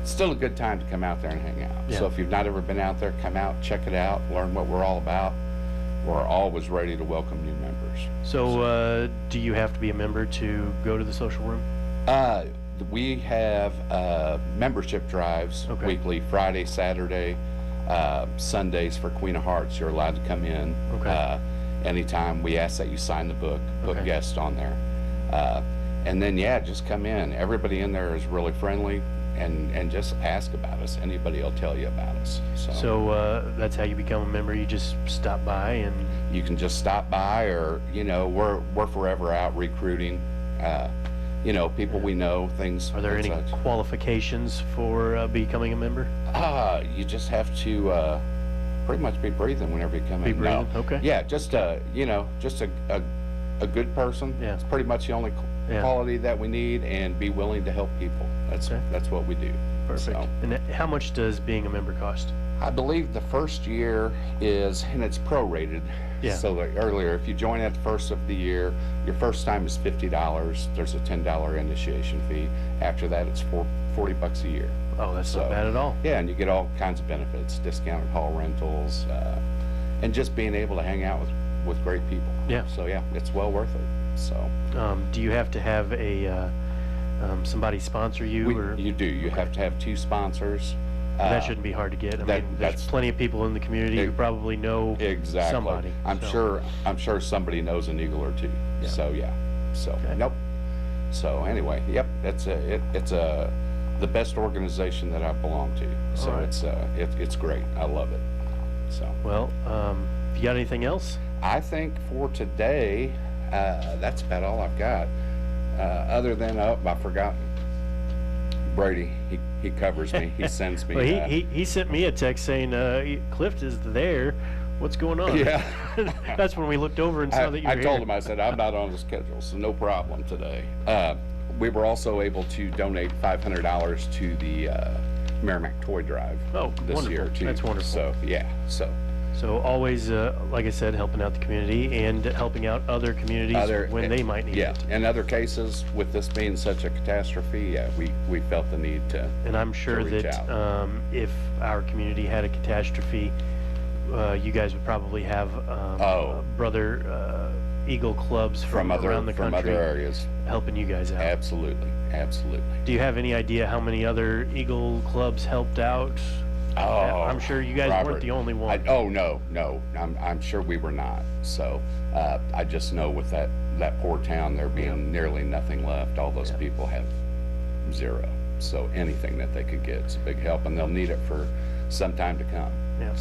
it's still a good time to come out there and hang out. Yeah. So if you've not ever been out there, come out, check it out, learn what we're all about. We're always ready to welcome new members. So do you have to be a member to go to the social room? We have membership drives weekly, Friday, Saturday, Sundays for Queen of Hearts. You're allowed to come in anytime. We ask that you sign the book, put guests on there. And then, just come in. Everybody in there is really friendly, and just ask about us. Anybody will tell you about us. So that's how you become a member. You just stop by and you can just stop by, or we're forever out recruiting. People we know, things. Are there any qualifications for becoming a member? You just have to pretty much be breathing whenever you come in. Be breathing, okay. Yeah, just a good person. Yeah. It's pretty much the only quality that we need, and be willing to help people. That's what we do. Perfect. So, And how much does being a member cost? I believe the first year is, and it's prorated. Yeah. So like earlier, if you join at the first of the year, your first time is $50. There's a $10 initiation fee. After that, it's $40 a year. Oh, that's not bad at all. Yeah, and you get all kinds of benefits, discounted hall rentals, and just being able to hang out with great people. Yeah. So yeah, it's well worth it. So. Do you have to have a somebody sponsor you? You do. You have to have 2 sponsors. That shouldn't be hard to get. I mean, there's plenty of people in the community who probably know somebody. I'm sure somebody knows an Eagle or 2. Yeah. So yeah. So nope. So anyway, yep. It's the best organization that I belong to. So All right. it's great. I love it. So well, you got anything else? I think for today, that's about all I've got. Other than I forgot. Brady, he covers me. He sends me. Well, he sent me a text saying Clift is there. What's going on? Yeah. That's when we looked over and saw that you were I told here. him, I said, I'm not on the schedule, so no problem today. We were also able to donate $500 to the Merrimack Toy Drive this wonderful. year, too. That's wonderful. So, yeah. So always, like I said, helping out the community and helping out other communities when they might need it. In other cases, with this being such a catastrophe, we felt the need to. And I'm sure reach that out. If our community had a catastrophe, you guys would probably have brother Eagle clubs from around the country, from other areas, helping you guys out. Absolutely. Do you have any idea how many other Eagle clubs helped out? Oh, I'm sure you guys Robert, weren't the only one. No. I'm sure we were not. So I just know with that poor town, there being nearly nothing left, all those people have zero. So anything that they could get is a big help, and they'll need it for some time to come. Yeah.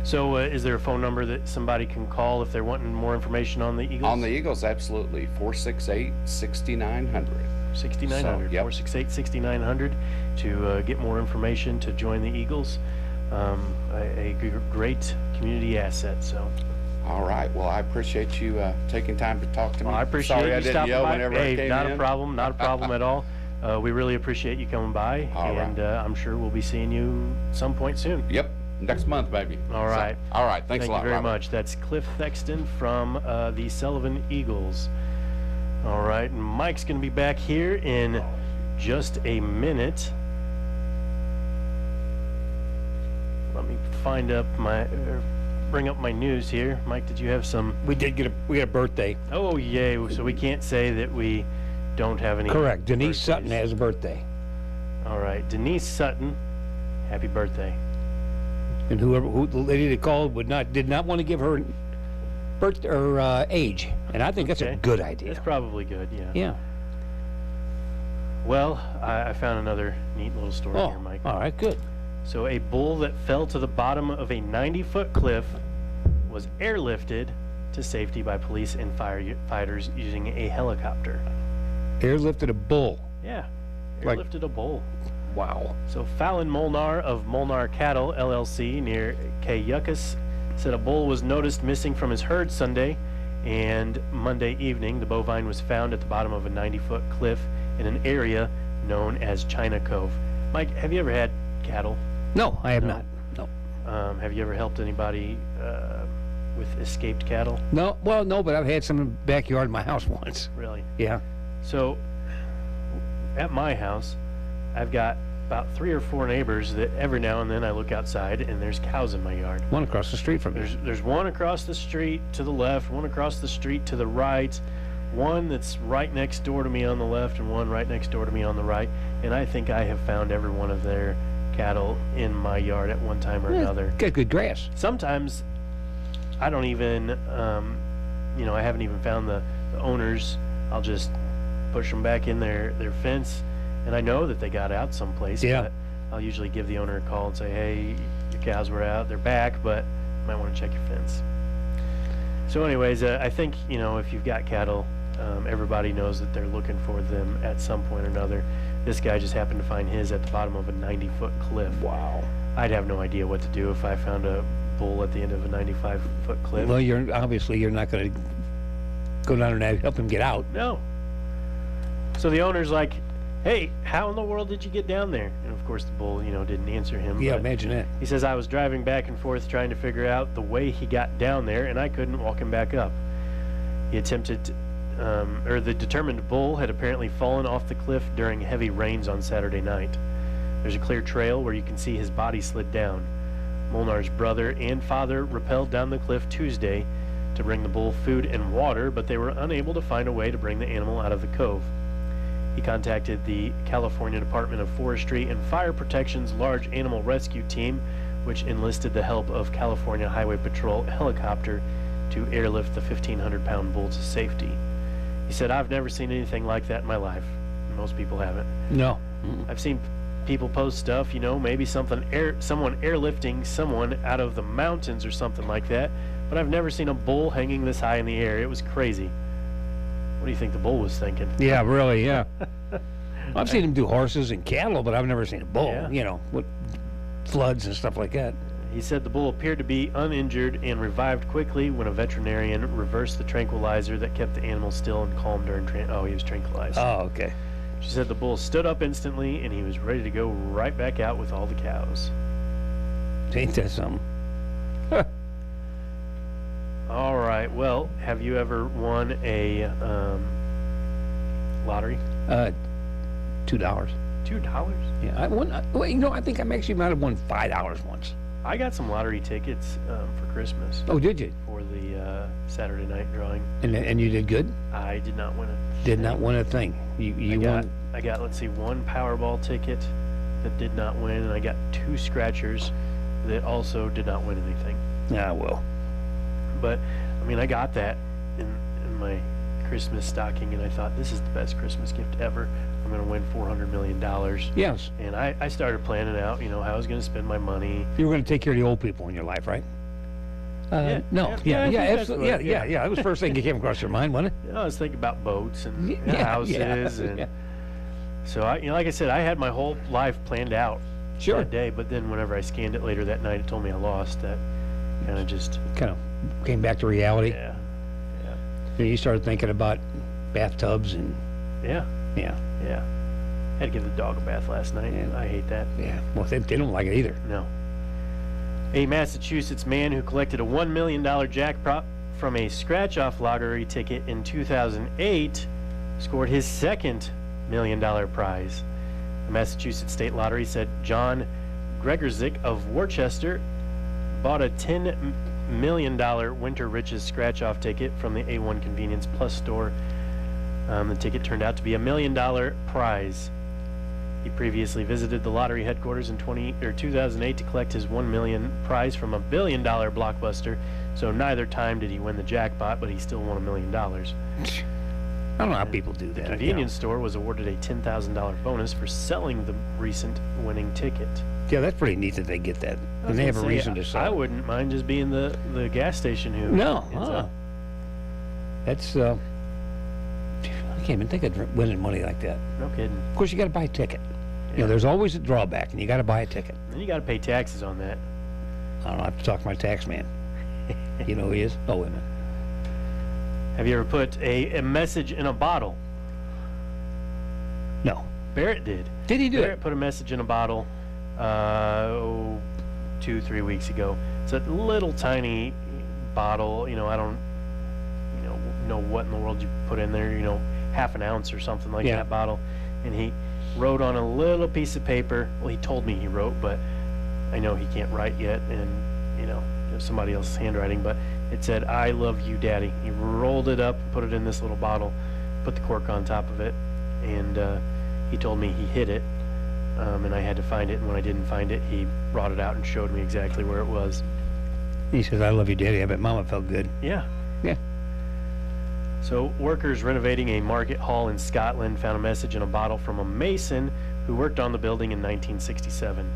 So is there a phone number that somebody can call if they're wanting more information on the Eagles? On the Eagles, absolutely. 468-6900. 6900. 468-6900 to get more information to join the Eagles. A great community asset. So. All right. Well, I appreciate you taking time to talk to me. Well, I appreciate Sorry you I didn't stopping yell by. whenever I came Not in. a problem. Not a problem at all. We really appreciate you coming by, and I'm sure we'll be seeing you some point soon. Yep. Next month, maybe. All right. All right. Thanks a lot, Thank you very Robert. much. That's Cliff Thexton from the Sullivan Eagles. All right. And Mike's going to be back here in just a minute. Let me find up bring up my news here. Mike, did you have some? We got a birthday. Oh, yay. So we can't say that we don't have any. Correct. Denise birthdays. Sutton has a birthday. All right. Denise Sutton, happy birthday. And who the lady that called did not want to give her birth or age, and I think that's a good idea. That's probably good, yeah. Yeah. Well, I found another neat little story here, Mike. All right, good. So a bull that fell to the bottom of a 90-foot cliff was airlifted to safety by police and firefighters using a helicopter. Airlifted a bull. Yeah, airlifted Like- a bull. Wow. So Fallon Molnar of Molnar Cattle, LLC, near Cayucas, said a bull was noticed missing from his herd Sunday, and Monday evening the bovine was found at the bottom of a 90-foot cliff in an area known as China Cove. Mike, have you ever had cattle? No, I have not. No. Have you ever helped anybody with escaped cattle? No. Well, no, but I've had some in the backyard of my house once. Really? Yeah. So at my house, I've got about 3 or 4 neighbors that every now and then I look outside and there's cows in my yard. One across the street from me. There's one across the street to the left, one across the street to the right, one that's right next door to me on the left, and one right next door to me on the right. And I think I have found every one of their cattle in my yard at one time or another. Got good grass. Sometimes I don't even, I haven't even found the owners. I'll just push them back in their fence, and I know that they got out someplace. Yeah. But I'll usually give the owner a call and say, hey, your cows were out, they're back, but you might want to check your fence. So anyways, I think, if you've got cattle, everybody knows that they're looking for them at some point or another. This guy just happened to find his at the bottom of a 90-foot cliff. Wow. I'd have no idea what to do if I found a bull at the end of a 95-foot cliff. Well, you're not going to go down there and help him get out. No. So the owner's like, hey, how in the world did you get down there? And of course the bull, didn't answer him. Yeah, imagine that. He says, I was driving back and forth trying to figure out the way he got down there, and I couldn't walk him back up. He attempted the determined bull had apparently fallen off the cliff during heavy rains on Saturday night. There's a clear trail where you can see his body slid down. Molnar's brother and father rappelled down the cliff Tuesday to bring the bull food and water, but they were unable to find a way to bring the animal out of the cove. He contacted the California Department of Forestry and Fire Protection's large animal rescue team, which enlisted the help of California Highway Patrol helicopter to airlift the 1,500-pound bull to safety. He said, I've never seen anything like that in my life. Most people haven't. No. I've seen people post stuff, maybe someone airlifting someone out of the mountains or something like that, but I've never seen a bull hanging this high in the air. It was crazy. What do you think the bull was thinking? Yeah, really, yeah. I've seen him do horses and cattle, but I've never seen a bull, with floods and stuff like that. He said the bull appeared to be uninjured and revived quickly when a veterinarian reversed the tranquilizer that kept the animal still and calm during he was tranquilized. Oh, okay. She said the bull stood up instantly and he was ready to go right back out with all the cows. Ain't that something? All right. Well, have you ever won a lottery? $2. $2? Yeah, I won. I think I actually might have won $5 once. I got some lottery tickets for Christmas. Oh, did you? For the Saturday night drawing. And you did good? I did not win it. Did not win a thing. You won? I got, let's see, one Powerball ticket that did not win, and I got 2 scratchers that also did not win anything. Ah, well. But, I got that in my Christmas stocking, and I thought, this is the best Christmas gift ever. I'm going to win $400 million. Yes. And I started planning out, how I was going to spend my money. You were going to take care of the old people in your life, right? Absolutely. Yeah. That was the first thing that came across your mind, wasn't it? I was thinking about boats and houses. So, like I said, I had my whole life planned out that day, but then whenever I scanned it later that night, it told me I lost. That kind of came back to reality. Yeah. So you started thinking about bathtubs and... Yeah. Had to give the dog a bath last night. Yeah. I hate that. Yeah. Well, they don't like it either. No. A Massachusetts man who collected a $1 million jackpot from a scratch-off lottery ticket in 2008 scored his second $1 million prize. The Massachusetts State Lottery said John Gregorzik of Worcester bought a $10 million Winter Riches scratch-off ticket from the A1 Convenience Plus store. The ticket turned out to be a $1 million prize. He previously visited the lottery headquarters in 2008 to collect his $1 million prize from a $1 billion blockbuster. So neither time did he win the jackpot, but he still won $1 million. I don't know how people do that. The convenience store was awarded a $10,000 bonus for selling the recent winning ticket. Yeah, that's pretty neat that they get that. And they have a reason to sell. I wouldn't mind just being the gas station who... No. That's... I can't even think of winning money like that. No kidding. Of course, you got to buy a ticket. Yeah. There's always a drawback, and you got to buy a ticket. And you got to pay taxes on that. I don't know. I have to talk to my tax man. You know who he is? Oh, wait a minute. Have you ever put a message in a bottle? No. Barrett did. Did he do Barrett put a message in a bottle 2-3 weeks ago. It's a little tiny bottle. I don't know what in the world you put in there. Half an ounce or something like that bottle. And he wrote on a little piece of paper. Well, he told me he wrote, but I know he can't write yet, and somebody else's handwriting, but it said, "I love you, Daddy." He rolled it up and put it in this little bottle, put the cork on top of it, and he told me he hid it, and I had to find it, and when I didn't find it, he brought it out and showed me exactly where it was. He says, "I love you, Daddy." I bet Mama felt good. Yeah. So workers renovating a market hall in Scotland found a message in a bottle from a mason who worked on the building in 1967.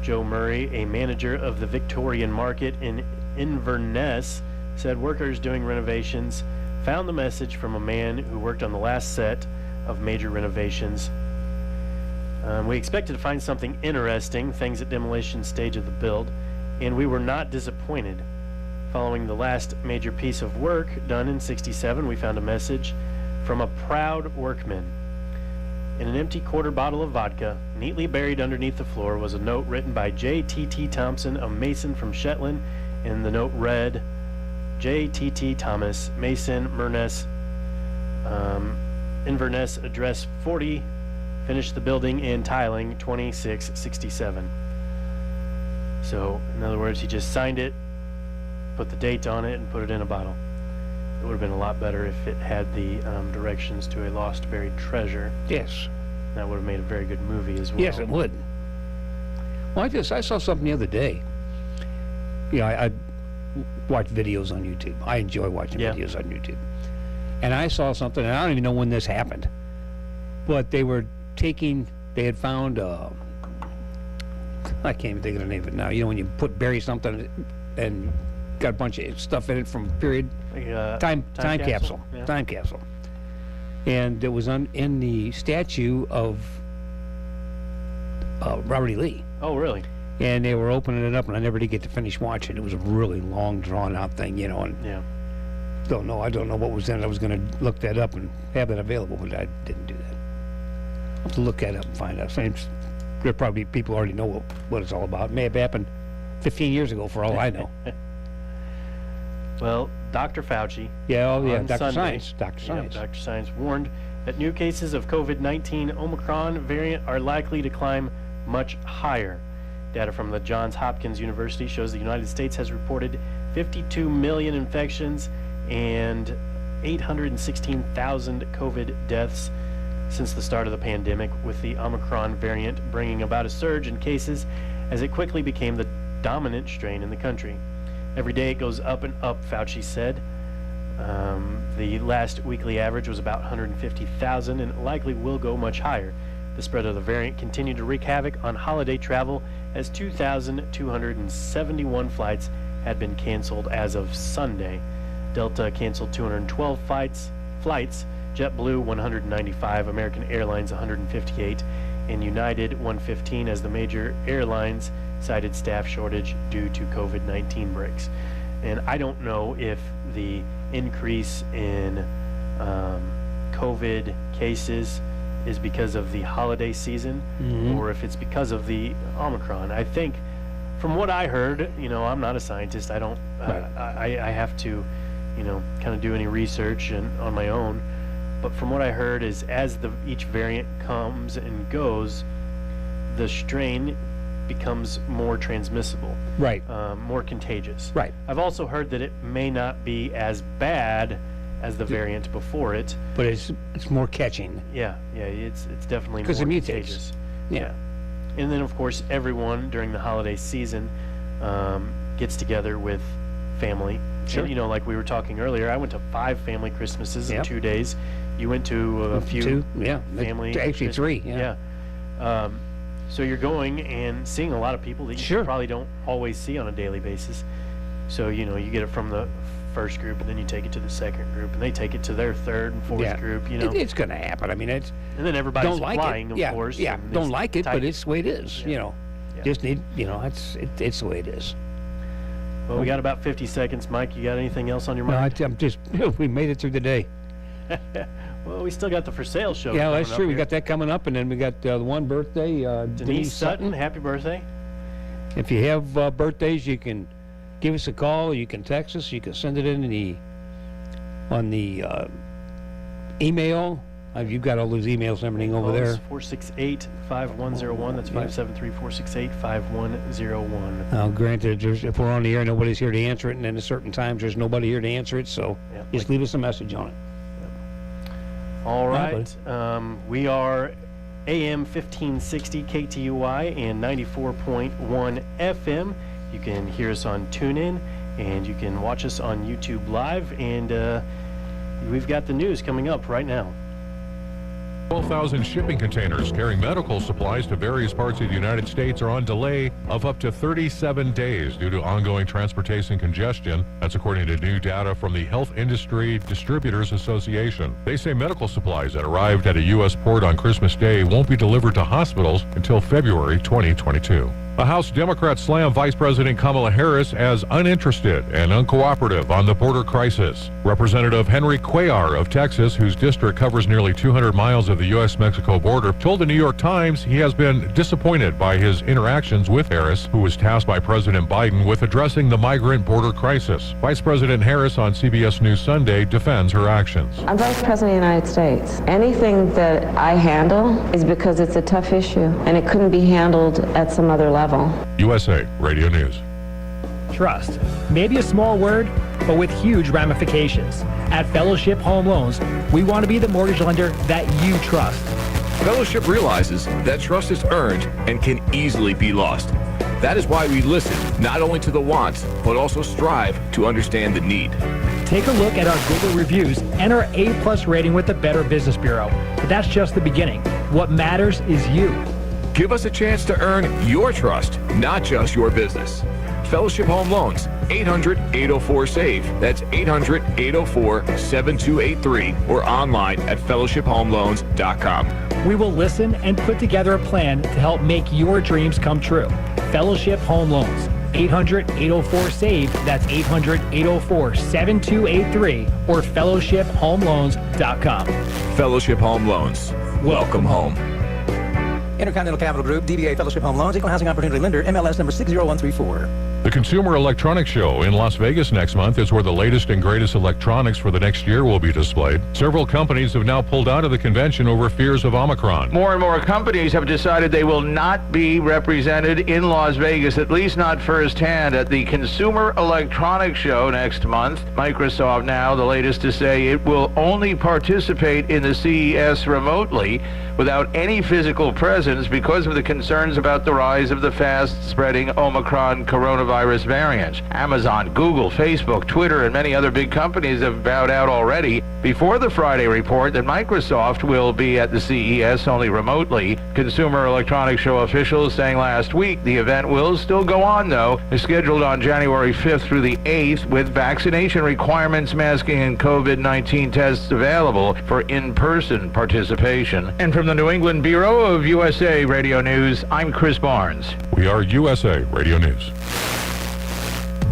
Joe Murray, a manager of the Victorian Market in Inverness, said workers doing renovations found the message from a man who worked on the last set of major renovations. We expected to find something interesting, things at demolition stage of the build, and we were not disappointed. Following the last major piece of work done in '67, we found a message from a proud workman. In an empty quarter bottle of vodka, neatly buried underneath the floor, was a note written by J.T.T. Thompson, a mason from Shetland, and the note read, J.T.T. Thomas, Mason, Inverness, address 40, finished the building and tiling 2667. So, in other words, he just signed it, put the date on it, and put it in a bottle. It would have been a lot better if it had the directions to a lost buried treasure. Yes. That would have made a very good movie as well. Yes, it would. Well, I saw something the other day. I watch videos on YouTube. I enjoy watching videos on YouTube. And I saw something, and I don't even know when this happened, but they had found, I can't even think of the name of it now. You know, when you bury something and got a bunch of stuff in it from period, like time capsule. Yeah. Time capsule. And it was in the statue of Robert E. Lee. Oh, really? And they were opening it up, and I never did get to finish watching. It was a really long, drawn-out thing, you know. And yeah. I don't know what was in it. I was going to look that up and have it available, but I didn't do that. I'll have to look that up and find out. There probably people already know what it's all about. It may have happened 15 years ago, for all I know. Well, Dr. Fauci. Dr. Sunday, Science. Dr. Science. Dr. Science warned that new cases of COVID-19 Omicron variant are likely to climb much higher. Data from the Johns Hopkins University shows the United States has reported 52 million infections and 816,000 COVID deaths since the start of the pandemic, with the Omicron variant bringing about a surge in cases as it quickly became the dominant strain in the country. Every day it goes up and up, Fauci said. The last weekly average was about 150,000 and it likely will go much higher. The spread of the variant continued to wreak havoc on holiday travel as 2,271 flights had been canceled as of Sunday. Delta canceled 212 flights, JetBlue 195, American Airlines 158, and United 115 as the major airlines cited staff shortage due to COVID-19 breaks. And I don't know if the increase in COVID cases is because of the holiday season or if it's because of the Omicron. I think from what I heard, I'm not a scientist. I don't, I have to, kind of do any research on my own. But from what I heard is as each variant comes and goes, the strain becomes more transmissible. Right. More contagious. Right. I've also heard that it may not be as bad as the variant before it. But it's more catching. Yeah, it's definitely more because it mutates. contagious. Yeah. And then, of course, everyone during the holiday season gets together with family. Sure. And, like we were talking earlier, I went to 5 family Christmases in 2 days. You went to a few family. Actually, 3. Yeah. So you're going and seeing a lot of people that you probably don't always see on a daily basis. So, you get it from the first group, and then you take it to the second group, and they take it to their third and fourth group, It's going to happen. I mean, and then everybody's like flying, it. of course. Yeah, don't like it, but it's the way it is, Just need, it's the way it is. Well, we got about 50 seconds. Mike, you got anything else on your mind? No, I'm just, we made it through the day. Well, we still got the for sale show. Yeah, that's true. We got that coming up, and then we got the one birthday, Denise Sutton. Happy birthday. If you have birthdays, you can give us a call. You can text us. You can send it in on the email. You've got all those emails and everything over there. 468-5101. That's 573-468-5101. Now, granted, if we're on the air, nobody's here to answer it, and then at certain times, there's nobody here to answer it, so just leave us a message on it. All right. We are AM 1560 KTUI and 94.1 FM. You can hear us on TuneIn, and you can watch us on YouTube Live, and we've got the news coming up right now. 12,000 shipping containers carrying medical supplies to various parts of the United States are on delay of up to 37 days due to ongoing transportation congestion. That's according to new data from the Health Industry Distributors Association. They say medical supplies that arrived at a U.S. port on Christmas Day won't be delivered to hospitals until February 2022. The House Democrats slam Vice President Kamala Harris as uninterested and uncooperative on the border crisis. Representative Henry Cuellar of Texas, whose district covers nearly 200 miles of the U.S.-Mexico border, told the New York Times he has been disappointed by his interactions with Harris, who was tasked by President Biden with addressing the migrant border crisis. Vice President Harris on CBS News Sunday defends her actions. I'm Vice President of the United States. Anything that I handle is because it's a tough issue, and it couldn't be handled at some other level. USA Radio News. Trust. Maybe a small word, but with huge ramifications. At Fellowship Home Loans, we want to be the mortgage lender that you trust. Fellowship realizes that trust is earned and can easily be lost. That is why we listen not only to the wants, but also strive to understand the need. Take a look at our Google reviews and our A+ rating with the Better Business Bureau. But that's just the beginning. What matters is you. Give us a chance to earn your trust, not just your business. Fellowship Home Loans, 800-804-SAVE. That's 800-804-7283 or online at fellowshiphomeloans.com. We will listen and put together a plan to help make your dreams come true. Fellowship Home Loans, 800-804-SAVE. That's 800-804-7283 or fellowshiphomeloans.com. Fellowship Home Loans. Welcome home. Intercontinental Capital Group, DBA Fellowship Home Loans, Equal Housing Opportunity Lender, MLS number 60134. The Consumer Electronics Show in Las Vegas next month is where the latest and greatest electronics for the next year will be displayed. Several companies have now pulled out of the convention over fears of Omicron. More and more companies have decided they will not be represented in Las Vegas, at least not firsthand, at the Consumer Electronics Show next month. Microsoft now the latest to say it will only participate in the CES remotely without any physical presence because of the concerns about the rise of the fast-spreading Omicron coronavirus variant. Amazon, Google, Facebook, Twitter, and many other big companies have bowed out already before the Friday report that Microsoft will be at the CES only remotely. Consumer Electronics Show officials saying last week the event will still go on, though. It's scheduled on January 5th through the 8th with vaccination requirements, masking, and COVID-19 tests available for in-person participation. And from the New England Bureau of USA Radio News, I'm Chris Barnes. We are USA Radio News.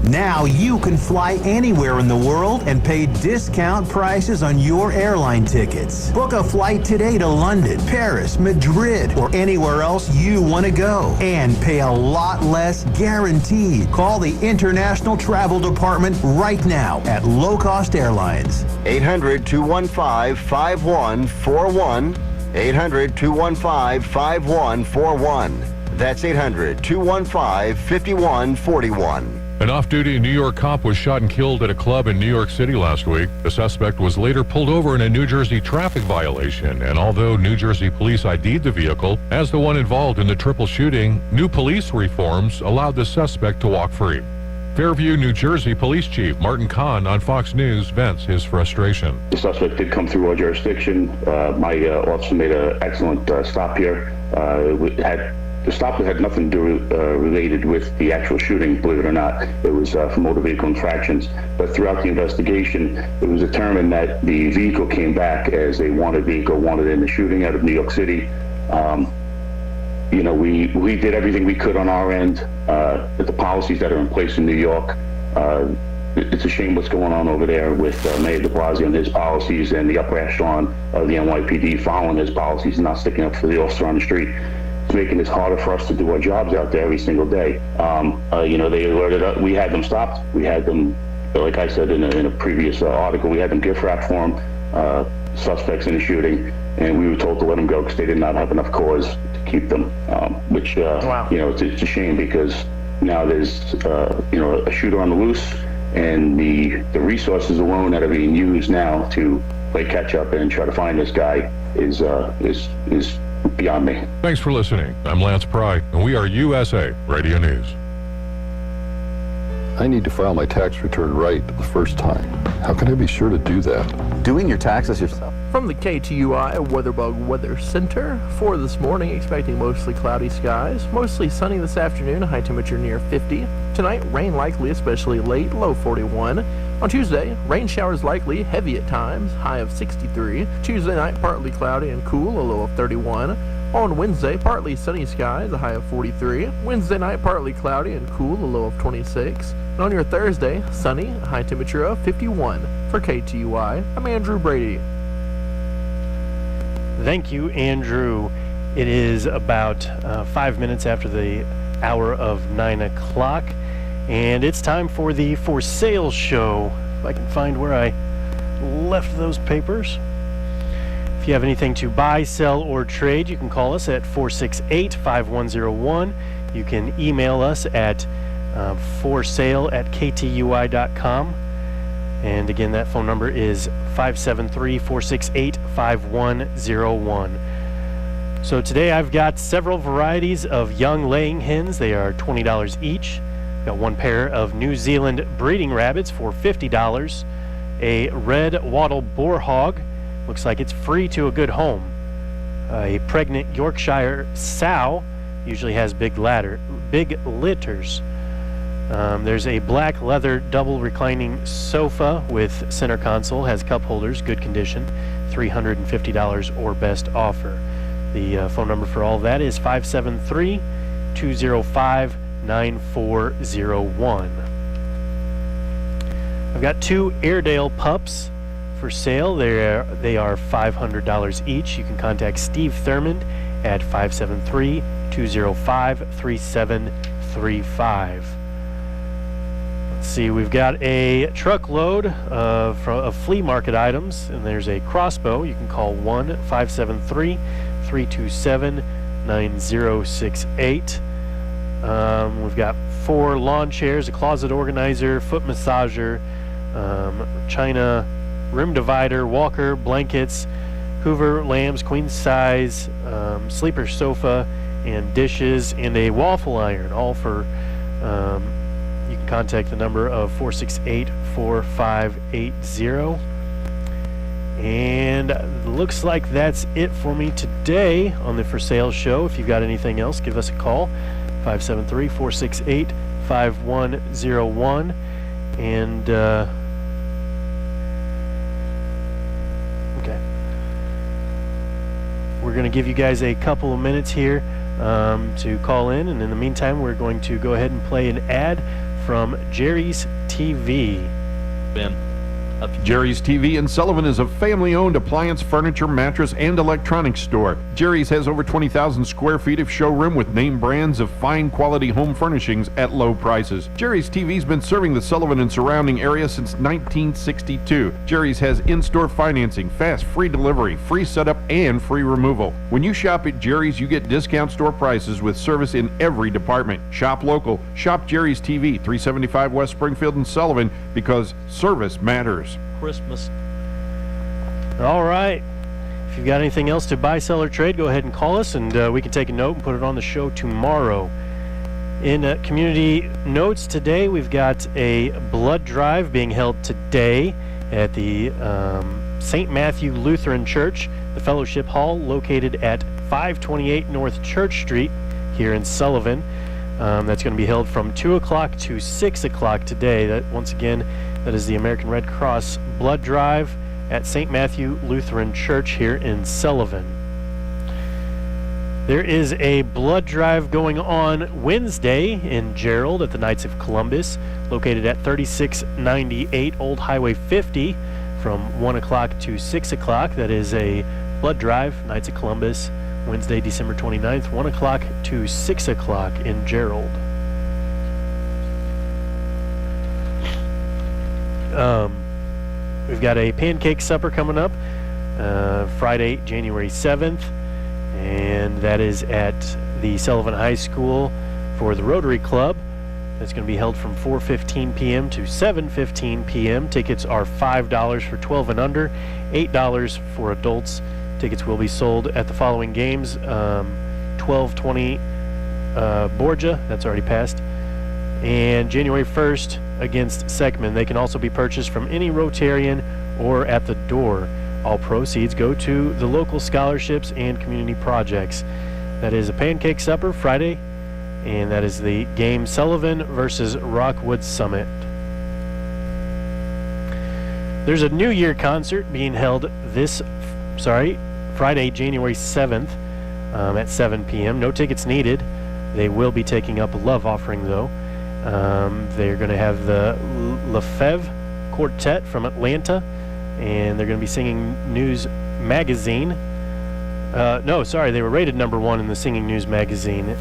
Now you can fly anywhere in the world and pay discount prices on your airline tickets. Book a flight today to London, Paris, Madrid, or anywhere else you want to go and pay a lot less guaranteed. Call the International Travel Department right now at Low Cost Airlines. 800-215-5141. 800-215-5141. That's 800-215-5141. An off-duty New York cop was shot and killed at a club in New York City last week. The suspect was later pulled over in a New Jersey traffic violation, and although New Jersey police ID'd the vehicle as the one involved in the triple shooting, new police reforms allowed the suspect to walk free. Fairview, New Jersey Police Chief Martin Kahn on Fox News vents his frustration. The suspect did come through our jurisdiction. My officer made an excellent stop here. The stop had nothing to do related with the actual shooting, believe it or not. It was for motor vehicle infractions. But throughout the investigation, it was determined that the vehicle came back as a wanted vehicle, wanted in the shooting out of New York City. We did everything we could on our end with the policies that are in place in New York. It's a shame what's going on over there with Mayor de Blasio and his policies and the upper echelon of the NYPD following his policies and not sticking up for the officer on the street. It's making it harder for us to do our jobs out there every single day. They alerted us. We had them stopped. We had them, like I said in a previous article, we had them gift wrap for them, suspects in the shooting, and we were told to let them go because they did not have enough cause to keep them, which, it's a shame because now there's, a shooter on the loose, and the resources alone that are being used now to play catch up and try to find this guy is beyond me. Thanks for listening. I'm Lance Pry, and we are USA Radio News. I need to file my tax return right the first time. How can I be sure to do that? Doing your taxes yourself From the KTUI WeatherBug Weather Center, for this morning, expecting mostly cloudy skies, mostly sunny this afternoon, high temperature near 50. Tonight, rain likely, especially late, low 41. On Tuesday, rain showers likely, heavy at times, high of 63. Tuesday night, partly cloudy and cool, a low of 31. On Wednesday, partly sunny skies, a high of 43. Wednesday night, partly cloudy and cool, a low of 26. And on your Thursday, sunny, a high temperature of 51. For KTUI, I'm Andrew Brady. Thank you, Andrew. It is about 5 minutes after the hour of 9 o'clock, and it's time for the For Sale show. If I can find where I left those papers. If you have anything to buy, sell, or trade, you can call us at 468-5101. You can email us at forsale@ktui.com. And again, that phone number is 573-468-5101. So today I've got several varieties of young laying hens. They are $20 each. Got one pair of New Zealand breeding rabbits for $50. A red wattle boar hog. Looks like it's free to a good home. A pregnant Yorkshire sow usually has big litters. There's a black leather double reclining sofa with center console, has cup holders, good condition, $350 or best offer. The phone number for all of that is 573-205-9401. I've got two Airedale pups for sale. They are $500 each. You can contact Steve Thurmond at 573-205-3735. See, we've got a truckload of flea market items, and there's a crossbow. You can call 1-573-327-9068. We've got 4 lawn chairs, a closet organizer, foot massager, china room divider, walker, blankets, Hoover lamps, queen size, sleeper sofa, and dishes, and a waffle iron, all for you can contact the number of 468-4580. And looks like that's it for me today on the For Sale show. If you've got anything else, give us a call, 573-468-5101. And okay, we're going to give you guys a couple of minutes here to call in, and in the meantime we're going to go ahead and play an ad from Jerry's TV. Ben. Jerry's TV in Sullivan is a family-owned appliance, furniture, mattress, and electronics store. Jerry's has over 20,000 square feet of showroom with name brands of fine quality home furnishings at low prices. Jerry's TV's been serving the Sullivan and surrounding area since 1962. Jerry's has in-store financing, fast, free delivery, free setup, and free removal. When you shop at Jerry's, you get discount store prices with service in every department. Shop local. Shop Jerry's TV, 375 West Springfield in Sullivan, because service matters. Christmas. All right. If you've got anything else to buy, sell, or trade, go ahead and call us, and we can take a note and put it on the show tomorrow. In community notes today, we've got a blood drive being held today at the St. Matthew Lutheran Church, the Fellowship Hall, located at 528 North Church Street here in Sullivan. That's going to be held from 2 o'clock to 6 o'clock today. That, once again, that is the American Red Cross Blood Drive at St. Matthew Lutheran Church here in Sullivan. There is a blood drive going on Wednesday in Gerald at the Knights of Columbus, located at 3698 Old Highway 50 from 1 o'clock to 6 o'clock. That is a blood drive, Knights of Columbus, Wednesday, December 29th, 1 o'clock to 6 o'clock in Gerald. We've got a pancake supper coming up Friday, January 7th, and that is at the Sullivan High School for the Rotary Club. That's going to be held from 4:15 p.m. to 7:15 p.m. Tickets are $5 for 12 and under, $8 for adults. Tickets will be sold at the following games: 12:20 Borgia, that's already passed, and January 1st against Seckman. They can also be purchased from any Rotarian or at the door. All proceeds go to the local scholarships and community projects. That is a pancake supper Friday, and that is the game Sullivan versus Rockwood Summit. There's a New Year concert being held Friday, January 7th at 7 p.m. No tickets needed. They will be taking up a love offering, though. They're going to have the Lefebvre Quartet from Atlanta, and they're going to be singing News Magazine. They were rated number 1 in the Singing News Magazine.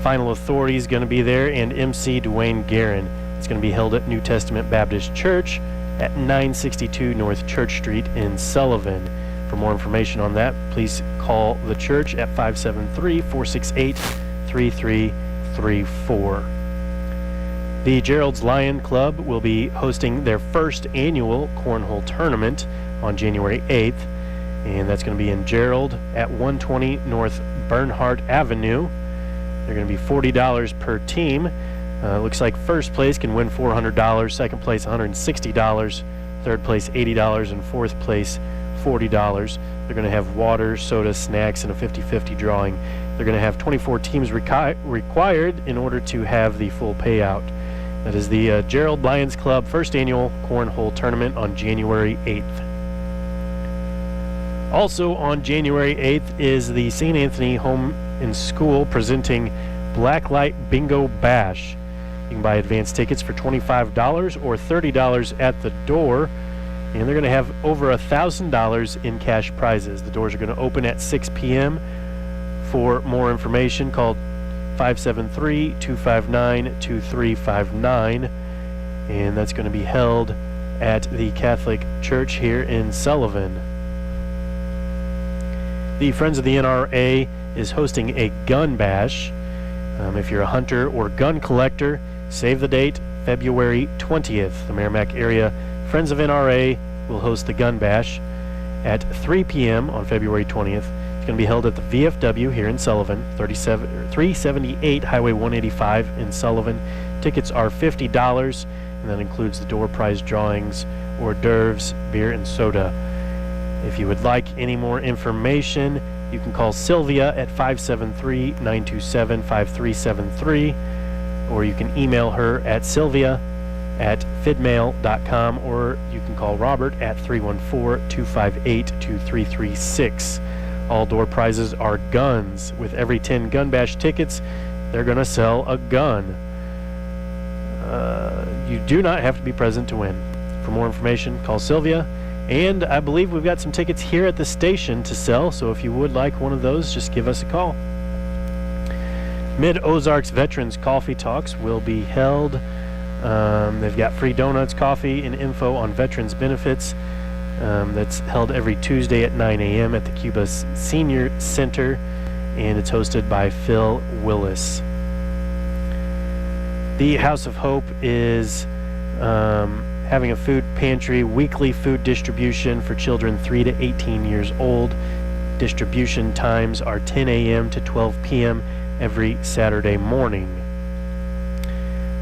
Final Authority is going to be there, and MC Dwayne Guerin. It's going to be held at New Testament Baptist Church at 962 North Church Street in Sullivan. For more information on that, please call the church at 573-468-3334. The Gerald's Lion Club will be hosting their first annual cornhole tournament on January 8th, and that's going to be in Gerald at 120 North Bernhardt Avenue. They're going to be $40 per team. Looks like first place can win $400, second place $160, third place $80, and fourth place $40. They're going to have water, soda, snacks, and a 50-50 drawing. They're going to have 24 teams required in order to have the full payout. That is the Gerald Lions Club first annual cornhole tournament on January 8th. Also on January 8th is the St. Anthony Home and School presenting Blacklight Bingo Bash. You can buy advance tickets for $25 or $30 at the door, and they're going to have over $1,000 in cash prizes. The doors are going to open at 6 p.m. For more information, call 573-259-2359, and that's going to be held at the Catholic Church here in Sullivan. The Friends of the NRA is hosting a gun bash. If you're a hunter or gun collector, save the date, February 20th. The Merrimack Area Friends of NRA will host the gun bash at 3 p.m. on February 20th. It's going to be held at the VFW here in Sullivan, 378 Highway 185 in Sullivan. Tickets are $50, and that includes the door prize drawings, hors d'oeuvres, beer, and soda. If you would like any more information, you can call Sylvia at 573-927-5373, or you can email her at sylvia@fidmail.com, or you can call Robert at 314-258-2336. All door prizes are guns. With every 10 Gun Bash tickets, they're going to sell a gun. You do not have to be present to win. For more information, call Sylvia. And I believe we've got some tickets here at the station to sell, so if you would like one of those, just give us a call. Mid-Ozarks Veterans Coffee Talks will be held. They've got free donuts, coffee, and info on veterans benefits. That's held every Tuesday at 9 a.m. at the Cuba Senior Center, and it's hosted by Phil Willis. The House of Hope is having a food pantry, weekly food distribution for children 3 to 18 years old. Distribution times are 10 a.m. to 12 p.m. every Saturday morning.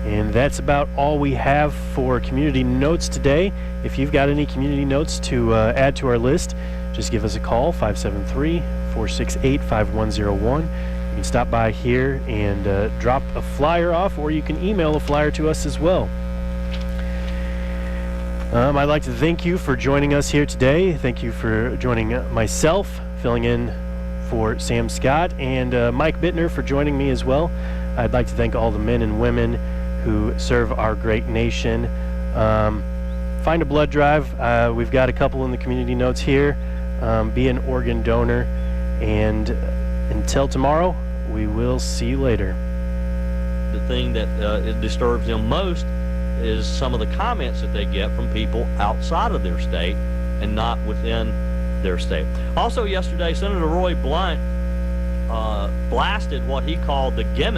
And that's about all we have for community notes today. If you've got any community notes to add to our list, just give us a call, 573-468-5101. You can stop by here and drop a flyer off, or you can email a flyer to us as well. I'd like to thank you for joining us here today. Thank you for joining myself, filling in for Sam Scott, and Mike Bittner for joining me as well. I'd like to thank all the men and women who serve our great nation. Find a blood drive. We've got a couple in the community notes here. Be an organ donor. And until tomorrow, we will see you later. The thing that it disturbs them most is some of the comments that they get from people outside of their state and not within their state. Also yesterday, Senator Roy Blunt blasted what he called the gimmick